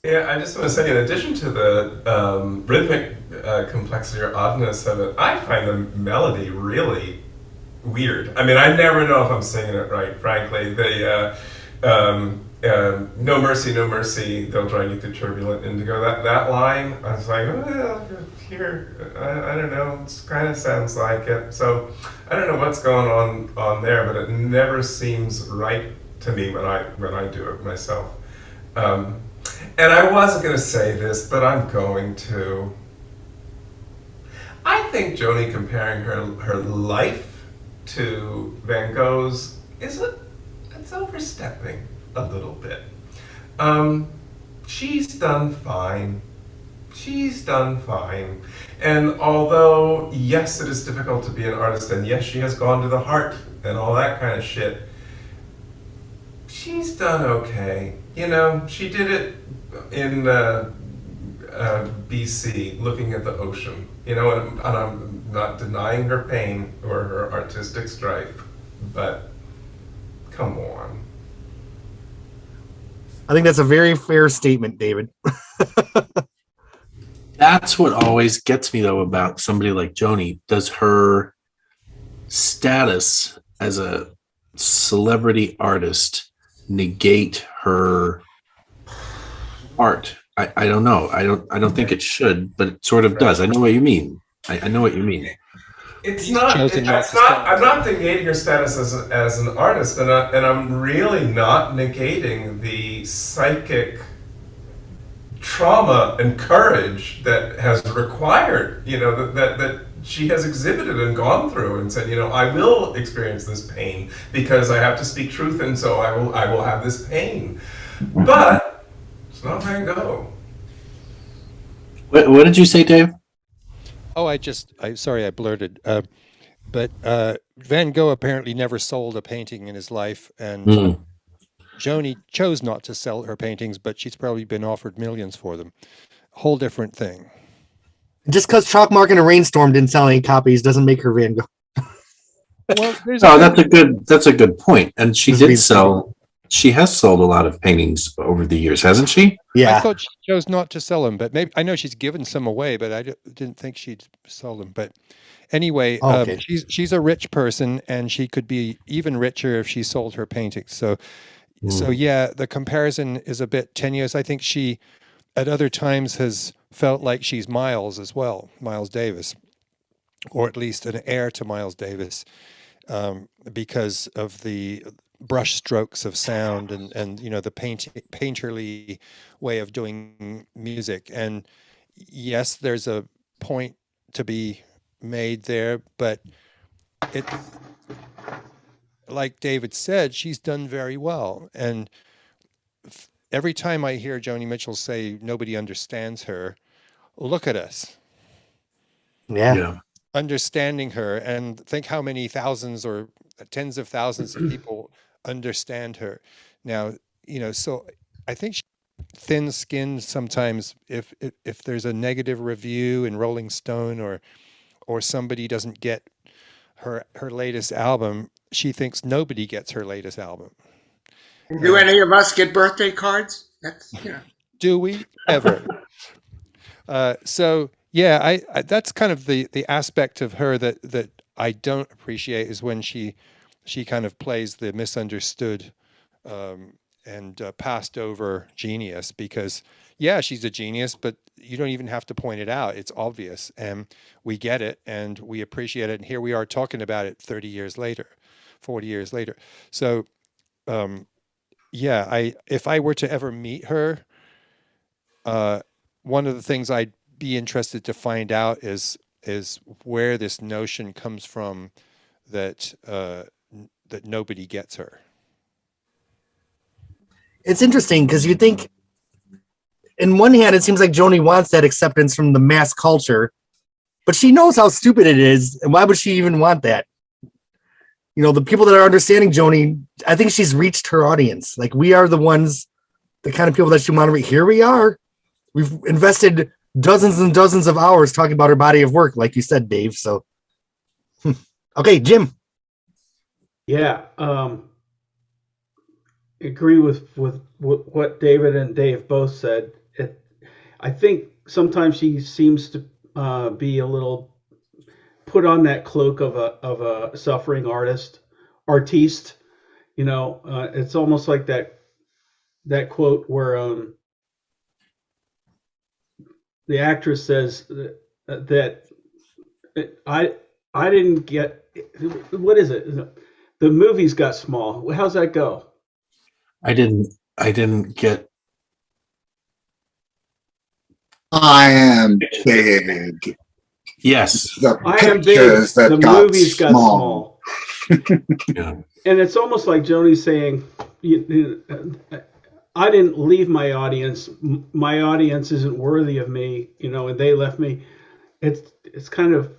Yeah, I just want to say, in addition to the rhythmic complexity or oddness of it, I find the melody really weird. I mean, I never know if I'm singing it right, frankly. No mercy, no mercy, they'll drag you through turbulent indigo. That line, I was like, well, here, I don't know, it kind of sounds like it. So I don't know what's going on there, but it never seems right to me when I do it myself. And I wasn't going to say this, but I'm going to. I think Joni comparing her life to Van Gogh's it's overstepping a little bit. She's done fine. And although, yes, it is difficult to be an artist, and yes, she has gone to the heart and all that kind of shit, she's done okay. You know, she did it in BC, looking at the ocean. You know, and I'm not denying her pain or her artistic strife, but come on. I think that's a very fair statement, David. That's what always gets me, though, about somebody like Joni. Does her status as a celebrity artist negate her art? I don't know. I don't think it should, but it sort of does. I know what you mean. I know what you mean. It's not. I'm not negating her status as an artist, and I'm really not negating the psychic trauma and courage that has required, you know, that she has exhibited and gone through, and said, you know, I will experience this pain because I have to speak truth, and so I will have this pain. But it's not Van Gogh. What did you say, Dave? Oh, sorry, I blurted. But Van Gogh apparently never sold a painting in his life, and Joni chose not to sell her paintings, but she's probably been offered millions for them. Whole different thing. Just because Chalk Mark in a Rainstorm didn't sell any copies doesn't make her Van Gogh. Well, that's a good point. And she has sold a lot of paintings over the years, hasn't she? Yeah. I thought she chose not to sell them, but maybe I know she's given some away, but I didn't think she'd sell them. But anyway, okay. She's a rich person, and she could be even richer if she sold her paintings. So yeah, the comparison is a bit tenuous. I think she, at other times, has felt like she's Miles as well, Miles Davis, or at least an heir to Miles Davis. because of the brush strokes of sound and the painterly way of doing music. And yes, there's a point to be made there, but it's like David said, she's done very well. And every time I hear Joni Mitchell say nobody understands her, look at us. Yeah. Understanding her, and think how many thousands or tens of thousands of people understand her now. So I think she's thin-skinned sometimes. If there's a negative review in Rolling Stone or somebody doesn't get her latest album, she thinks nobody gets her latest album. Do any of us get birthday cards? That's Do we ever? So yeah, I that's kind of the aspect of her that I don't appreciate, is when she kind of plays the misunderstood and passed over genius, because yeah, she's a genius, but you don't even have to point it out. It's obvious, and we get it, and we appreciate it. And here we are talking about it 30 years later, 40 years later. So yeah, if I were to ever meet her, one of the things I'd be interested to find out is where this notion comes from that that nobody gets her. It's interesting because you think, in one hand, it seems like Joni wants that acceptance from the mass culture, but she knows how stupid it is, and why would she even want that? The people that are understanding Joni, I think she's reached her audience. Like, we are the ones, the kind of people that she want to reach. Here we are. We've invested dozens and dozens of hours talking about her body of work, like you said, Dave. So, okay, Jim. Yeah, agree with what David and Dave both said. I think sometimes she seems to be a little put on that cloak of a suffering artiste. It's almost like that quote where the actress says that I didn't get, what is it? The movies got small. How's that go? I didn't get. I am big. Yes. The I am big. pictures that The got movies got small. Yeah. And it's almost like Joni saying, I didn't leave my audience. My audience isn't worthy of me, and they left me. It's kind of,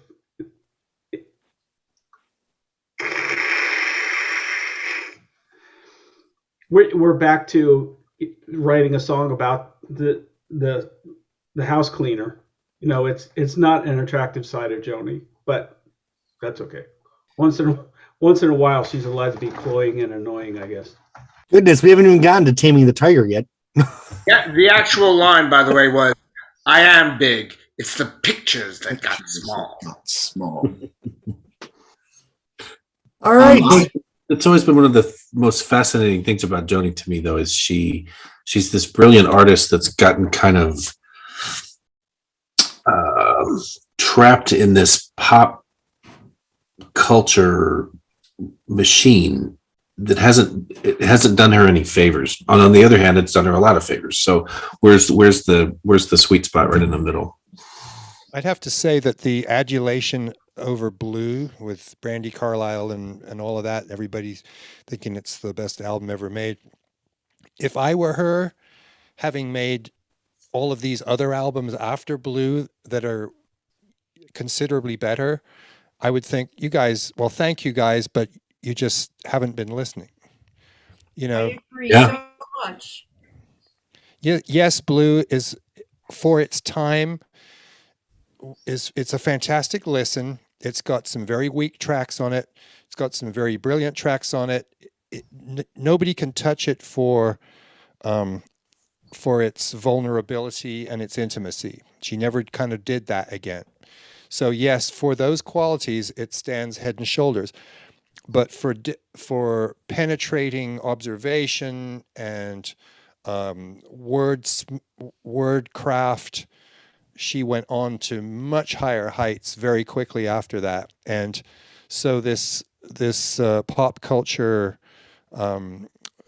we're back to writing a song about the house cleaner. It's not an attractive side of Joni, but that's okay. Once in a while, she's allowed to be cloying and annoying, I guess. Goodness, we haven't even gotten to Taming the Tiger yet. Yeah, the actual line, by the way, was, "I am big. It's the pictures that got small." Not small. All right. It's always been one of the most fascinating things about Joni to me, though, is she's this brilliant artist that's gotten kind of trapped in this pop culture machine that hasn't done her any favors. On the other hand, it's done her a lot of favors. So where's the sweet spot right in the middle? I'd have to say that the adulation over Blue with Brandi Carlile and all of that, everybody's thinking it's the best album ever made. If I were her, having made all of these other albums after Blue that are considerably better, I would think, you guys, well, thank you guys, but you just haven't been listening. I agree so much. Yes, Blue is, for its time, it's a fantastic listen. It's got some very weak tracks on it. It's got some very brilliant tracks on it. Nobody can touch it for its vulnerability and its intimacy. She never kind of did that again. So yes, for those qualities, it stands head and shoulders. But for penetrating observation and word craft, she went on to much higher heights very quickly after that. And so this pop culture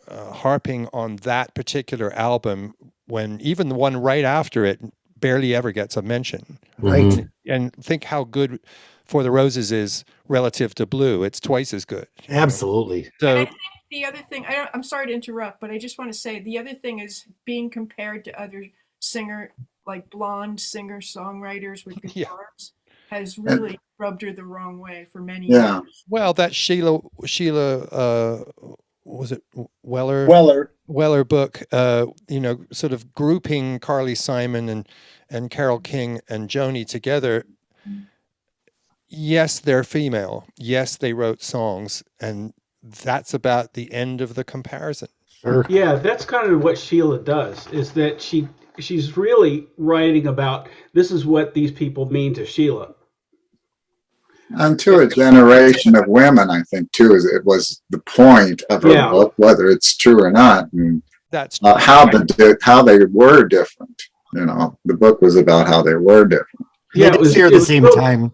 harping on that particular album when even the one right after it barely ever gets a mention. Right. And think how good For the Roses is relative to Blue. It's twice as good. Absolutely. And I So think the other thing, I'm sorry to interrupt, but I just want to say the other thing is being compared to other like blonde singer-songwriters with yeah. guitars has really rubbed her the wrong way for many Yeah. years. Well, that Sheila was it Weller book, sort of grouping Carly Simon and Carole King and Joni together. Yes, they're female. Yes, they wrote songs, and that's about the end of the comparison. Sure. Yeah, that's kind of what Sheila does, is that she's really writing about this is what these people mean to Sheila. And to a generation of women, I think too, it was the point of her book, whether it's true or not, and that's how they were different. The book was about how they were different. Yeah, it was here at the same time.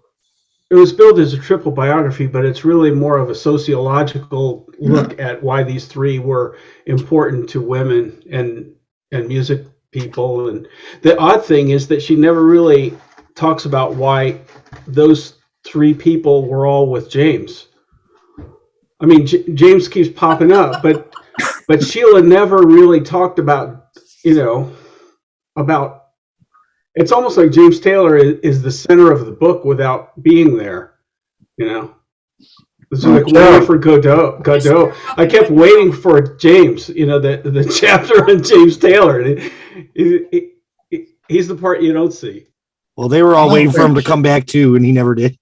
It was billed as a triple biography, but it's really more of a sociological look at why these three were important to women and music people. And the odd thing is that she never really talks about why those three people were all with James. I mean, James keeps popping up, but Sheila never really talked about, about. It's almost like James Taylor is the center of the book without being there. It's like waiting for Godot. I kept waiting for James. The chapter on James Taylor. He's the part you don't see. Well, they were all waiting for him to come back too, and he never did.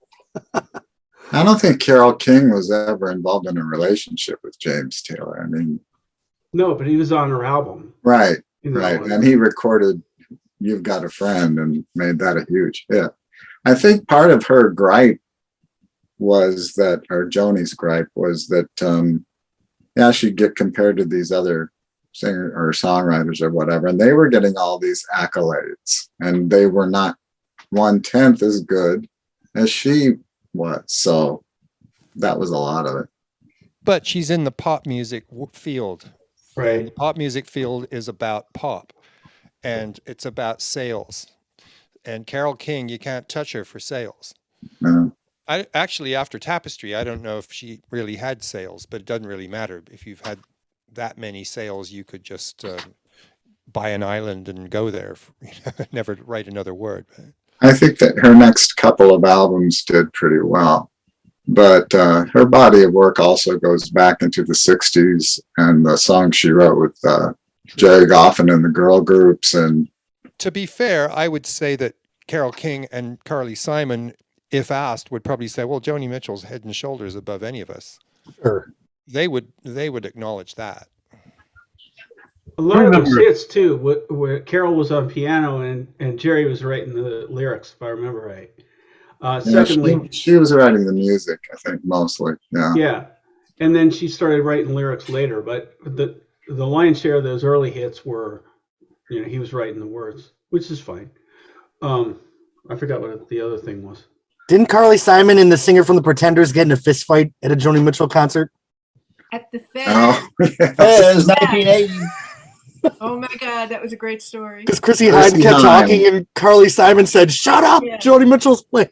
I don't think Carole King was ever involved in a relationship with James Taylor. I mean, no, but he was on her album, right? And he recorded "You've Got a Friend" and made that a huge hit. I think part of her gripe was that, or Joni's gripe was that, she'd get compared to these other singer or songwriters or whatever, and they were getting all these accolades, and they were not 1/10 as good as she was. So that was a lot of it. But she's in the pop music field. Right. And the pop music field is about pop, and it's about sales. And Carole King, you can't touch her for sales. I actually, after Tapestry, I don't know if she really had sales, but it doesn't really matter. If you've had that many sales, you could just buy an island and go there, never write another word. I think that her next couple of albums did pretty well, but her body of work also goes back into the 60s and the songs she wrote with Jerry Goffin and the girl groups. And to be fair, I would say that Carole King and Carly Simon, if asked, would probably say, well, Joni Mitchell's head and shoulders above any of us. Sure. They would acknowledge that. A lot of those hits too, where Carol was on piano and Jerry was writing the lyrics, if I remember right. Secondly, she was writing the music, I think, mostly. Yeah. Yeah, and then she started writing lyrics later, but the lion's share of those early hits were, he was writing the words, which is fine. I forgot what the other thing was. Didn't Carly Simon and the singer from the Pretenders get in a fist fight at a Joni Mitchell concert? At the Fed. Oh, Fez, 1980. Oh my God, that was a great story. Because Chrissy Hynde kept talking and Carly Simon said, "Shut up, Joni Mitchell's playing."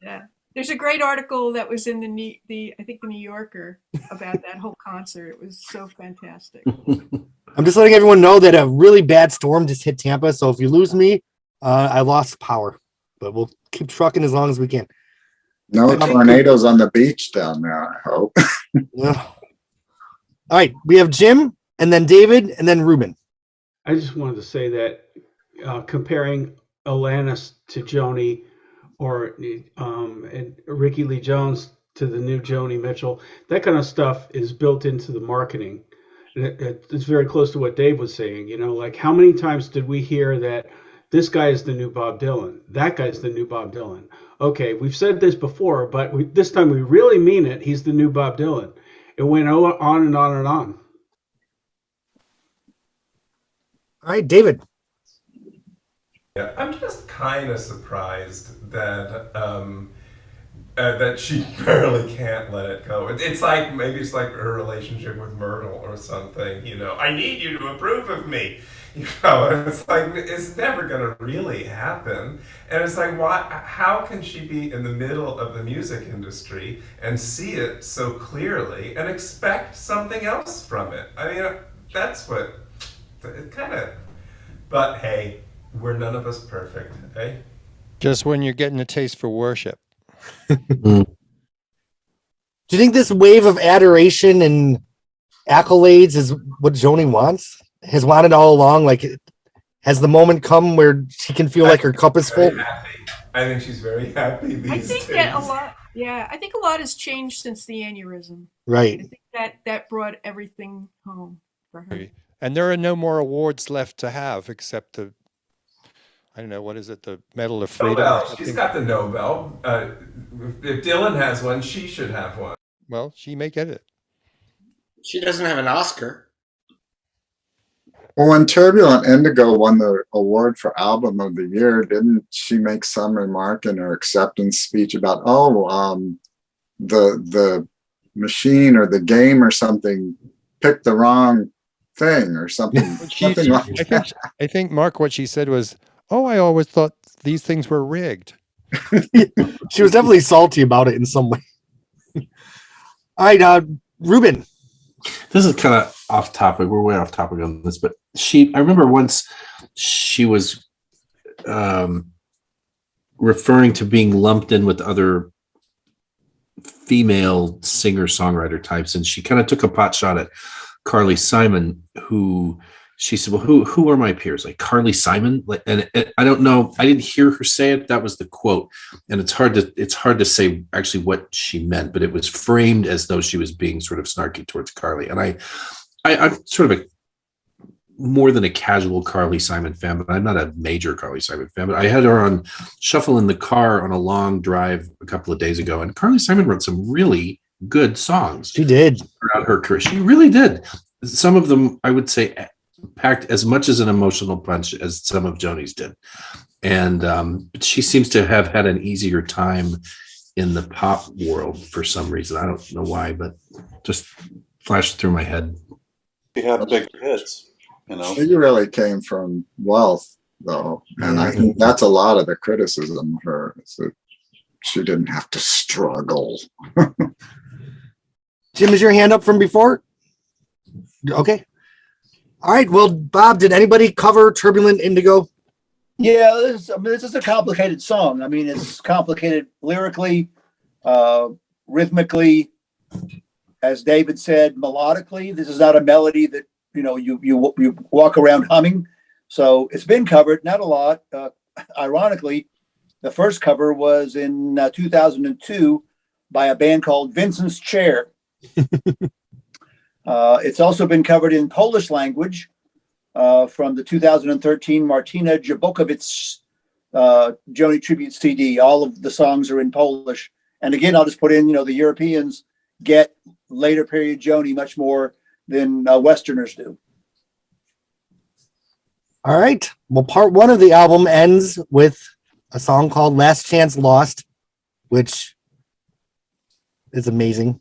Yeah, there's a great article that was in the I think the New Yorker about that whole concert. It was so fantastic. I'm just letting everyone know that a really bad storm just hit Tampa. So if you lose me, I lost power, but we'll keep trucking as long as we can. No tornadoes on the beach down there, I hope. Yeah. All right, we have Jim, and then David, and then Reuben. I just wanted to say that comparing Alanis to Joni or and Ricky Lee Jones to the new Joni Mitchell, that kind of stuff is built into the marketing. It's very close to what Dave was saying. Like how many times did we hear that this guy is the new Bob Dylan, that guy's the new Bob Dylan? Okay, we've said this before, but this time we really mean it. He's the new Bob Dylan. It went on and on and on. All right, David. Yeah, I'm just kind of surprised that that she barely can't let it go. It's like, maybe it's like her relationship with Myrtle or something, you know. I need you to approve of me. You know, and it's like, it's never gonna really happen. And it's like, why, how can she be in the middle of the music industry and see it so clearly and expect something else from it? I mean, that's what, it kind of, but hey, we're none of us perfect, eh? Just when you're getting a taste for worship. Do you think this wave of adoration and accolades is what Joni wants? Has wanted all along? Like, has the moment come where she can feel like her cup is full? I think she's very happy these I think days. that a lot. Yeah, I think a lot has changed since the aneurysm. Right. I think that brought everything home for her. And there are no more awards left to have except the, I don't know, what is it, the Medal of Freedom? Nobel. She's got the Nobel. If Dylan has one, she should have one. Well, she may get it. She doesn't have an Oscar. Well, when Turbulent Indigo won the award for Album of the Year, didn't she make some remark in her acceptance speech about, the machine or the game or something picked the wrong thing or something, something like that. I think, Mark, what she said was, "Oh, I always thought these things were rigged." She was definitely salty about it in some way. All right, Reuben. This is kind of off topic. We're way off topic on this, but I remember once she was referring to being lumped in with other female singer-songwriter types, and she kind of took a pot shot at Carly Simon, who she said, "Well, who are my peers? Like Carly Simon?" Like, and I don't know. I didn't hear her say it. That was the quote, and it's hard to say actually what she meant, but it was framed as though she was being sort of snarky towards Carly. And I'm sort of a more than a casual Carly Simon fan, but I'm not a major Carly Simon fan. But I had her on shuffle in the car on a long drive a couple of days ago, and Carly Simon wrote some really good songs. She did throughout her career. She really did. Some of them, I would say, packed as much as an emotional punch as some of Joni's did. And she seems to have had an easier time in the pop world for some reason. I don't know why, but just flashed through my head. She had big hits, you know. She really came from wealth, though. And I think that's a lot of the criticism of her, is that she didn't have to struggle. Jim, is your hand up from before? Okay. All right. Well, Bob, did anybody cover Turbulent Indigo? Yeah, this is a complicated song. I mean, it's complicated lyrically, rhythmically, as David said, melodically. This is not a melody that, you know, you walk around humming. So it's been covered, not a lot. Ironically, the first cover was in 2002 by a band called Vincent's Chair. It's also been covered in Polish language from the 2013 Martina Jabokovic Joni tribute CD. All of the songs are in Polish. And again, I'll just put in, you know, the Europeans get later period Joni much more than Westerners do. All right. Well, part one of the album ends with a song called Last Chance Lost, which is amazing.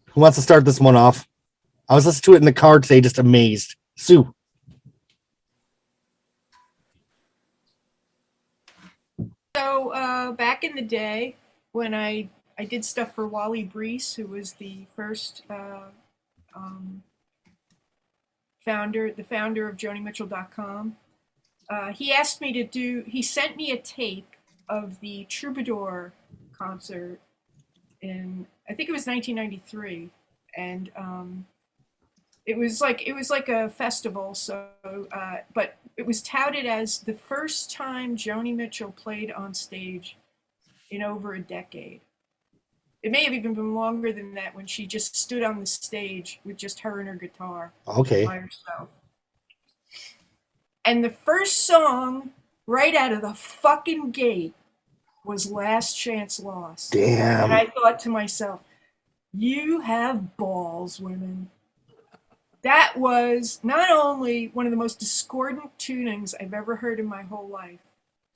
Who wants to start this one off? I was listening to it in the car today, just amazed. Sue. So back in the day when I did stuff for Wally Breese, who was the first founder of JoniMitchell.com, he asked me to he sent me a tape of the Troubadour concert in, I think it was 1993. And it was like a festival. So, but it was touted as the first time Joni Mitchell played on stage in over a decade. It may have even been longer than that, when she just stood on the stage with just her and her guitar. Okay. By herself. And the first song right out of the fucking gate was Last Chance Lost. Damn. And I thought to myself, you have balls, women. That was not only one of the most discordant tunings I've ever heard in my whole life.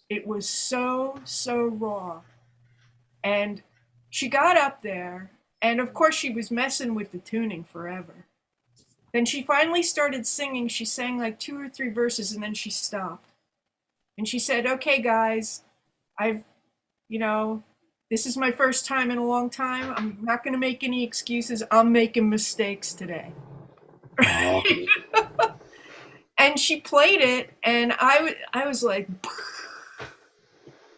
It was so raw. And she got up there, and of course she was messing with the tuning forever. Then she finally started singing. She sang like 2 or 3 verses, and then she stopped. And she said, "Okay, guys, I've, you know, this is my first time in a long time. I'm not going to make any excuses. I'm making mistakes today." And she played it, and I was like,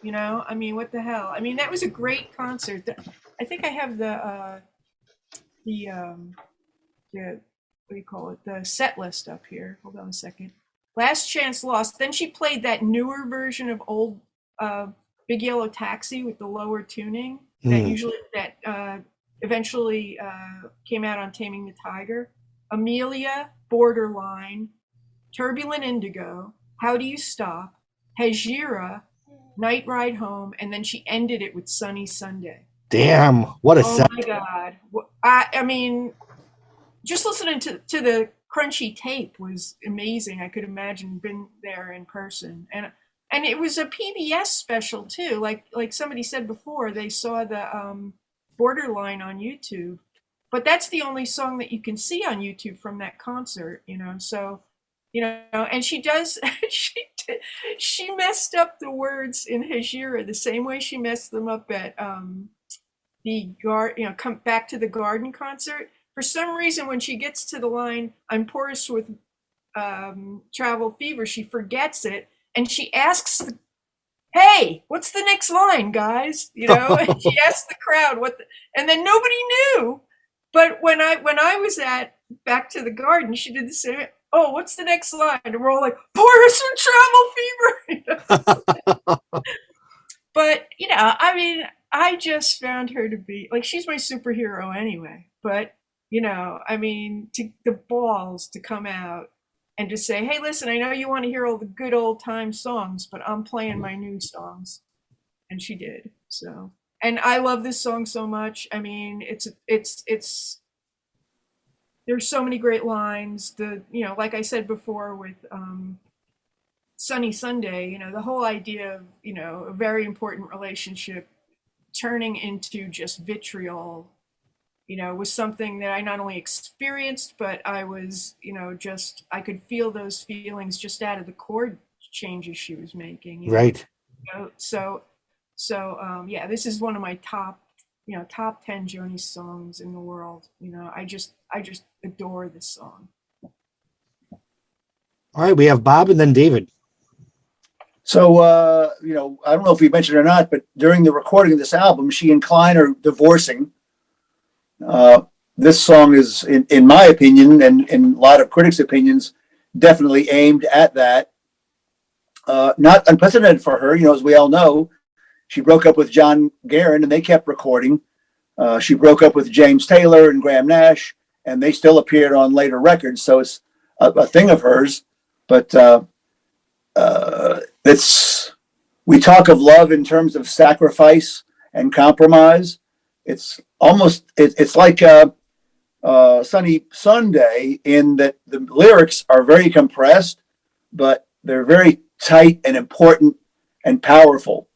I mean, what the hell? I mean, that was a great concert. I think I have the what do you call it? The set list up here. Hold on a second. Last Chance Lost. Then she played that newer version of old Big Yellow Taxi with the lower tuning that eventually came out on Taming the Tiger. Amelia, Borderline, Turbulent Indigo, How Do You Stop, Hejira, Night Ride Home, and then she ended it with Sunny Sunday. Damn, what a set. Oh my God. I mean, just listening to the crunchy tape was amazing. I could imagine being there in person. And it was a PBS special too. Like somebody said before, they saw the Borderline on YouTube. But that's the only song that you can see on YouTube from that concert, So, and she does, she messed up the words in Hejira the same way she messed them up at Come Back to the Garden concert. For some reason, when she gets to the line, "I'm porous with travel fever," she forgets it, and she asks, "Hey, what's the next line, guys?" And she asked the crowd and then nobody knew. But when I was at Back to the Garden, she did the same. "Oh, what's the next line?" And we're all like, "Porous with travel fever." But I mean, I just found her to be like, she's my superhero anyway. But I mean, the balls to come out and to say, "Hey, listen, I know you want to hear all the good old time songs, but I'm playing my new songs," and she did. So, and I love this song so much. I mean, it's there's so many great lines. Like I said before with Sunny Sunday, the whole idea of a very important relationship turning into just vitriol, was something that I not only experienced, but I was, I could feel those feelings just out of the chord changes she was making. Right. So, yeah, this is one of my top 10 Joni songs in the world. I just adore this song. All right, we have Bob and then David. So, I don't know if we mentioned it or not, but during the recording of this album, she and Klein are divorcing. This song is, in my opinion, and in a lot of critics' opinions, definitely aimed at that. Not unprecedented for her. As we all know, she broke up with John Guerin and they kept recording. She broke up with James Taylor and Graham Nash, and they still appeared on later records. So it's a thing of hers. But we talk of love in terms of sacrifice and compromise. It's almost, it's like Sunny Sunday in that the lyrics are very compressed, but they're very tight and important and powerful.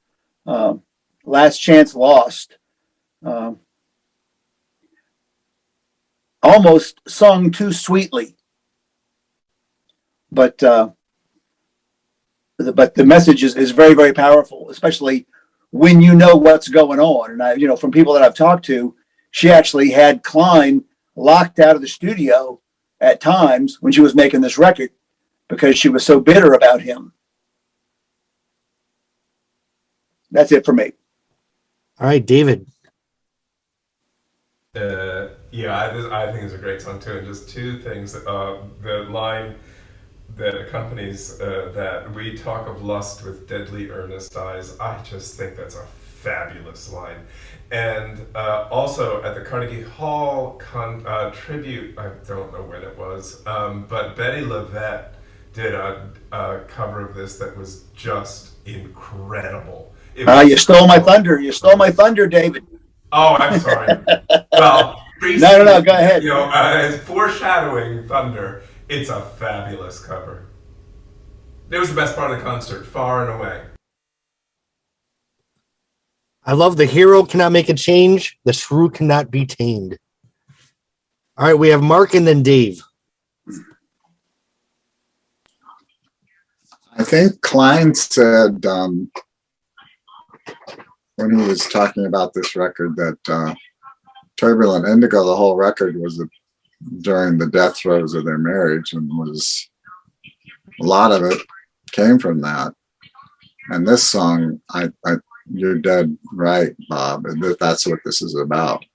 Last Chance Lost. Almost sung too sweetly. But the message is very, very powerful, especially when you know what's going on. And from people that I've talked to, she actually had Klein locked out of the studio at times when she was making this record because she was so bitter about him. That's it for me. All right, David. I think it's a great song too. And just two things. The line that accompanies that, "We talk of lust with deadly earnest eyes." I just think that's a fabulous line. And also at the Carnegie Hall tribute, I don't know when it was, but Betty LaVette did a cover of this that was just incredible. You stole my thunder. You stole my thunder, David. Oh, I'm sorry. Well, no, go ahead. As foreshadowing Thunder, it's a fabulous cover. It was the best part of the concert, far and away. I love the hero cannot make a change. The shrew cannot be tamed. All right, we have Mark and then Dave. I think Klein said when he was talking about this record that Turbulent Indigo, the whole record was during the death throes of their marriage, and was a lot of it came from that. And this song, you're dead right, Bob. That's what this is about.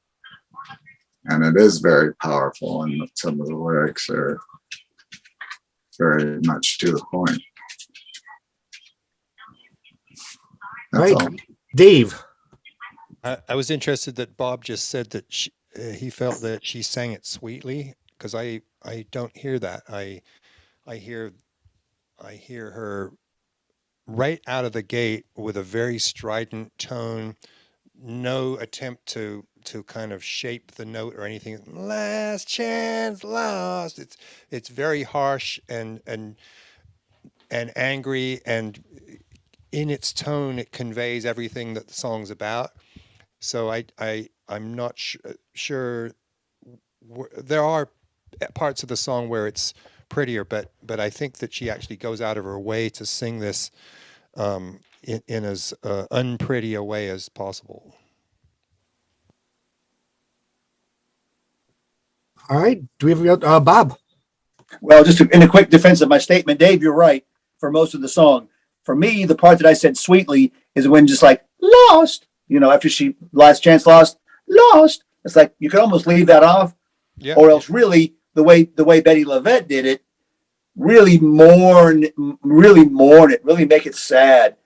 And it is very powerful, and some of the lyrics are very much to the point. That's all. Dave. I was interested that Bob just said that he felt that she sang it sweetly, because I don't hear that. I hear her right out of the gate with a very strident tone, no attempt to kind of shape the note or anything. Last chance lost. It's very harsh and angry, and in its tone it conveys everything that the song's about. So I'm not sure. There are parts of the song where it's prettier, but I think that she actually goes out of her way to sing this in as unpretty a way as possible. All right. Do we have Bob? Well, just in a quick defense of my statement, Dave, you're right for most of the song. For me, the part that I said sweetly is when just like lost, after she last chance lost. It's like you could almost leave that off, or else really the way Betty LaVette did it, really mourn it, really make it sad.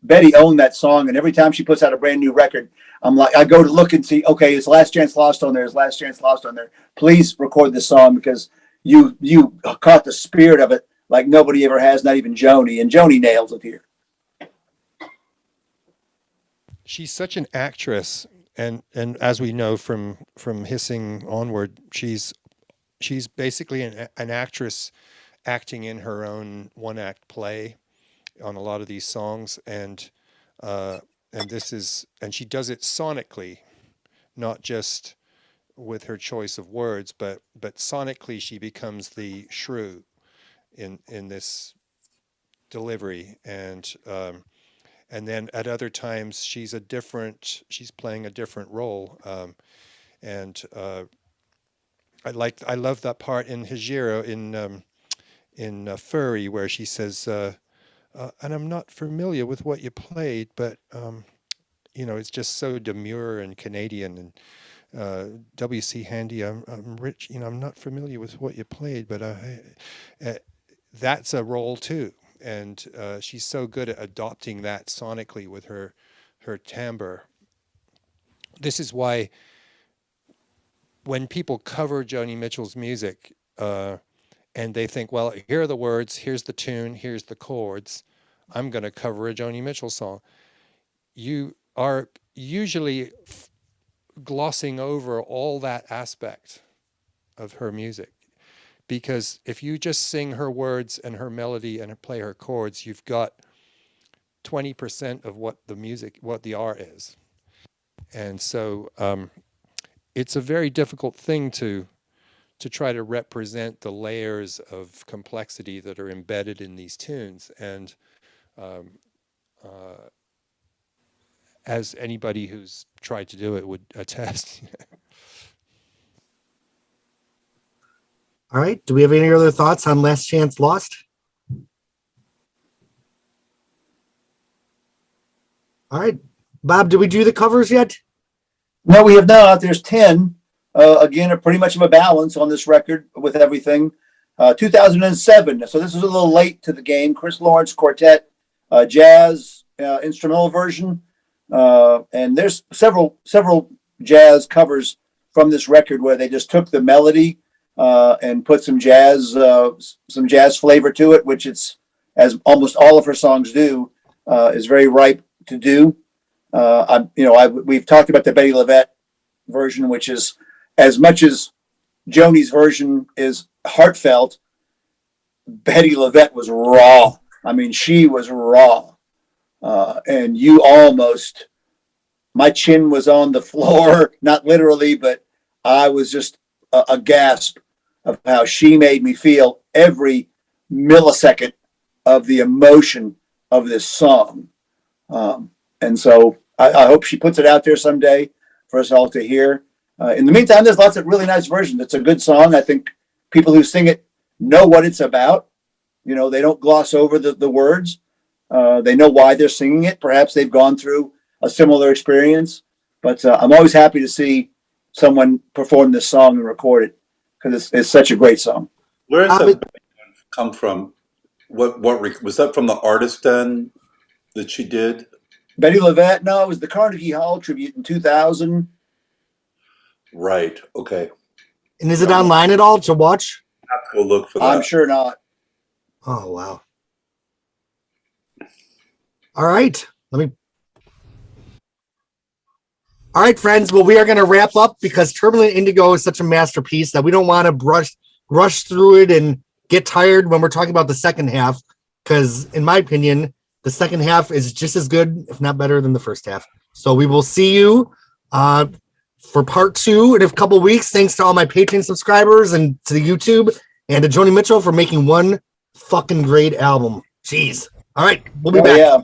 Betty owned that song, and every time she puts out a brand new record, I'm like, I go to look and see, okay, is Last Chance Lost on there? Is Last Chance Lost on there? Please record this song, because you caught the spirit of it like nobody ever has, not even Joni, and Joni nails it here. She's such an actress, and as we know from Hissing onward, she's basically an actress acting in her own one-act play on a lot of these songs, and she does it sonically, not just with her choice of words, but sonically she becomes the shrew in this delivery, and then at other times she's playing a different role, and I love that part in Hijiro in Furry, where she says, and I'm not familiar with what you played, but it's just so demure and Canadian, and W.C. Handy, I'm rich, I'm not familiar with what you played, but that's a role too, and she's so good at adopting that sonically with her timbre. This is why when people cover Joni Mitchell's music, and they think, well, here are the words, here's the tune, here's the chords, I'm going to cover a Joni Mitchell song. You are usually glossing over all that aspect of her music, because if you just sing her words and her melody and play her chords, you've got 20% of what the art is. And so it's a very difficult thing to try to represent the layers of complexity that are embedded in these tunes. And as anybody who's tried to do it would attest. All right. Do we have any other thoughts on Last Chance Lost? All right. Bob, did we do the covers yet? No, we have not. There's 10. Again, pretty much of a balance on this record with everything. 2007. So this is a little late to the game. Chris Lawrence Quartet, jazz instrumental version. And there's several jazz covers from this record where they just took the melody and put some jazz flavor to it, which it's, as almost all of her songs do, is very ripe to do. We've talked about the Betty LaVette version, which is, as much as Joni's version is heartfelt, Betty LaVette was raw. I mean, she was raw, and you almost my chin was on the floor, not literally, but I was just a gasp of how she made me feel every millisecond of the emotion of this song. And so I hope she puts it out there someday for us all to hear. In the meantime, there's lots of really nice versions. It's a good song. I think people who sing it know what it's about. You know, they don't gloss over the words. They know why they're singing it. Perhaps they've gone through a similar experience. But I'm always happy to see someone perform this song and record it because it's such a great song. Where does that come from? What was that from the artist then that she did? Betty LaVette? No, it was the Carnegie Hall tribute in 2000. Right. Okay. And is it online at all to watch? I have to go look for that. I'm sure not. Oh, wow. All right. All right, friends. Well, we are going to wrap up because Turbulent Indigo is such a masterpiece that we don't want to rush through it and get tired when we're talking about the second half. Because in my opinion, the second half is just as good, if not better, than the first half. So we will see you for part 2 in a couple of weeks. Thanks to all my Patreon subscribers and to the YouTube and to Joni Mitchell for making one fucking great album. Jeez. All right. We'll be back. Yeah.